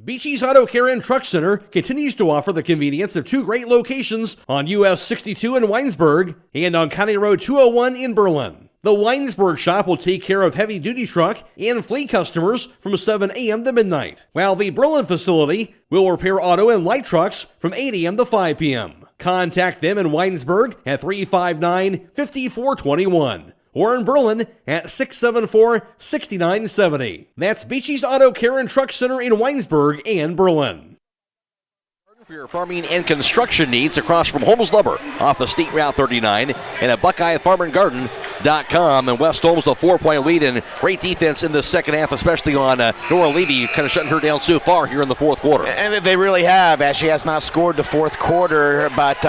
Beachy's Auto Care and Truck Center continues to offer the convenience of 2 great locations on US 62 in Weinsberg and on County Road 201 in Berlin. The Weinsberg shop will take care of heavy-duty truck and fleet customers from 7 a.m. to midnight, while the Berlin facility will repair auto and light trucks from 8 a.m. to 5 p.m. Contact them in Weinsberg at 359-5421 or in Berlin at 674-6970. That's Beachy's Auto Care and Truck Center in Weinsberg and Berlin. For your farming and construction needs across from Holmes Lumber off of State Route 39 and at BuckeyeFarmandGarden.com. And West Holmes a 4-point lead and great defense in the second half, especially on Nora Levy, kind of shutting her down so far here in the fourth quarter. And they really have, as she has not scored the fourth quarter. But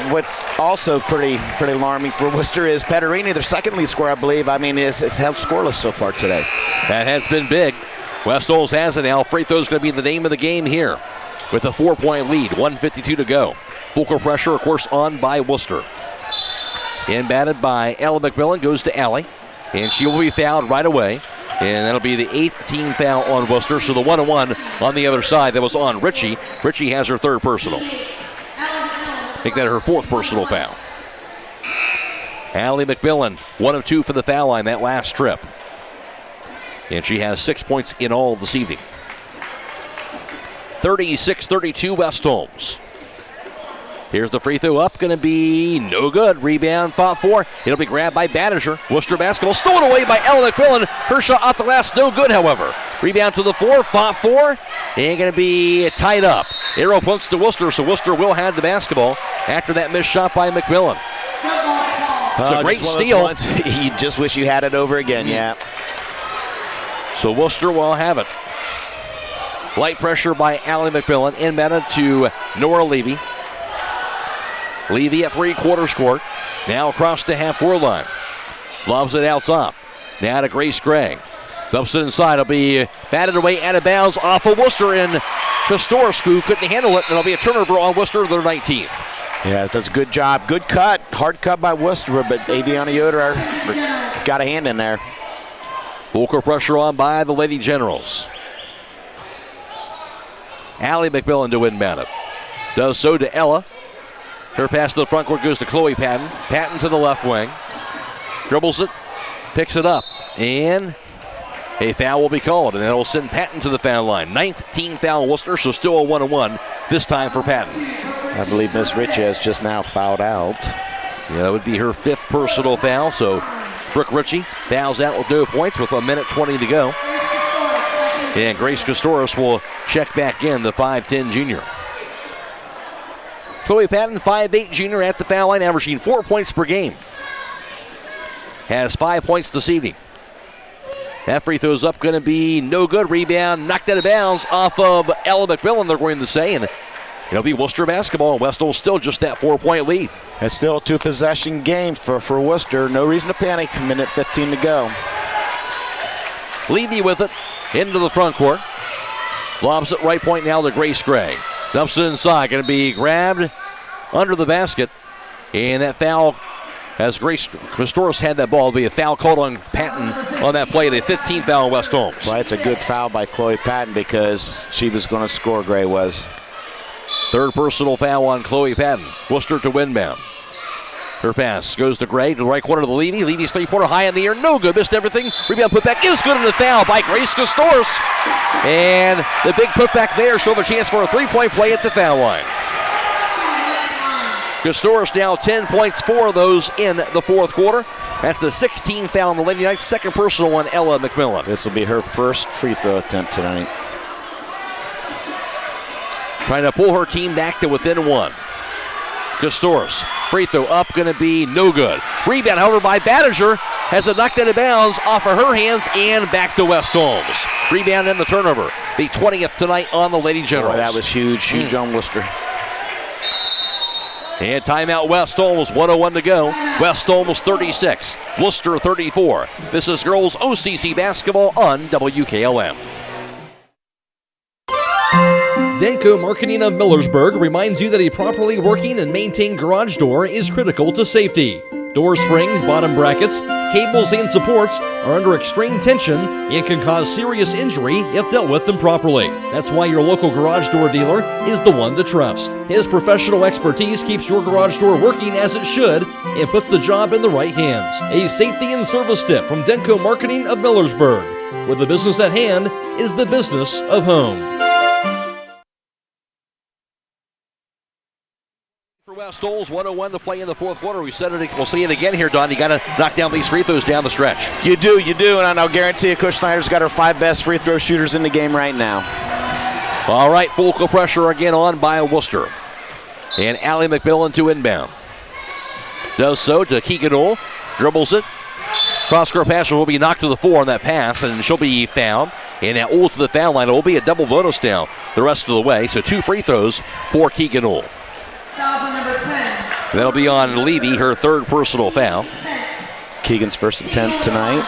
what's also pretty alarming for Worcester is Petterini, their second lead scorer, I believe, is held scoreless so far today. That has been big. West Holmes has it now. Free throw is going to be the name of the game here. With a 4-point lead, 1:52 to go. Full court pressure, of course, on by Wooster. Inbounded by Ella McMillan, goes to Allie, and she will be fouled right away. And that'll be the 8th team foul on Wooster. So the 1-on-1 on the other side, that was on Richie. Richie has her third personal. Make that her 4th personal foul. Allie McMillan, 1 of 2 for the foul line that last trip. And she has 6 points in all this evening. 36-32 West Holmes. Here's the free throw up, going to be no good. Rebound, fought for. It'll be grabbed by Banniger. Worcester basketball stolen away by Ella McMillan. Her shot off the glass, no good, however. Rebound to the 4, fought for. And going to be tied up. Arrow points to Wooster, so Wooster will have the basketball after that missed shot by McMillan. It's a great steal. You just wish you had it over again, yeah. So Wooster will have it. Light pressure by Allie McMillan. Inbounded to Nora Levy. Levy at three-quarters court. Now across the half-court line. Lobs it out top. Now to Grace Gray. Dumps it inside. It'll be batted away out of bounds off of Wooster, and Pistoris, who couldn't handle it, and it'll be a turnover on Wooster, their 19th. Yes, that's a good job. Good cut. Hard cut by Worcester, but Aviana Yoder got a hand in there. Full court pressure on by the Lady Generals. Allie McMillan to inbound it. Does so to Ella. Her pass to the front court goes to Chloe Patton. Patton to the left wing. Dribbles it. Picks it up. And a foul will be called, and that will send Patton to the foul line. 9th team foul Worcester, so still a 1-1 this time for Patton. I believe Miss Ritchie has just now fouled out. Yeah, that would be her 5th personal foul, so Brooke Ritchie fouls out with no points with 1:20 to go. And Grace Costoris will check back in, the 5'10 junior. Chloe Patton, 5'8 junior at the foul line, averaging 4 points per game. Has 5 points this evening. That free throw's up, going to be no good. Rebound, knocked out of bounds off of Ella McMillan, they're going to say, and it'll be Worcester basketball, and West Holmes still just that 4-point lead. It's still a 2-possession game for Worcester. No reason to panic. 1:15 to go. Levy with it into the front court. Lobs it right point now to Grace Gray. Dumps it inside. Going to be grabbed under the basket. And that foul, as Grace Costoris had that ball, will be a foul called on Patton on that play. The 15th foul on West Holmes. Well, it's a good foul by Chloe Patton because she was going to score, Gray was. 3rd personal foul on Chloe Patton. Worcester to inbound. Her pass goes to Gray to the right corner to Levy. Levy's three-pointer high in the air. No good. Missed everything. Rebound putback is good, and the foul by Grace Costoris. And the big putback there showed a chance for a 3-point play at the foul line. Costoris now 10 points, 4 of those in the 4th quarter. That's the 16th foul on the Lady Knights. 2nd personal on Ella McMillan. This will be her first free throw attempt tonight. Trying to pull her team back to within 1. Costoris, free throw up, going to be no good. Rebound, however, by Banniger, has it knocked out of bounds off of her hands and back to West Holmes. Rebound and the turnover. The 20th tonight on the Lady Generals. Oh, that was huge on Worcester. And timeout West Holmes, 1:01 to go. West Holmes 36, Worcester 34. This is girls OCC basketball on WKLM. Denko Marketing of Millersburg reminds you that a properly working and maintained garage door is critical to safety. Door springs, bottom brackets, cables, and supports are under extreme tension and can cause serious injury if dealt with improperly. That's why your local garage door dealer is the one to trust. His professional expertise keeps your garage door working as it should and puts the job in the right hands. A safety and service tip from Denko Marketing of Millersburg, where the business at hand is the business of home. West Holmes, 1:01 to play in the 4th quarter. We said it, we'll see it again here, Don. You got to knock down these free throws down the stretch. You do, and I'll guarantee you Coach Snyder's got her 5 best free throw shooters in the game right now. All right, full court pressure again on by Worcester. And Allie McMillan to inbound. Does so to Keegan-Ohl, dribbles it. Cross-court passer will be knocked to the 4 on that pass, and she'll be fouled. And now Ohl to the foul line. It will be a double bonus down the rest of the way. So 2 free throws for Keegan-Ohl. That'll be on Levy, her 3rd personal foul. Keegan's first attempt tonight.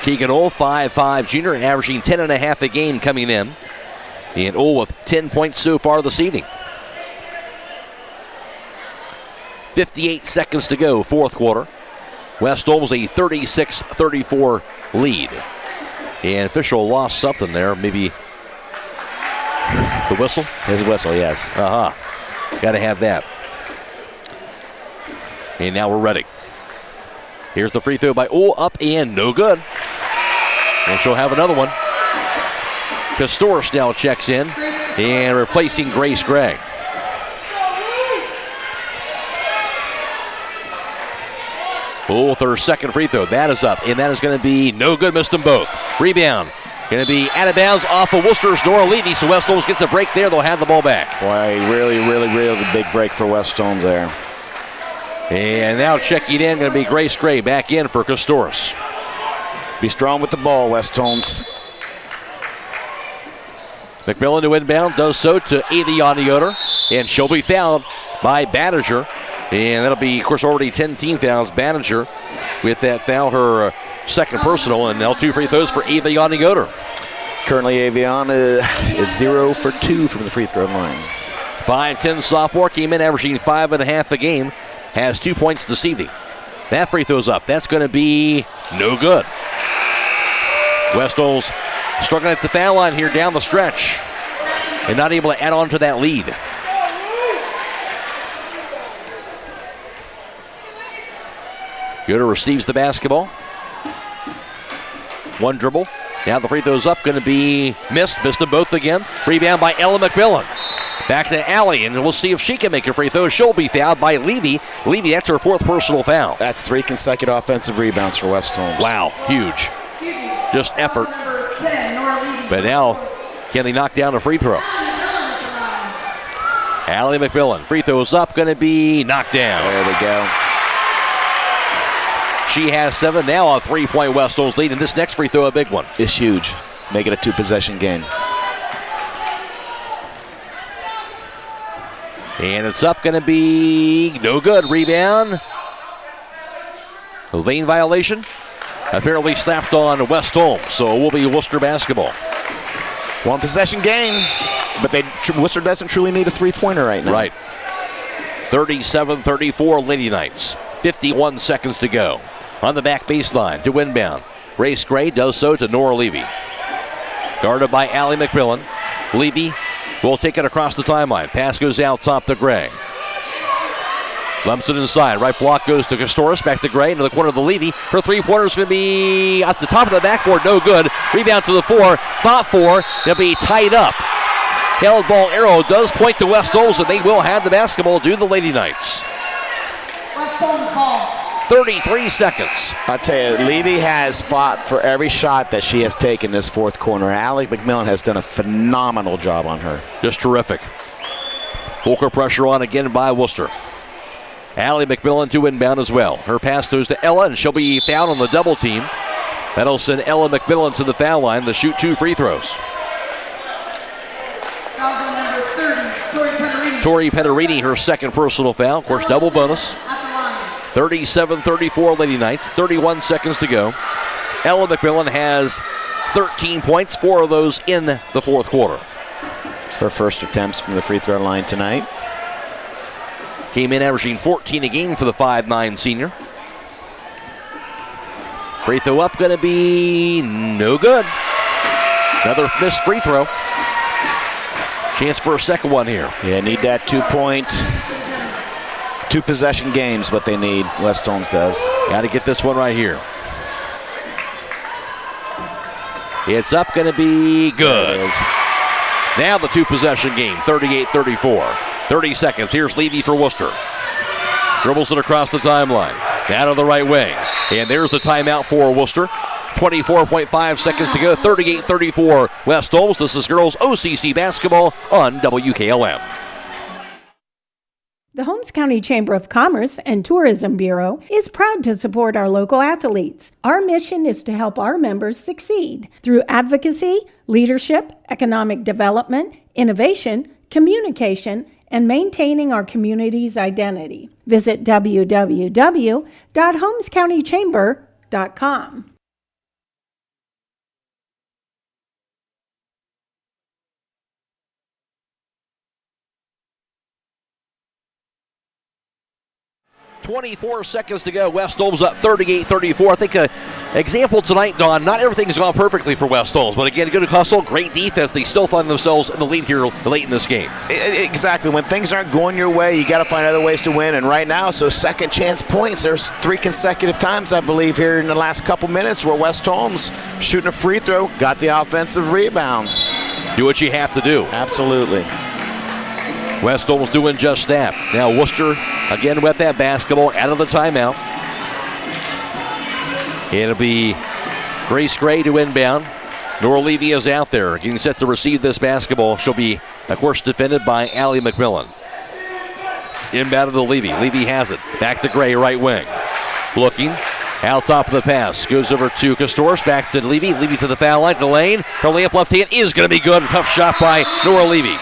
Keegan-Ohl, 5'5 junior, averaging 10.5 a game coming in. And Ohl with 10 points so far this evening. 58 seconds to go, 4th quarter. West Holmes a 36-34 lead. And official lost something there, maybe the whistle? His whistle, yes. Got to have that. And now we're ready. Here's the free throw by up and no good. And she'll have another one. Castoris now checks in and replacing Grace Gray. With her second free throw. That is up, and that is going to be no good. Missed them both. Rebound. Going to be out of bounds off of Worcester's Nora Levy, so West Holmes gets a break there. They'll have the ball back. Boy, really big break for West Holmes there. And now checking in, going to be Grace Gray back in for Castoris. Be strong with the ball, West Holmes. McMillan to inbound, does so to Avion Yoder, and she'll be fouled by Banniger. And that'll be, of course, already 10 team fouls. Banniger with that foul, her second personal, and now 2 free throws for Avion Yoder. Currently, Avion is 0 for 2 from the free throw line. 5'10" sophomore, came in averaging 5.5 a game, has 2 points this evening. That free throw's up. That's going to be no good. West Holmes struggling at the foul line here down the stretch and not able to add on to that lead. Yoder receives the basketball. One dribble. Now the free throw's up, going to be missed. Missed them both again. Rebound by Ella McMillan. Back to Allie, and we'll see if she can make a free throw. She'll be fouled by Levy. Levy, that's her 4th personal foul. That's 3 consecutive offensive rebounds for West Holmes. Wow, huge. Just effort. But now, can they knock down a free throw? Allie McMillan, free throw's up, going to be knocked down. There we go. She has 7, now a 3-point West Holmes lead, and this next free throw, a big one. It's huge. Make it a 2-possession game. And it's up, going to be no good. Rebound. A lane violation. Apparently slapped on West Holmes, so it will be Worcester basketball. 1-possession game, but Worcester doesn't truly need a 3-pointer right now. Right. 37-34 Lady Knights. 51 seconds to go. On the back baseline to inbound. Grace Gray does so to Nora Levy. Guarded by Allie McMillan. Levy will take it across the timeline. Pass goes out top to Gray. Lumps it inside. Right block goes to Castoris. Back to Gray into the corner of the Levy. Her 3-pointer is going to be at the top of the backboard. No good. Rebound to the 4. Thought 4. They'll be tied up. Held ball arrow does point to West Holmes, and they will have the basketball. Do the Lady Knights. West Holmes ball. 33 seconds. I tell you, Levy has fought for every shot that she has taken this 4th quarter. Allie McMillan has done a phenomenal job on her. Just terrific. Full court pressure on again by Worcester. Allie McMillan to inbound as well. Her pass goes to Ella, and she'll be fouled on the double team. That'll send Ella McMillan to the foul line to shoot 2 free throws. Fouls on number 30, Tori Pederini. Tori Pederini, her second personal foul. Of course, double bonus. 37-34 Lady Knights. 31 seconds to go. Ella McMillan has 13 points, 4 of those in the 4th quarter. Her first attempts from the free throw line tonight. Came in averaging 14 a game for the 5'9" senior. Free throw up, going to be no good. Another missed free throw. Chance for a second one here. Yeah, need that 2-point, 2-possession games, what they need. West Holmes does. Got to get this one right here. It's up, going to be good. Now the 2-possession game, 38-34. 30 seconds. Here's Levy for Worcester. Dribbles it across the timeline. Out of the right wing. And there's the timeout for Worcester. 24.5 seconds to go. 38-34 West Holmes. This is girls OCC basketball on WKLM. The Holmes County Chamber of Commerce and Tourism Bureau is proud to support our local athletes. Our mission is to help our members succeed through advocacy, leadership, economic development, innovation, communication, and maintaining our community's identity. Visit www.holmescountychamber.com. .24 seconds to go. West Holmes up 38-34. I think example tonight, Don. Not everything's gone perfectly for West Holmes, but again, good hustle, great defense. They still find themselves in the lead here late in this game. Exactly. When things aren't going your way, you got to find other ways to win. And right now, so second chance points. There's 3 consecutive times, I believe, here in the last couple minutes where West Holmes shooting a free throw, got the offensive rebound. Do what you have to do. Absolutely. West Holmes doing just that. Now Wooster again with that basketball out of the timeout. It'll be Grace Gray to inbound. Nora Levy is out there getting set to receive this basketball. She'll be, of course, defended by Allie McMillan. Inbound to the Levy. Levy has it. Back to Gray, right wing. Looking. Out top of the pass. Goes over to Castors. Back to Levy. Levy to the foul line, to the lane. Her layup left hand is going to be good. Tough shot by Nora Levy.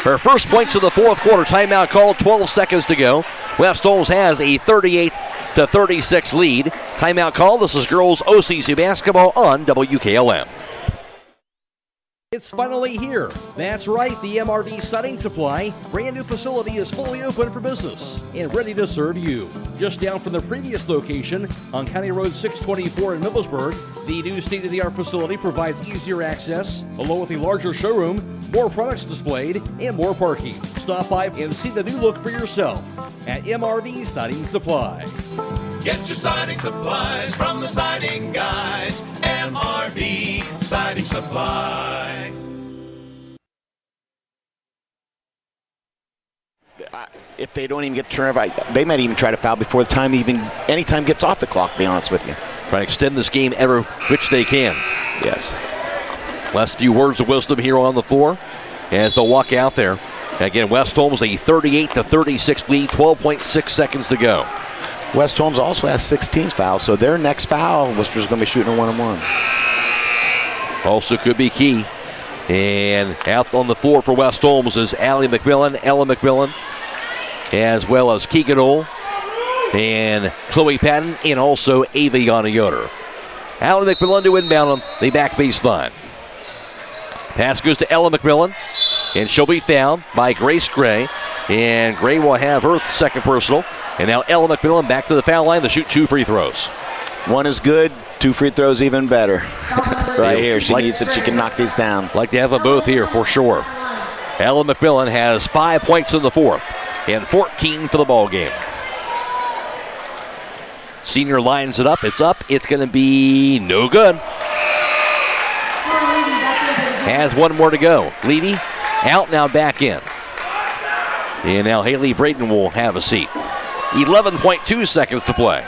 Her first points of the fourth quarter. Timeout called. 12 seconds to go. West Holmes has a 38-36 lead. Timeout call. This is girls OCC basketball on WKLM. It's finally here. That's right, the MRV Siding Supply brand new facility is fully open for business and ready to serve you. Just down from the previous location on County Road 624 in Middlesburg, the new state-of-the-art facility provides easier access, along with a larger showroom, more products displayed, and more parking. Stop by and see the new look for yourself at MRV Siding Supply. Get your siding supplies from the siding guys. MRV Siding Supply. If they don't even get turnover, they might even try to foul before the time any time gets off the clock, to be honest with you. Try to extend this game ever which they can. Yes. Last few words of wisdom here on the floor as they'll walk out there. Again, West Holmes a 38-36 lead, 12.6 seconds to go. West Holmes also has 16 fouls, so their next foul, Worcester's going to be shooting a 1-on-1. Also could be key. And out on the floor for West Holmes is Allie McMillan, Ella McMillan, as well as Keegan Ohl and Chloe Patton, and also Aviana Yoder. Allie McMillan to inbound on the back baseline. Pass goes to Ella McMillan, and she'll be fouled by Grace Gray. And Gray will have her second personal. And now Ella McMillan back to the foul line to shoot 2 free throws. One is good, 2 free throws even better. Right here, she needs it. She can knock these down. Like to have them both here for sure. Ella McMillan has 5 points in the fourth and 14 for the ball game. Senior lines it up. It's up. It's going to be no good. Has one more to go. Levy out, now back in. And now Haley Braden will have a seat. 11.2 seconds to play.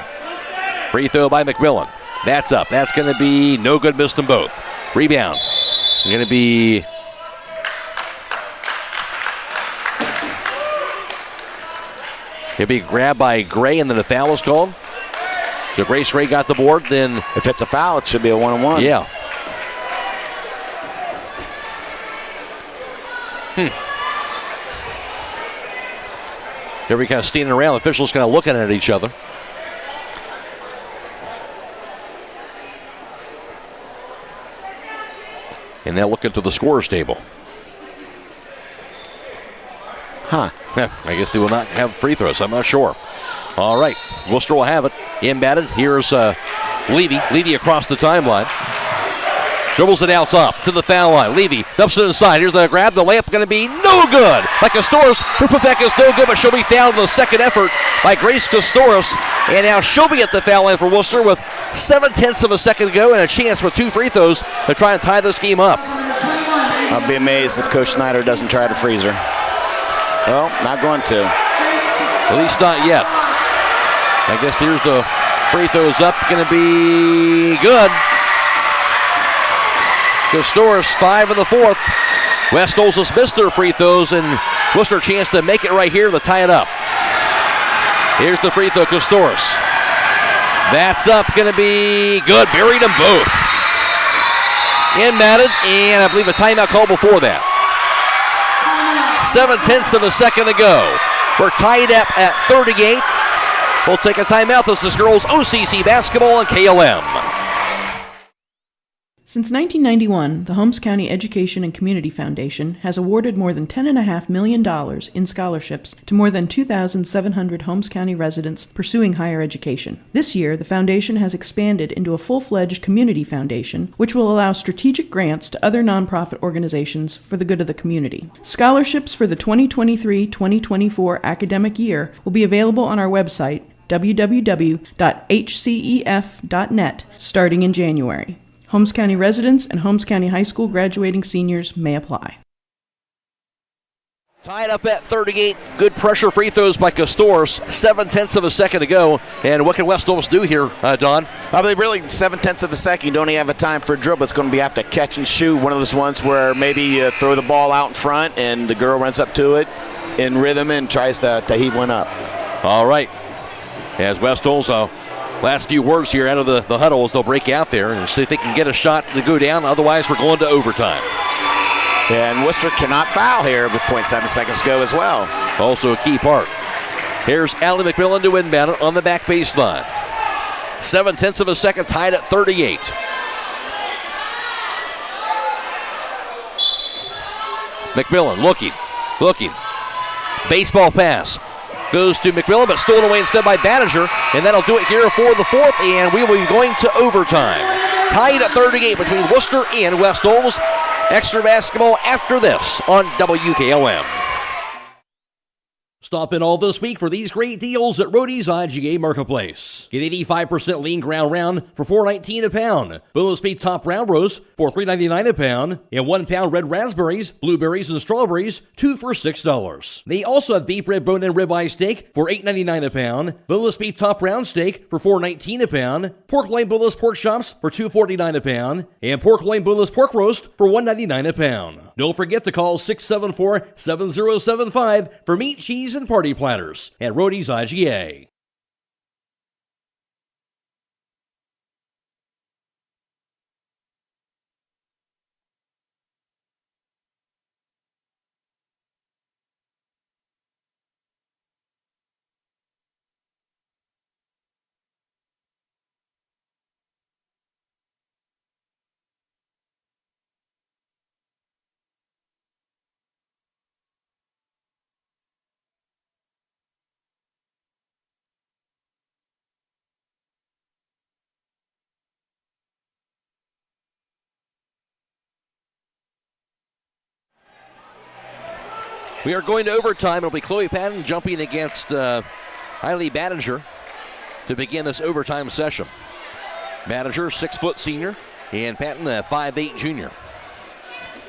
Free throw by McMillan. That's up. That's going to be no good. Missed them both. Rebound. Going to be it'll be grabbed by Gray, and then the foul is called. So Grace Gray got the board. Then if it's a foul, it should be a 1-on-1. Yeah. Here we kind of standing around. Officials kind of looking at each other. And now looking to the scorer's table. I guess they will not have free throws. I'm not sure. All right. Wooster will have it. Inbounded. Here's Levy. Levy across the timeline. Dribbles it out top to the foul line. Levy dumps it inside. Here's the grab. The layup going to be no good. Like Castors, her putback is no good, but she'll be fouled in the second effort by Grace Castors. And now she'll be at the foul line for Wooster with 0.7 of a second to go and a chance with 2 free throws to try and tie this game up. I'll be amazed if Coach Snyder doesn't try to freeze her. Well, not going to. At least not yet. I guess here's the free throws up. Going to be good. Castors 5 in the fourth. West Holmes has missed their free throws, and Wooster a chance to make it right here to tie it up. Here's the free throw, Castors. That's up, going to be good. Buried them both. Inbounded, and I believe a timeout call before that. 0.7 of a second to go. We're tied up at 38. We'll take a timeout. This is girls OCC basketball on KLM. Since 1991, the Holmes County Education and Community Foundation has awarded more than $10.5 million in scholarships to more than 2,700 Holmes County residents pursuing higher education. This year, the foundation has expanded into a full-fledged community foundation, which will allow strategic grants to other nonprofit organizations for the good of the community. Scholarships for the 2023-2024 academic year will be available on our website, www.hcef.net, starting in January. Holmes County residents and Holmes County High School graduating seniors may apply. Tied up at 38. Good pressure free throws by Castors. 7/10 of a second to go. And what can West Holmes do here, Don? I mean, really, 7/10 of a second. You don't even have a time for a dribble. It's going to be have to catch and shoot. One of those ones where maybe you throw the ball out in front and the girl runs up to it in rhythm and tries to heave one up. All right. As West Holmes, last few words here out of the huddle as they'll break out there and see if they can get a shot to go down. Otherwise, we're going to overtime. And Wooster cannot foul here with 0.7 seconds to go as well. Also a key part. Here's Allie McMillan to inbound it on the back baseline. 7/10 of a second, tied at 38. McMillan looking. Baseball pass. Goes to McMillan, but stolen away instead by Banniger, and that'll do it here for the fourth, and we will be going to overtime. Tied at 38 between Wooster and West Holmes. Extra basketball after this on WKLM. Stop in all this week for these great deals at Rody's IGA Marketplace. Get 85% lean ground round for $4.19 a pound. Boneless beef top round roast for $3.99 a pound. And 1 pound red raspberries, blueberries, and strawberries, 2 for $6. They also have beef rib bone and ribeye steak for $8.99 a pound. Boneless beef top round steak for $4.19 a pound. Pork loin boneless pork chops for $2.49 a pound. And pork loin boneless pork roast for $1.99 a pound. Don't forget to call 674-7075 for meat, cheese, and party platters at Rody's IGA. We are going to overtime. It'll be Chloe Patton jumping against Hailey Banniger to begin this overtime session. Banniger, 6-foot senior, and Patton, a 5'8" junior.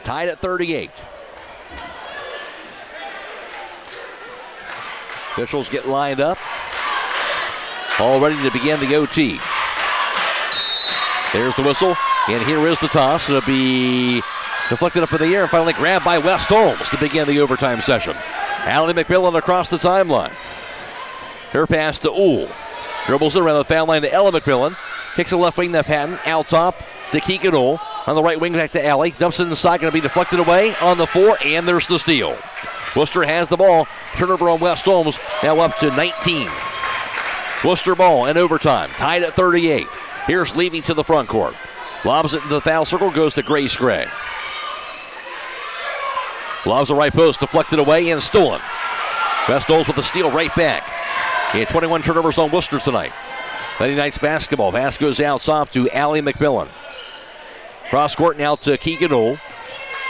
Tied at 38. Officials get lined up. All ready to begin the OT. There's the whistle, and here is the toss. It'll be deflected up in the air and finally grabbed by West Holmes to begin the overtime session. Allie McMillan across the timeline. Her pass to Uhl. Dribbles it around the foul line to Ella McMillan. Kicks the left wing to Patton. Out top to Keegan Uhl. On the right wing back to Allie. Dumps it inside. Going to be deflected away on the 4, and there's the steal. Wooster has the ball. Turnover on West Holmes. Now up to 19. Wooster ball in overtime. Tied at 38. Here's Levy to the front court. Lobs it into the foul circle. Goes to Grace Gray. Lobs the right post, deflected away and stolen. West Holmes with the steal right back. He had 21 turnovers on Wooster tonight. Lady Knights basketball. Pass goes out top to Allie McMillan. Cross court now to Keegan Uhl.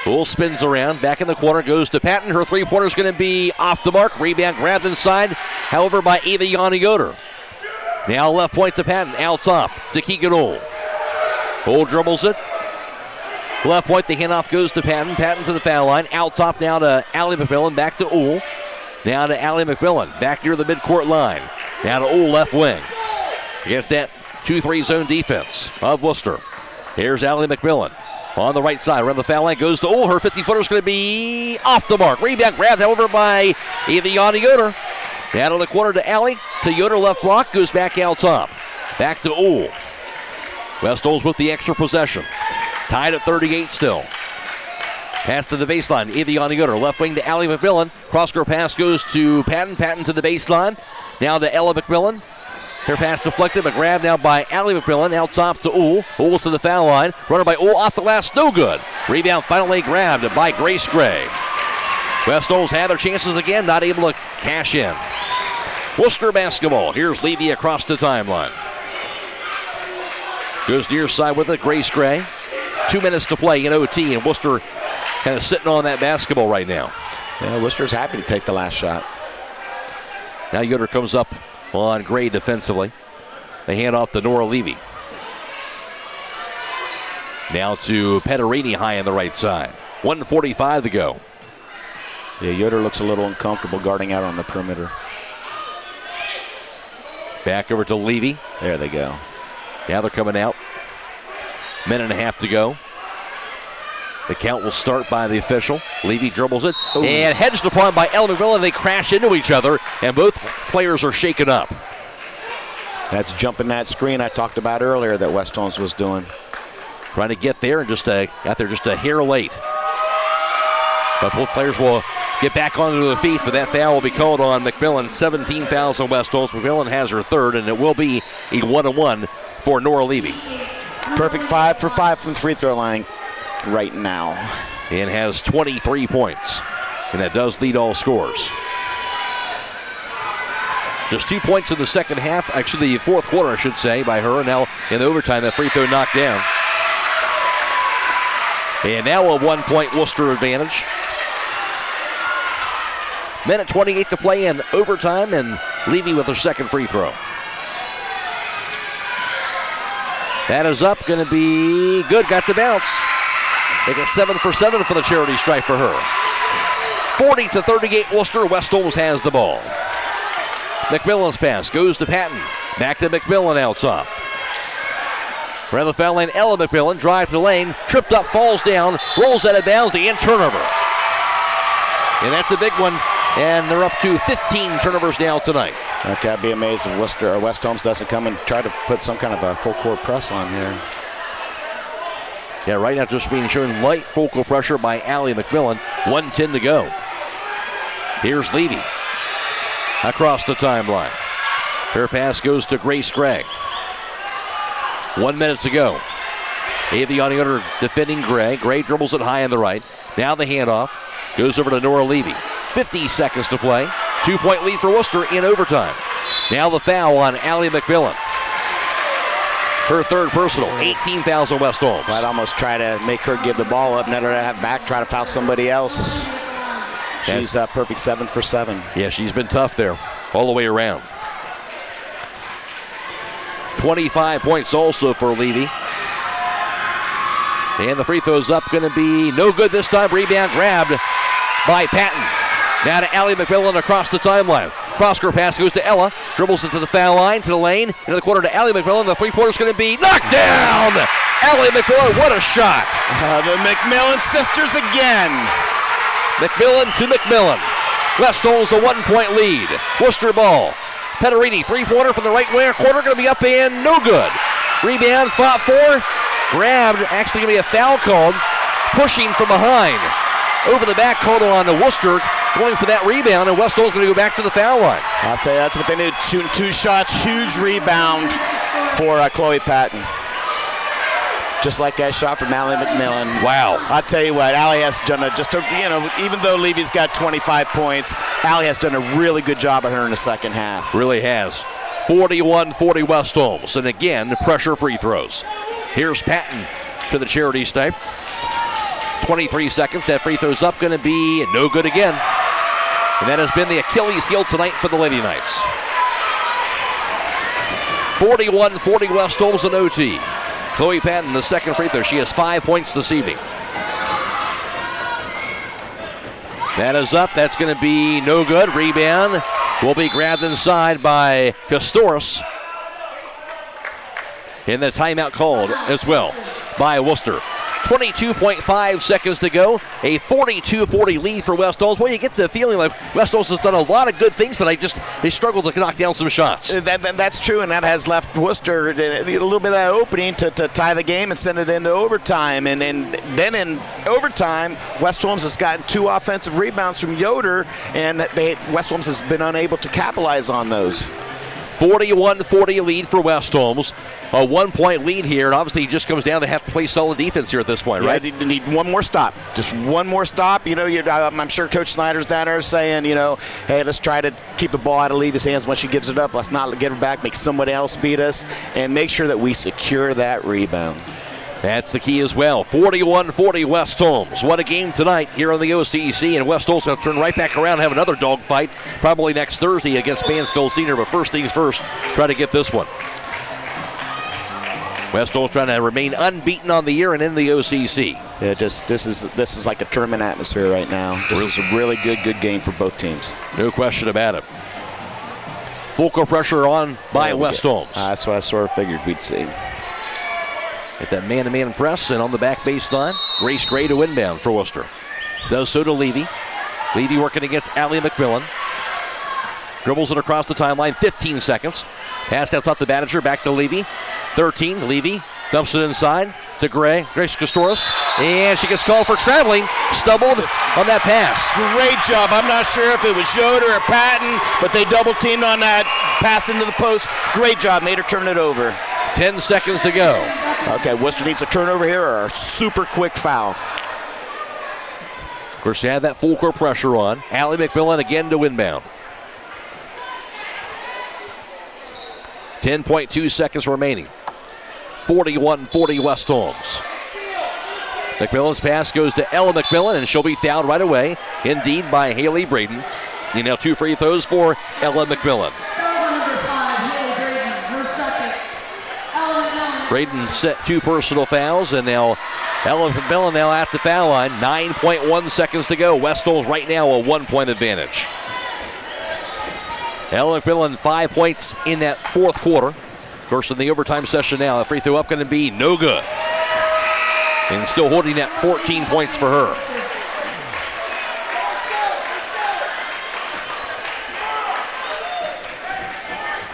Uhl spins around, back in the corner, goes to Patton. Her three-pointer is going to be off the mark. Rebound grabbed inside, however, by Ava Yanni-Yoder. Now left point to Patton, out top to Keegan Uhl. Uhl dribbles it. Left point, the handoff goes to Patton. Patton to the foul line. Out top now to Allie McMillan. Back to Uhl. Now to Allie McMillan. Back near the midcourt line. Now to Uhl left wing. Against that 2-3 zone defense of Wooster. Here's Allie McMillan. On the right side, around the foul line, goes to Uhl. Her 50-footer is going to be off the mark. Rebound grabbed, however, by Ava Yanni-Yoder. Down to the corner to Allie. To Yoder, left block, goes back out top. Back to Uhl. West Holmes with the extra possession. Tied at 38 still. Pass to the baseline. Ava Yanni-Yoder. Left wing to Allie McMillan. Cross-court pass goes to Patton. Patton to the baseline. Now to Ella McMillan. Her pass deflected, but grabbed now by Allie McMillan. Out top to Uhl. Uhl to the foul line. Runner by Uhl off the glass, no good. Rebound finally grabbed by Grace Gray. West Holmes had their chances again, not able to cash in. Wooster basketball. Here's Levy across the timeline. Goes near side with it, Grace Gray. 2 minutes to play in OT, and Wooster kind of sitting on that basketball right now. Yeah, Wooster's happy to take the last shot. Now Yoder comes up on Gray defensively. They hand off to Nora Levy. Now to Petterini high on the right side. 1:45 to go. Yeah, Yoder looks a little uncomfortable guarding out on the perimeter. Back over to Levy. There they go. Now they're coming out. Minute and a half to go. The count will start by the official. Levy dribbles it. Ooh. And hedged upon by Ellen McMillan. They crash into each other, and both players are shaken up. That's jumping that screen I talked about earlier that West Holmes was doing. Trying to get there and just got there just a hair late. But both players will get back onto their feet, but that foul will be called on McMillan. 17 fouls on West Holmes. McMillan has her third, and it will be a 1-1 for Nora Levy. Perfect 5 for 5 from the free throw line right now. And has 23 points. And that does lead all scores. Just 2 points in the second half, actually the fourth quarter, I should say, by her. And now in the overtime, that free throw knocked down. And now a 1 point Wooster advantage. Minute 28 to play in overtime, and Levy with her second free throw. That is up, going to be good, got the bounce. They get 7 for 7 for the charity stripe for her. 40-38 Wooster, West Holmes has the ball. McMillan's pass goes to Patton. Back to McMillan out top. Around the foul line, Ella McMillan, drive to the lane, tripped up, falls down, rolls out of bounds, and turnover. And that's a big one, and they're up to 15 turnovers now tonight. Okay, I'd be amazed if West Holmes doesn't come and try to put some kind of a full court press on here. Yeah, right now just being shown light focal pressure by Allie McMillan. 1:10 to go. Here's Levy across the timeline. Her pass goes to Grace Gray. 1 minute to go. Aviani under defending Gray. Gray dribbles it high on the right. Now the handoff goes over to Nora Levy. 50 seconds to play. 2 point lead for Wooster in overtime. Now the foul on Allie McMillan. Her third personal. 18 fouls on West Holmes. I'd almost try to make her give the ball up, let her have back, try to foul somebody else. She's perfect 7 for 7. Yeah, she's been tough there all the way around. 25 points also for Levy. And the free throw's up, going to be no good this time. Rebound grabbed by Patton. Now to Allie McMillan across the timeline. Cross-court pass goes to Ella. Dribbles it to the foul line, to the lane. Into the corner to Allie McMillan. The three-pointer's going to be knocked down! Allie McMillan, what a shot! The McMillan sisters again. McMillan to McMillan. West Holmes a 1 point lead. Wooster ball. Petterini, three-pointer from the right wing corner, going to be up and no good. Rebound, fought for, grabbed, actually going to be a foul called. Pushing from behind. Over the back, called on to Wooster, going for that rebound, and West Holmes going to go back to the foul line. I'll tell you, that's what they need. Shooting 2 shots, huge rebound for Chloe Patton. Just like that shot from Allie McMillan. Wow. I'll tell you what, Allie has done even though Levy's got 25 points, Allie has done a really good job at her in the second half. Really has. 41-40 West Holmes, and again, pressure free throws. Here's Patton to the charity stripe. 23 seconds, that free throw's up, going to be no good again. And that has been the Achilles heel tonight for the Lady Knights. 41-40 West Holmes in OT. Chloe Patton, the second free throw. She has 5 points this evening. That is up. That's going to be no good. Rebound will be grabbed inside by Castoris. And the timeout called as well by Wooster. 22.5 seconds to go. A 42-40 lead for West Holmes. Well, you get the feeling like West Holmes has done a lot of good things tonight. They struggled to knock down some shots. That's true, and that has left Wooster a little bit of that opening to tie the game and send it into overtime. And then in overtime, West Holmes has gotten 2 offensive rebounds from Yoder, and West Holmes has been unable to capitalize on those. 41-40 lead for West Holmes. A 1-point lead here, and obviously it just comes down to have to play solid defense here at this point, right? Yeah, you need one more stop. Just one more stop. I'm sure Coach Snyder's down there saying, hey, let's try to keep the ball out of Levy's hands when she gives it up. Let's not get her back, make somebody else beat us, and make sure that we secure that rebound. That's the key as well. 41-40 West Holmes. What a game tonight here on the OCC, and West Holmes will turn right back around and have another dogfight probably next Thursday against Mansfield Senior, but first things first, try to get this one. West Holmes trying to remain unbeaten on the year and in the OCC. Yeah, this is like a tournament atmosphere right now. This is a really good game for both teams. No question about it. Full court pressure on by West Holmes. That's what I sort of figured we'd see. Get that man-to-man press, and on the back baseline, Grace Gray to inbound for Worcester. Does so to Levy. Levy working against Allie McMillan. Dribbles it across the timeline, 15 seconds. Pass out top the manager, back to Levy. 13, Levy dumps it inside to Gray. Grace Castoris, and she gets called for traveling. Stumbled on that pass. Great job. I'm not sure if it was Yoder or Patton, but they double-teamed on that pass into the post. Great job. Made her turn it over. 10 seconds to go. Okay, Worcester needs a turnover here or a super quick foul. Of course, they had that full court pressure on. Allie McMillan again to inbound. 10.2 seconds remaining. 41-40 West Holmes. McMillan's pass goes to Ella McMillan, and she'll be fouled right away. Indeed, by Haley Braden. Now 2 free throws for Ella McMillan. Braden set 2 personal fouls, and now Ella McMillan now at the foul line. 9.1 seconds to go. West Holmes right now a 1-point advantage. Ella McMillan 5 points in that fourth quarter. Of course, in the overtime session now, the free throw up going to be no good. And still holding that 14 points for her.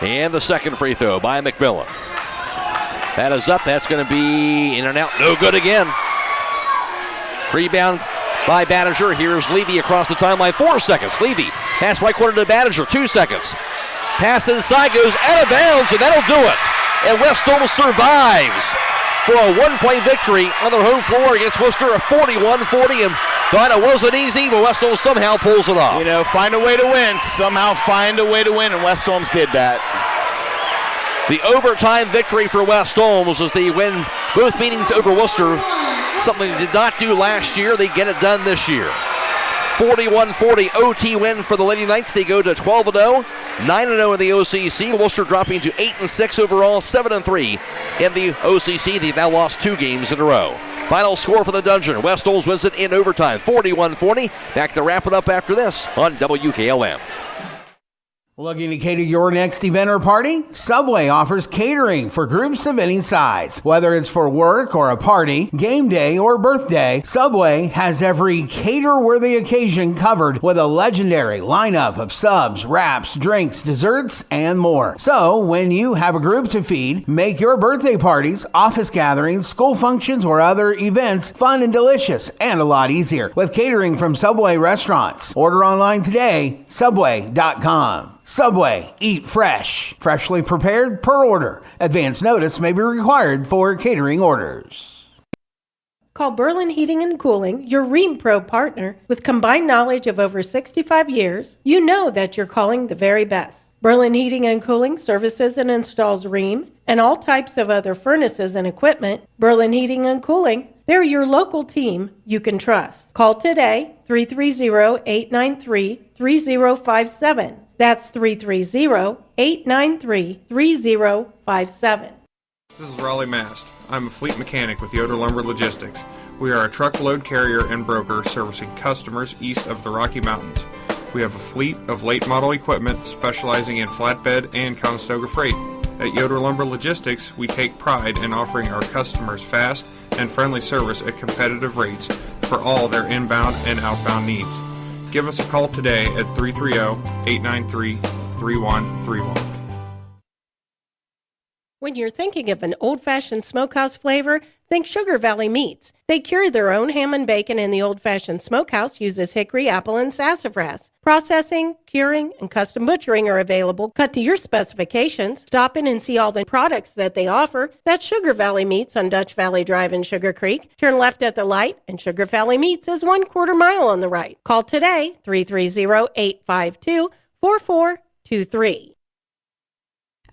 And the second free throw by McMillan. That is up. That's going to be in and out. No good again. Rebound by Banniger. Here's Levy across the timeline. 4 seconds. Levy pass right corner to Banniger. 2 seconds. Pass inside goes out of bounds, and that'll do it. And West Holmes survives for a 1-point victory on their home floor against Worcester, a 41-40. And thought it wasn't easy, but West Holmes somehow pulls it off. Find a way to win. Somehow find a way to win, and West Holmes did that. The overtime victory for West Holmes as they win both meetings over Worcester. Something they did not do last year. They get it done this year. 41-40 OT win for the Lady Knights. They go to 12-0, 9-0 in the OCC. Worcester dropping to 8-6 overall, 7-3 in the OCC. They've now lost 2 games in a row. Final score for the Dungeon. West Holmes wins it in overtime, 41-40. Back to wrap it up after this on WKLM. Looking to cater your next event or party? Subway offers catering for groups of any size. Whether it's for work or a party, game day or birthday, Subway has every cater-worthy occasion covered with a legendary lineup of subs, wraps, drinks, desserts, and more. So, when you have a group to feed, make your birthday parties, office gatherings, school functions, or other events fun and delicious and a lot easier with catering from Subway restaurants. Order online today, subway.com. Subway, eat fresh. Freshly prepared per order. Advance notice may be required for catering orders. Call Berlin Heating and Cooling, your Ream Pro partner. With combined knowledge of over 65 years, you know that you're calling the very best. Berlin Heating and Cooling services and installs Ream and all types of other furnaces and equipment. Berlin Heating and Cooling, they're your local team you can trust. Call today, 330-893-3057. That's 330-893-3057. This is Raleigh Mast. I'm a fleet mechanic with Yoder Lumber Logistics. We are a truckload carrier and broker servicing customers east of the Rocky Mountains. We have a fleet of late model equipment specializing in flatbed and Conestoga freight. At Yoder Lumber Logistics, we take pride in offering our customers fast and friendly service at competitive rates for all their inbound and outbound needs. Give us a call today at 330-893-3131. When you're thinking of an old-fashioned smokehouse flavor, Think Sugar Valley Meats. They cure their own ham and bacon in the old-fashioned smokehouse, uses hickory, apple, and sassafras. Processing, curing, and custom butchering are available, cut to your specifications. Stop in and see all the products that they offer. That's Sugar Valley Meats on Dutch Valley Drive in Sugar Creek. Turn left at the light, and Sugar Valley Meats is 1/4 mile on the right. Call today, 330-852-4423.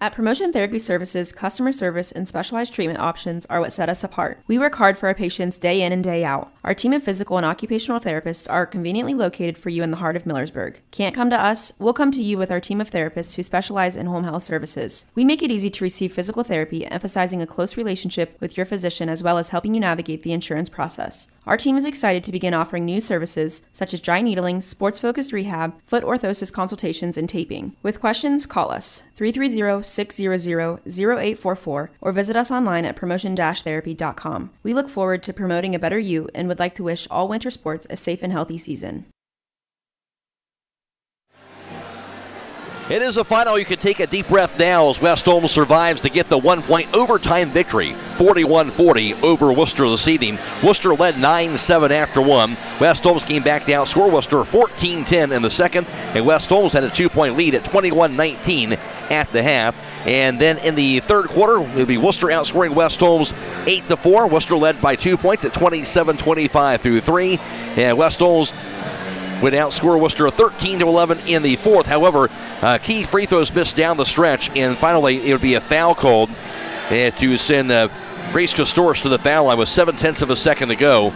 At Promotion Therapy Services, customer service and specialized treatment options are what set us apart. We work hard for our patients day in and day out. Our team of physical and occupational therapists are conveniently located for you in the heart of Millersburg. Can't come to us? We'll come to you with our team of therapists who specialize in home health services. We make it easy to receive physical therapy, emphasizing a close relationship with your physician as well as helping you navigate the insurance process. Our team is excited to begin offering new services such as dry needling, sports-focused rehab, foot orthosis consultations, and taping. With questions, call us 330-600-0844 or visit us online at promotion-therapy.com. We look forward to promoting a better you and would like to wish all winter sports a safe and healthy season. It is a final. You can take a deep breath now as West Holmes survives to get the 1-point overtime victory, 41-40 over Wooster this evening. Wooster led 9-7 after one. West Holmes came back to outscore Wooster 14-10 in the second, and West Holmes had a 2-point lead at 21-19 at the half. And then in the third quarter, it'll be Wooster outscoring West Holmes 8-4. Wooster led by 2 points at 27-25 through 3, and West Holmes would outscore Wooster 13-11 in the fourth. However, key free throws missed down the stretch, and finally it would be a foul called to send Grace Castoris to the foul line with 0.7 of a second to go.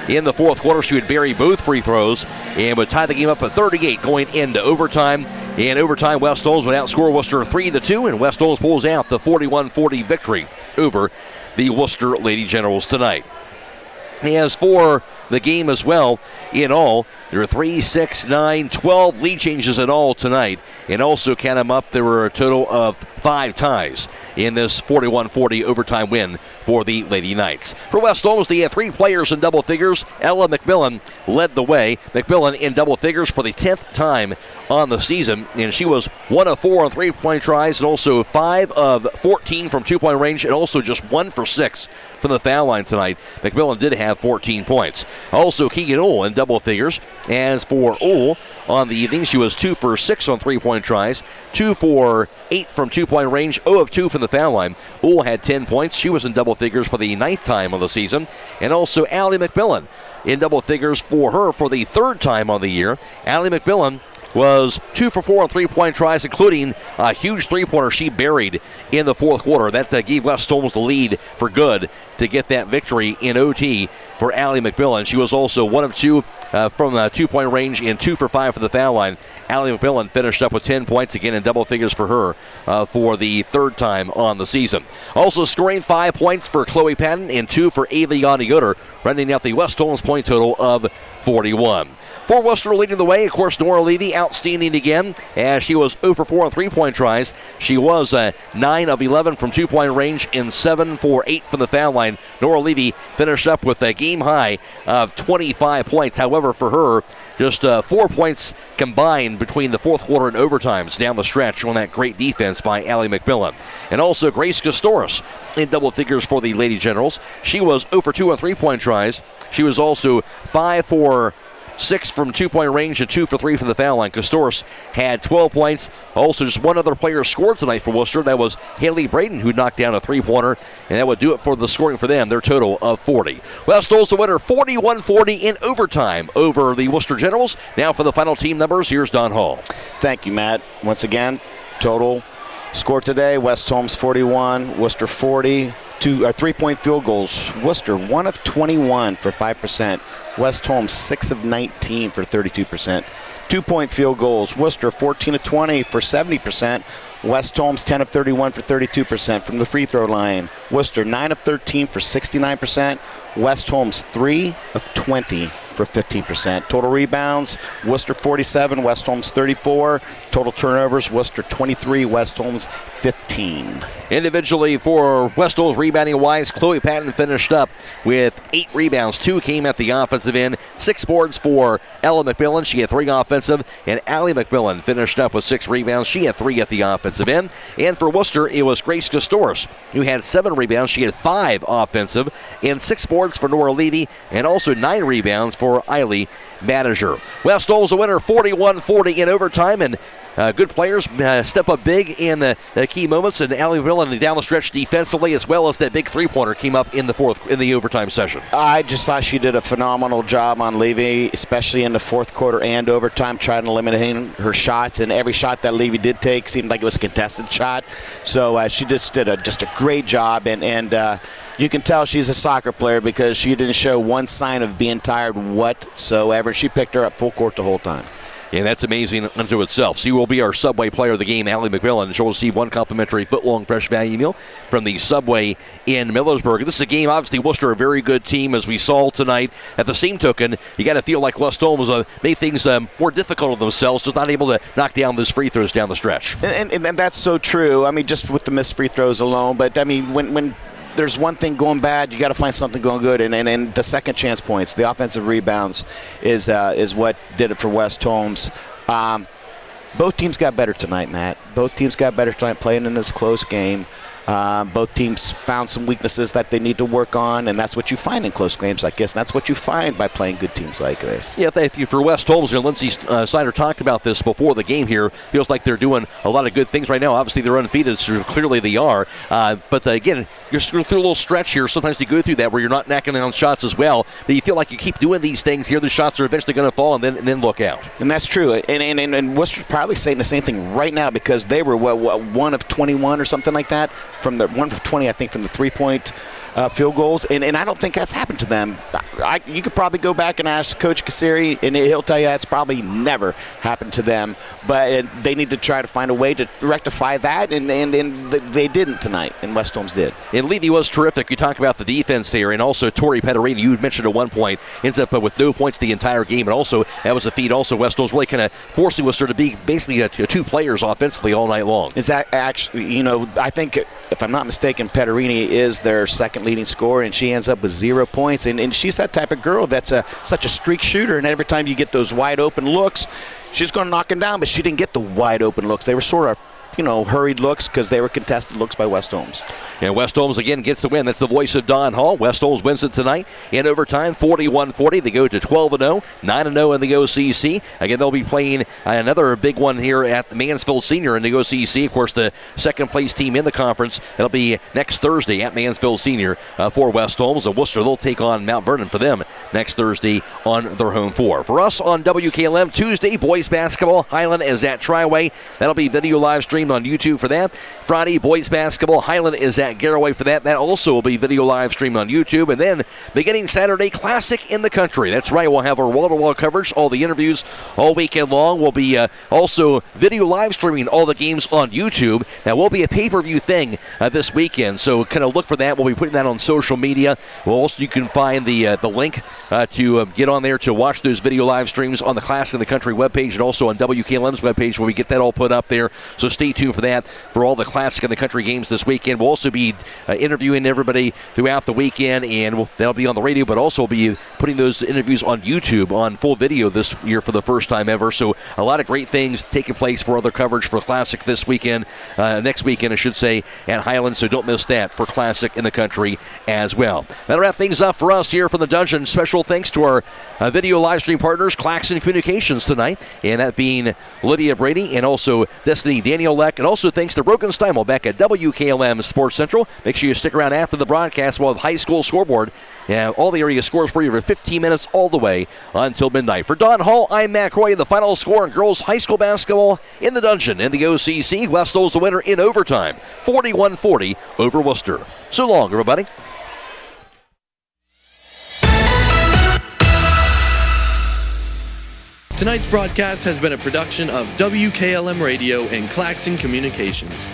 In the fourth quarter, she would bury both free throws and would tie the game up at 38 going into overtime. In overtime, West Holmes would outscore Wooster 3-2, and West Holmes pulls out the 41-40 victory over the Wooster Lady Generals tonight. As for the game as well, in all, there are 3, 6, 9, 12 lead changes in all tonight. And also, count them up, there were a total of 5 ties in this 41-40 overtime win for the Lady Knights. For West Holmes, they had 3 players in double figures. Ella McMillan led the way. McMillan in double figures for the 10th time on the season, and she was 1 of 4 on 3-point tries, and also 5 of 14 from 2-point range, and also just 1 for 6 from the foul line tonight. McMillan did have 14 points. Also, Keegan Ohl in double figures. As for Ohl, on the evening, she was 2 for 6 on 3-point tries, 2 for 8 from 2-point range, 0 of 2 from the foul line. Ohl had 10 points. She was in double figures for the 9th time on the season. And also Allie McMillan in double figures for her for the 3rd time on the year. Allie McMillan was 2 for 4 on 3-point tries, including a huge 3-pointer she buried in the fourth quarter. That gave West Holmes the lead for good to get that victory in OT for Allie McMillan. She was also 1 of 2 from the 2-point range and 2 for 5 for the foul line. Allie McMillan finished up with 10 points, again in double figures for her for the 3rd time on the season. Also scoring 5 points for Chloe Patton and 2 for Aviana Yoder, rounding out the West Holmes point total of 41. For Wooster leading the way, of course, Nora Levy outstanding again as she was 0 for 4 on 3-point tries. She was 9 of 11 from 2-point range and 7 for 8 from the foul line. Nora Levy finished up with a game high of 25 points. However, for her, just 4 points combined between the fourth quarter and overtimes down the stretch on that great defense by Allie McMillan. And also Grace Castoris in double figures for the Lady Generals. She was 0 for 2 on 3-point tries. She was also 5 for 6 from 2-point range and 2 for 3 from the foul line. Castoris had 12 points. Also, just one other player scored tonight for Wooster. That was Haley Braden, who knocked down a 3-pointer, and that would do it for the scoring for them, their total of 40. West Holmes the winner, 41-40 in overtime over the Wooster Generals. Now for the final team numbers, here's Don Hall. Thank you, Matt. Once again, total score today, West Holmes 41, Wooster 40. 3-point field goals. Wooster 1 of 21 for 5%. West Holmes 6 of 19 for 32%. 2-point field goals. Wooster 14 of 20 for 70%. West Holmes 10 of 31 for 32% from the free throw line. Wooster 9 of 13 for 69%. West Holmes 3 of 20 for 15%. Total rebounds, Wooster 47, West Holmes 34. Total turnovers, Wooster 23, West Holmes 15. Individually for West Holmes rebounding-wise, Chloe Patton finished up with 8 rebounds. 2 came at the offensive end. 6 boards for Ella McMillan. She had 3 offensive. And Allie McMillan finished up with 6 rebounds. She had 3 at the offensive end. And for Wooster, it was Grace Castoris, who had 7 rebounds. She had 5 offensive. And 6 boards for Nora Levy. And also 9 rebounds for Eiley Manager. West Holmes a winner 41-40 in overtime. And good players step up big in the key moments, and Allie McMillan down the stretch defensively, as well as that big three-pointer came up in the overtime session. I just thought she did a phenomenal job on Levy, especially in the fourth quarter and overtime, trying to eliminate her shots. And every shot that Levy did take seemed like it was a contested shot. So she just did a great job, and you can tell she's a soccer player because she didn't show one sign of being tired whatsoever. She picked her up full court the whole time. And that's amazing unto itself. She will be our Subway player of the game, Allie McMillan. She'll receive 1 complimentary foot-long fresh value meal from the Subway in Millersburg. This is a game, obviously, Wooster a very good team, as we saw tonight. At the same token, you got to feel like West Holmes made things more difficult on themselves, just not able to knock down those free throws down the stretch. And that's so true. I mean, just with the missed free throws alone. But, I mean, when there's one thing going bad, you got to find something going good, and the second chance points, the offensive rebounds is what did it for West Holmes. Both teams got better tonight, Matt. Both teams got better tonight playing in this close game. Both teams found some weaknesses that they need to work on, and that's what you find in close games like this, and that's what you find by playing good teams like this. Yeah, thank you for West Holmes. And Lindsey Snyder talked about this before the game here. Feels like they're doing a lot of good things right now. Obviously, they're undefeated, so clearly they are. But again, you're through a little stretch here. Sometimes you go through that where you're not knocking down shots as well, but you feel like you keep doing these things here. The shots are eventually going to fall, and then look out. And that's true. And Worcester's probably saying the same thing right now because they were, what 1 of 21 or something like that? From the 1 of 20, I think, from the three-point field goals. And I don't think that's happened to them. You could probably go back and ask Coach Kasseri, and he'll tell you that's probably never happened to them. But they need to try to find a way to rectify that, and they didn't tonight, and West Holmes did. And Levy was terrific. You talk about the defense there, and also Tori Petterini, you mentioned at one point, ends up with no points the entire game, and also that was a feat. Also, West Holmes really kind of forcing Worcester to be basically 2 players offensively all night long. Is that actually, I think, if I'm not mistaken, Petterini is their second leading scorer, and she ends up with 0 points. And she's that type of girl that's such a streak shooter, and every time you get those wide open looks, she's going to knock them down, but she didn't get the wide open looks. They were sort of hurried looks because they were contested looks by West Holmes. And West Holmes again gets the win. That's the voice of Don Hall. West Holmes wins it tonight in overtime, 41-40. They go to 12-0, 9-0 in the OCC. Again, they'll be playing another big one here at the Mansfield Senior in the OCC. Of course, the second-place team in the conference. That'll be next Thursday at Mansfield Senior for West Holmes. And Worcester, they'll take on Mount Vernon for them next Thursday on their home floor. For us on WKLM, Tuesday, boys basketball. Highland is at Triway. That'll be video live streamed on YouTube for that. Friday, boys basketball. Highland is at Garraway for that. That also will be video live streamed on YouTube. And then beginning Saturday, Classic in the Country. That's right. We'll have our wall-to-wall coverage, all the interviews all weekend long. We'll be also video live streaming all the games on YouTube. That will be a pay-per-view thing this weekend. So kind of look for that. We'll be putting that on social media. You can find the link to get on there to watch those video live streams on the Classic in the Country webpage and also on WKLM's webpage where we get that all put up there. So stay tuned for that for all the Classic in the Country games this weekend. We'll also be interviewing everybody throughout the weekend, and that'll be on the radio, but also be putting those interviews on YouTube on full video this year for the first time ever. So a lot of great things taking place for other coverage for Classic this weekend, next weekend, I should say, at Highland. So don't miss that for Classic in the Country as well. That'll wrap things up for us here from the Dungeon. Special thanks to our video live stream partners, Claxon Communications tonight, and that being Lydia, Brady, and also Destiny Danielek, and also thanks to Broken Stymel back at WKLM Sports Central. Make sure you stick around after the broadcast while the high school scoreboard. Yeah, all the area scores for you for 15 minutes all the way until midnight. For Don Hall, I'm Matt Croy. The final score in girls high school basketball in the Dungeon in the OCC. West Holmes the winner in overtime, 41-40 over Worcester. So long, everybody. Tonight's broadcast has been a production of WKLM Radio and Claxon Communications.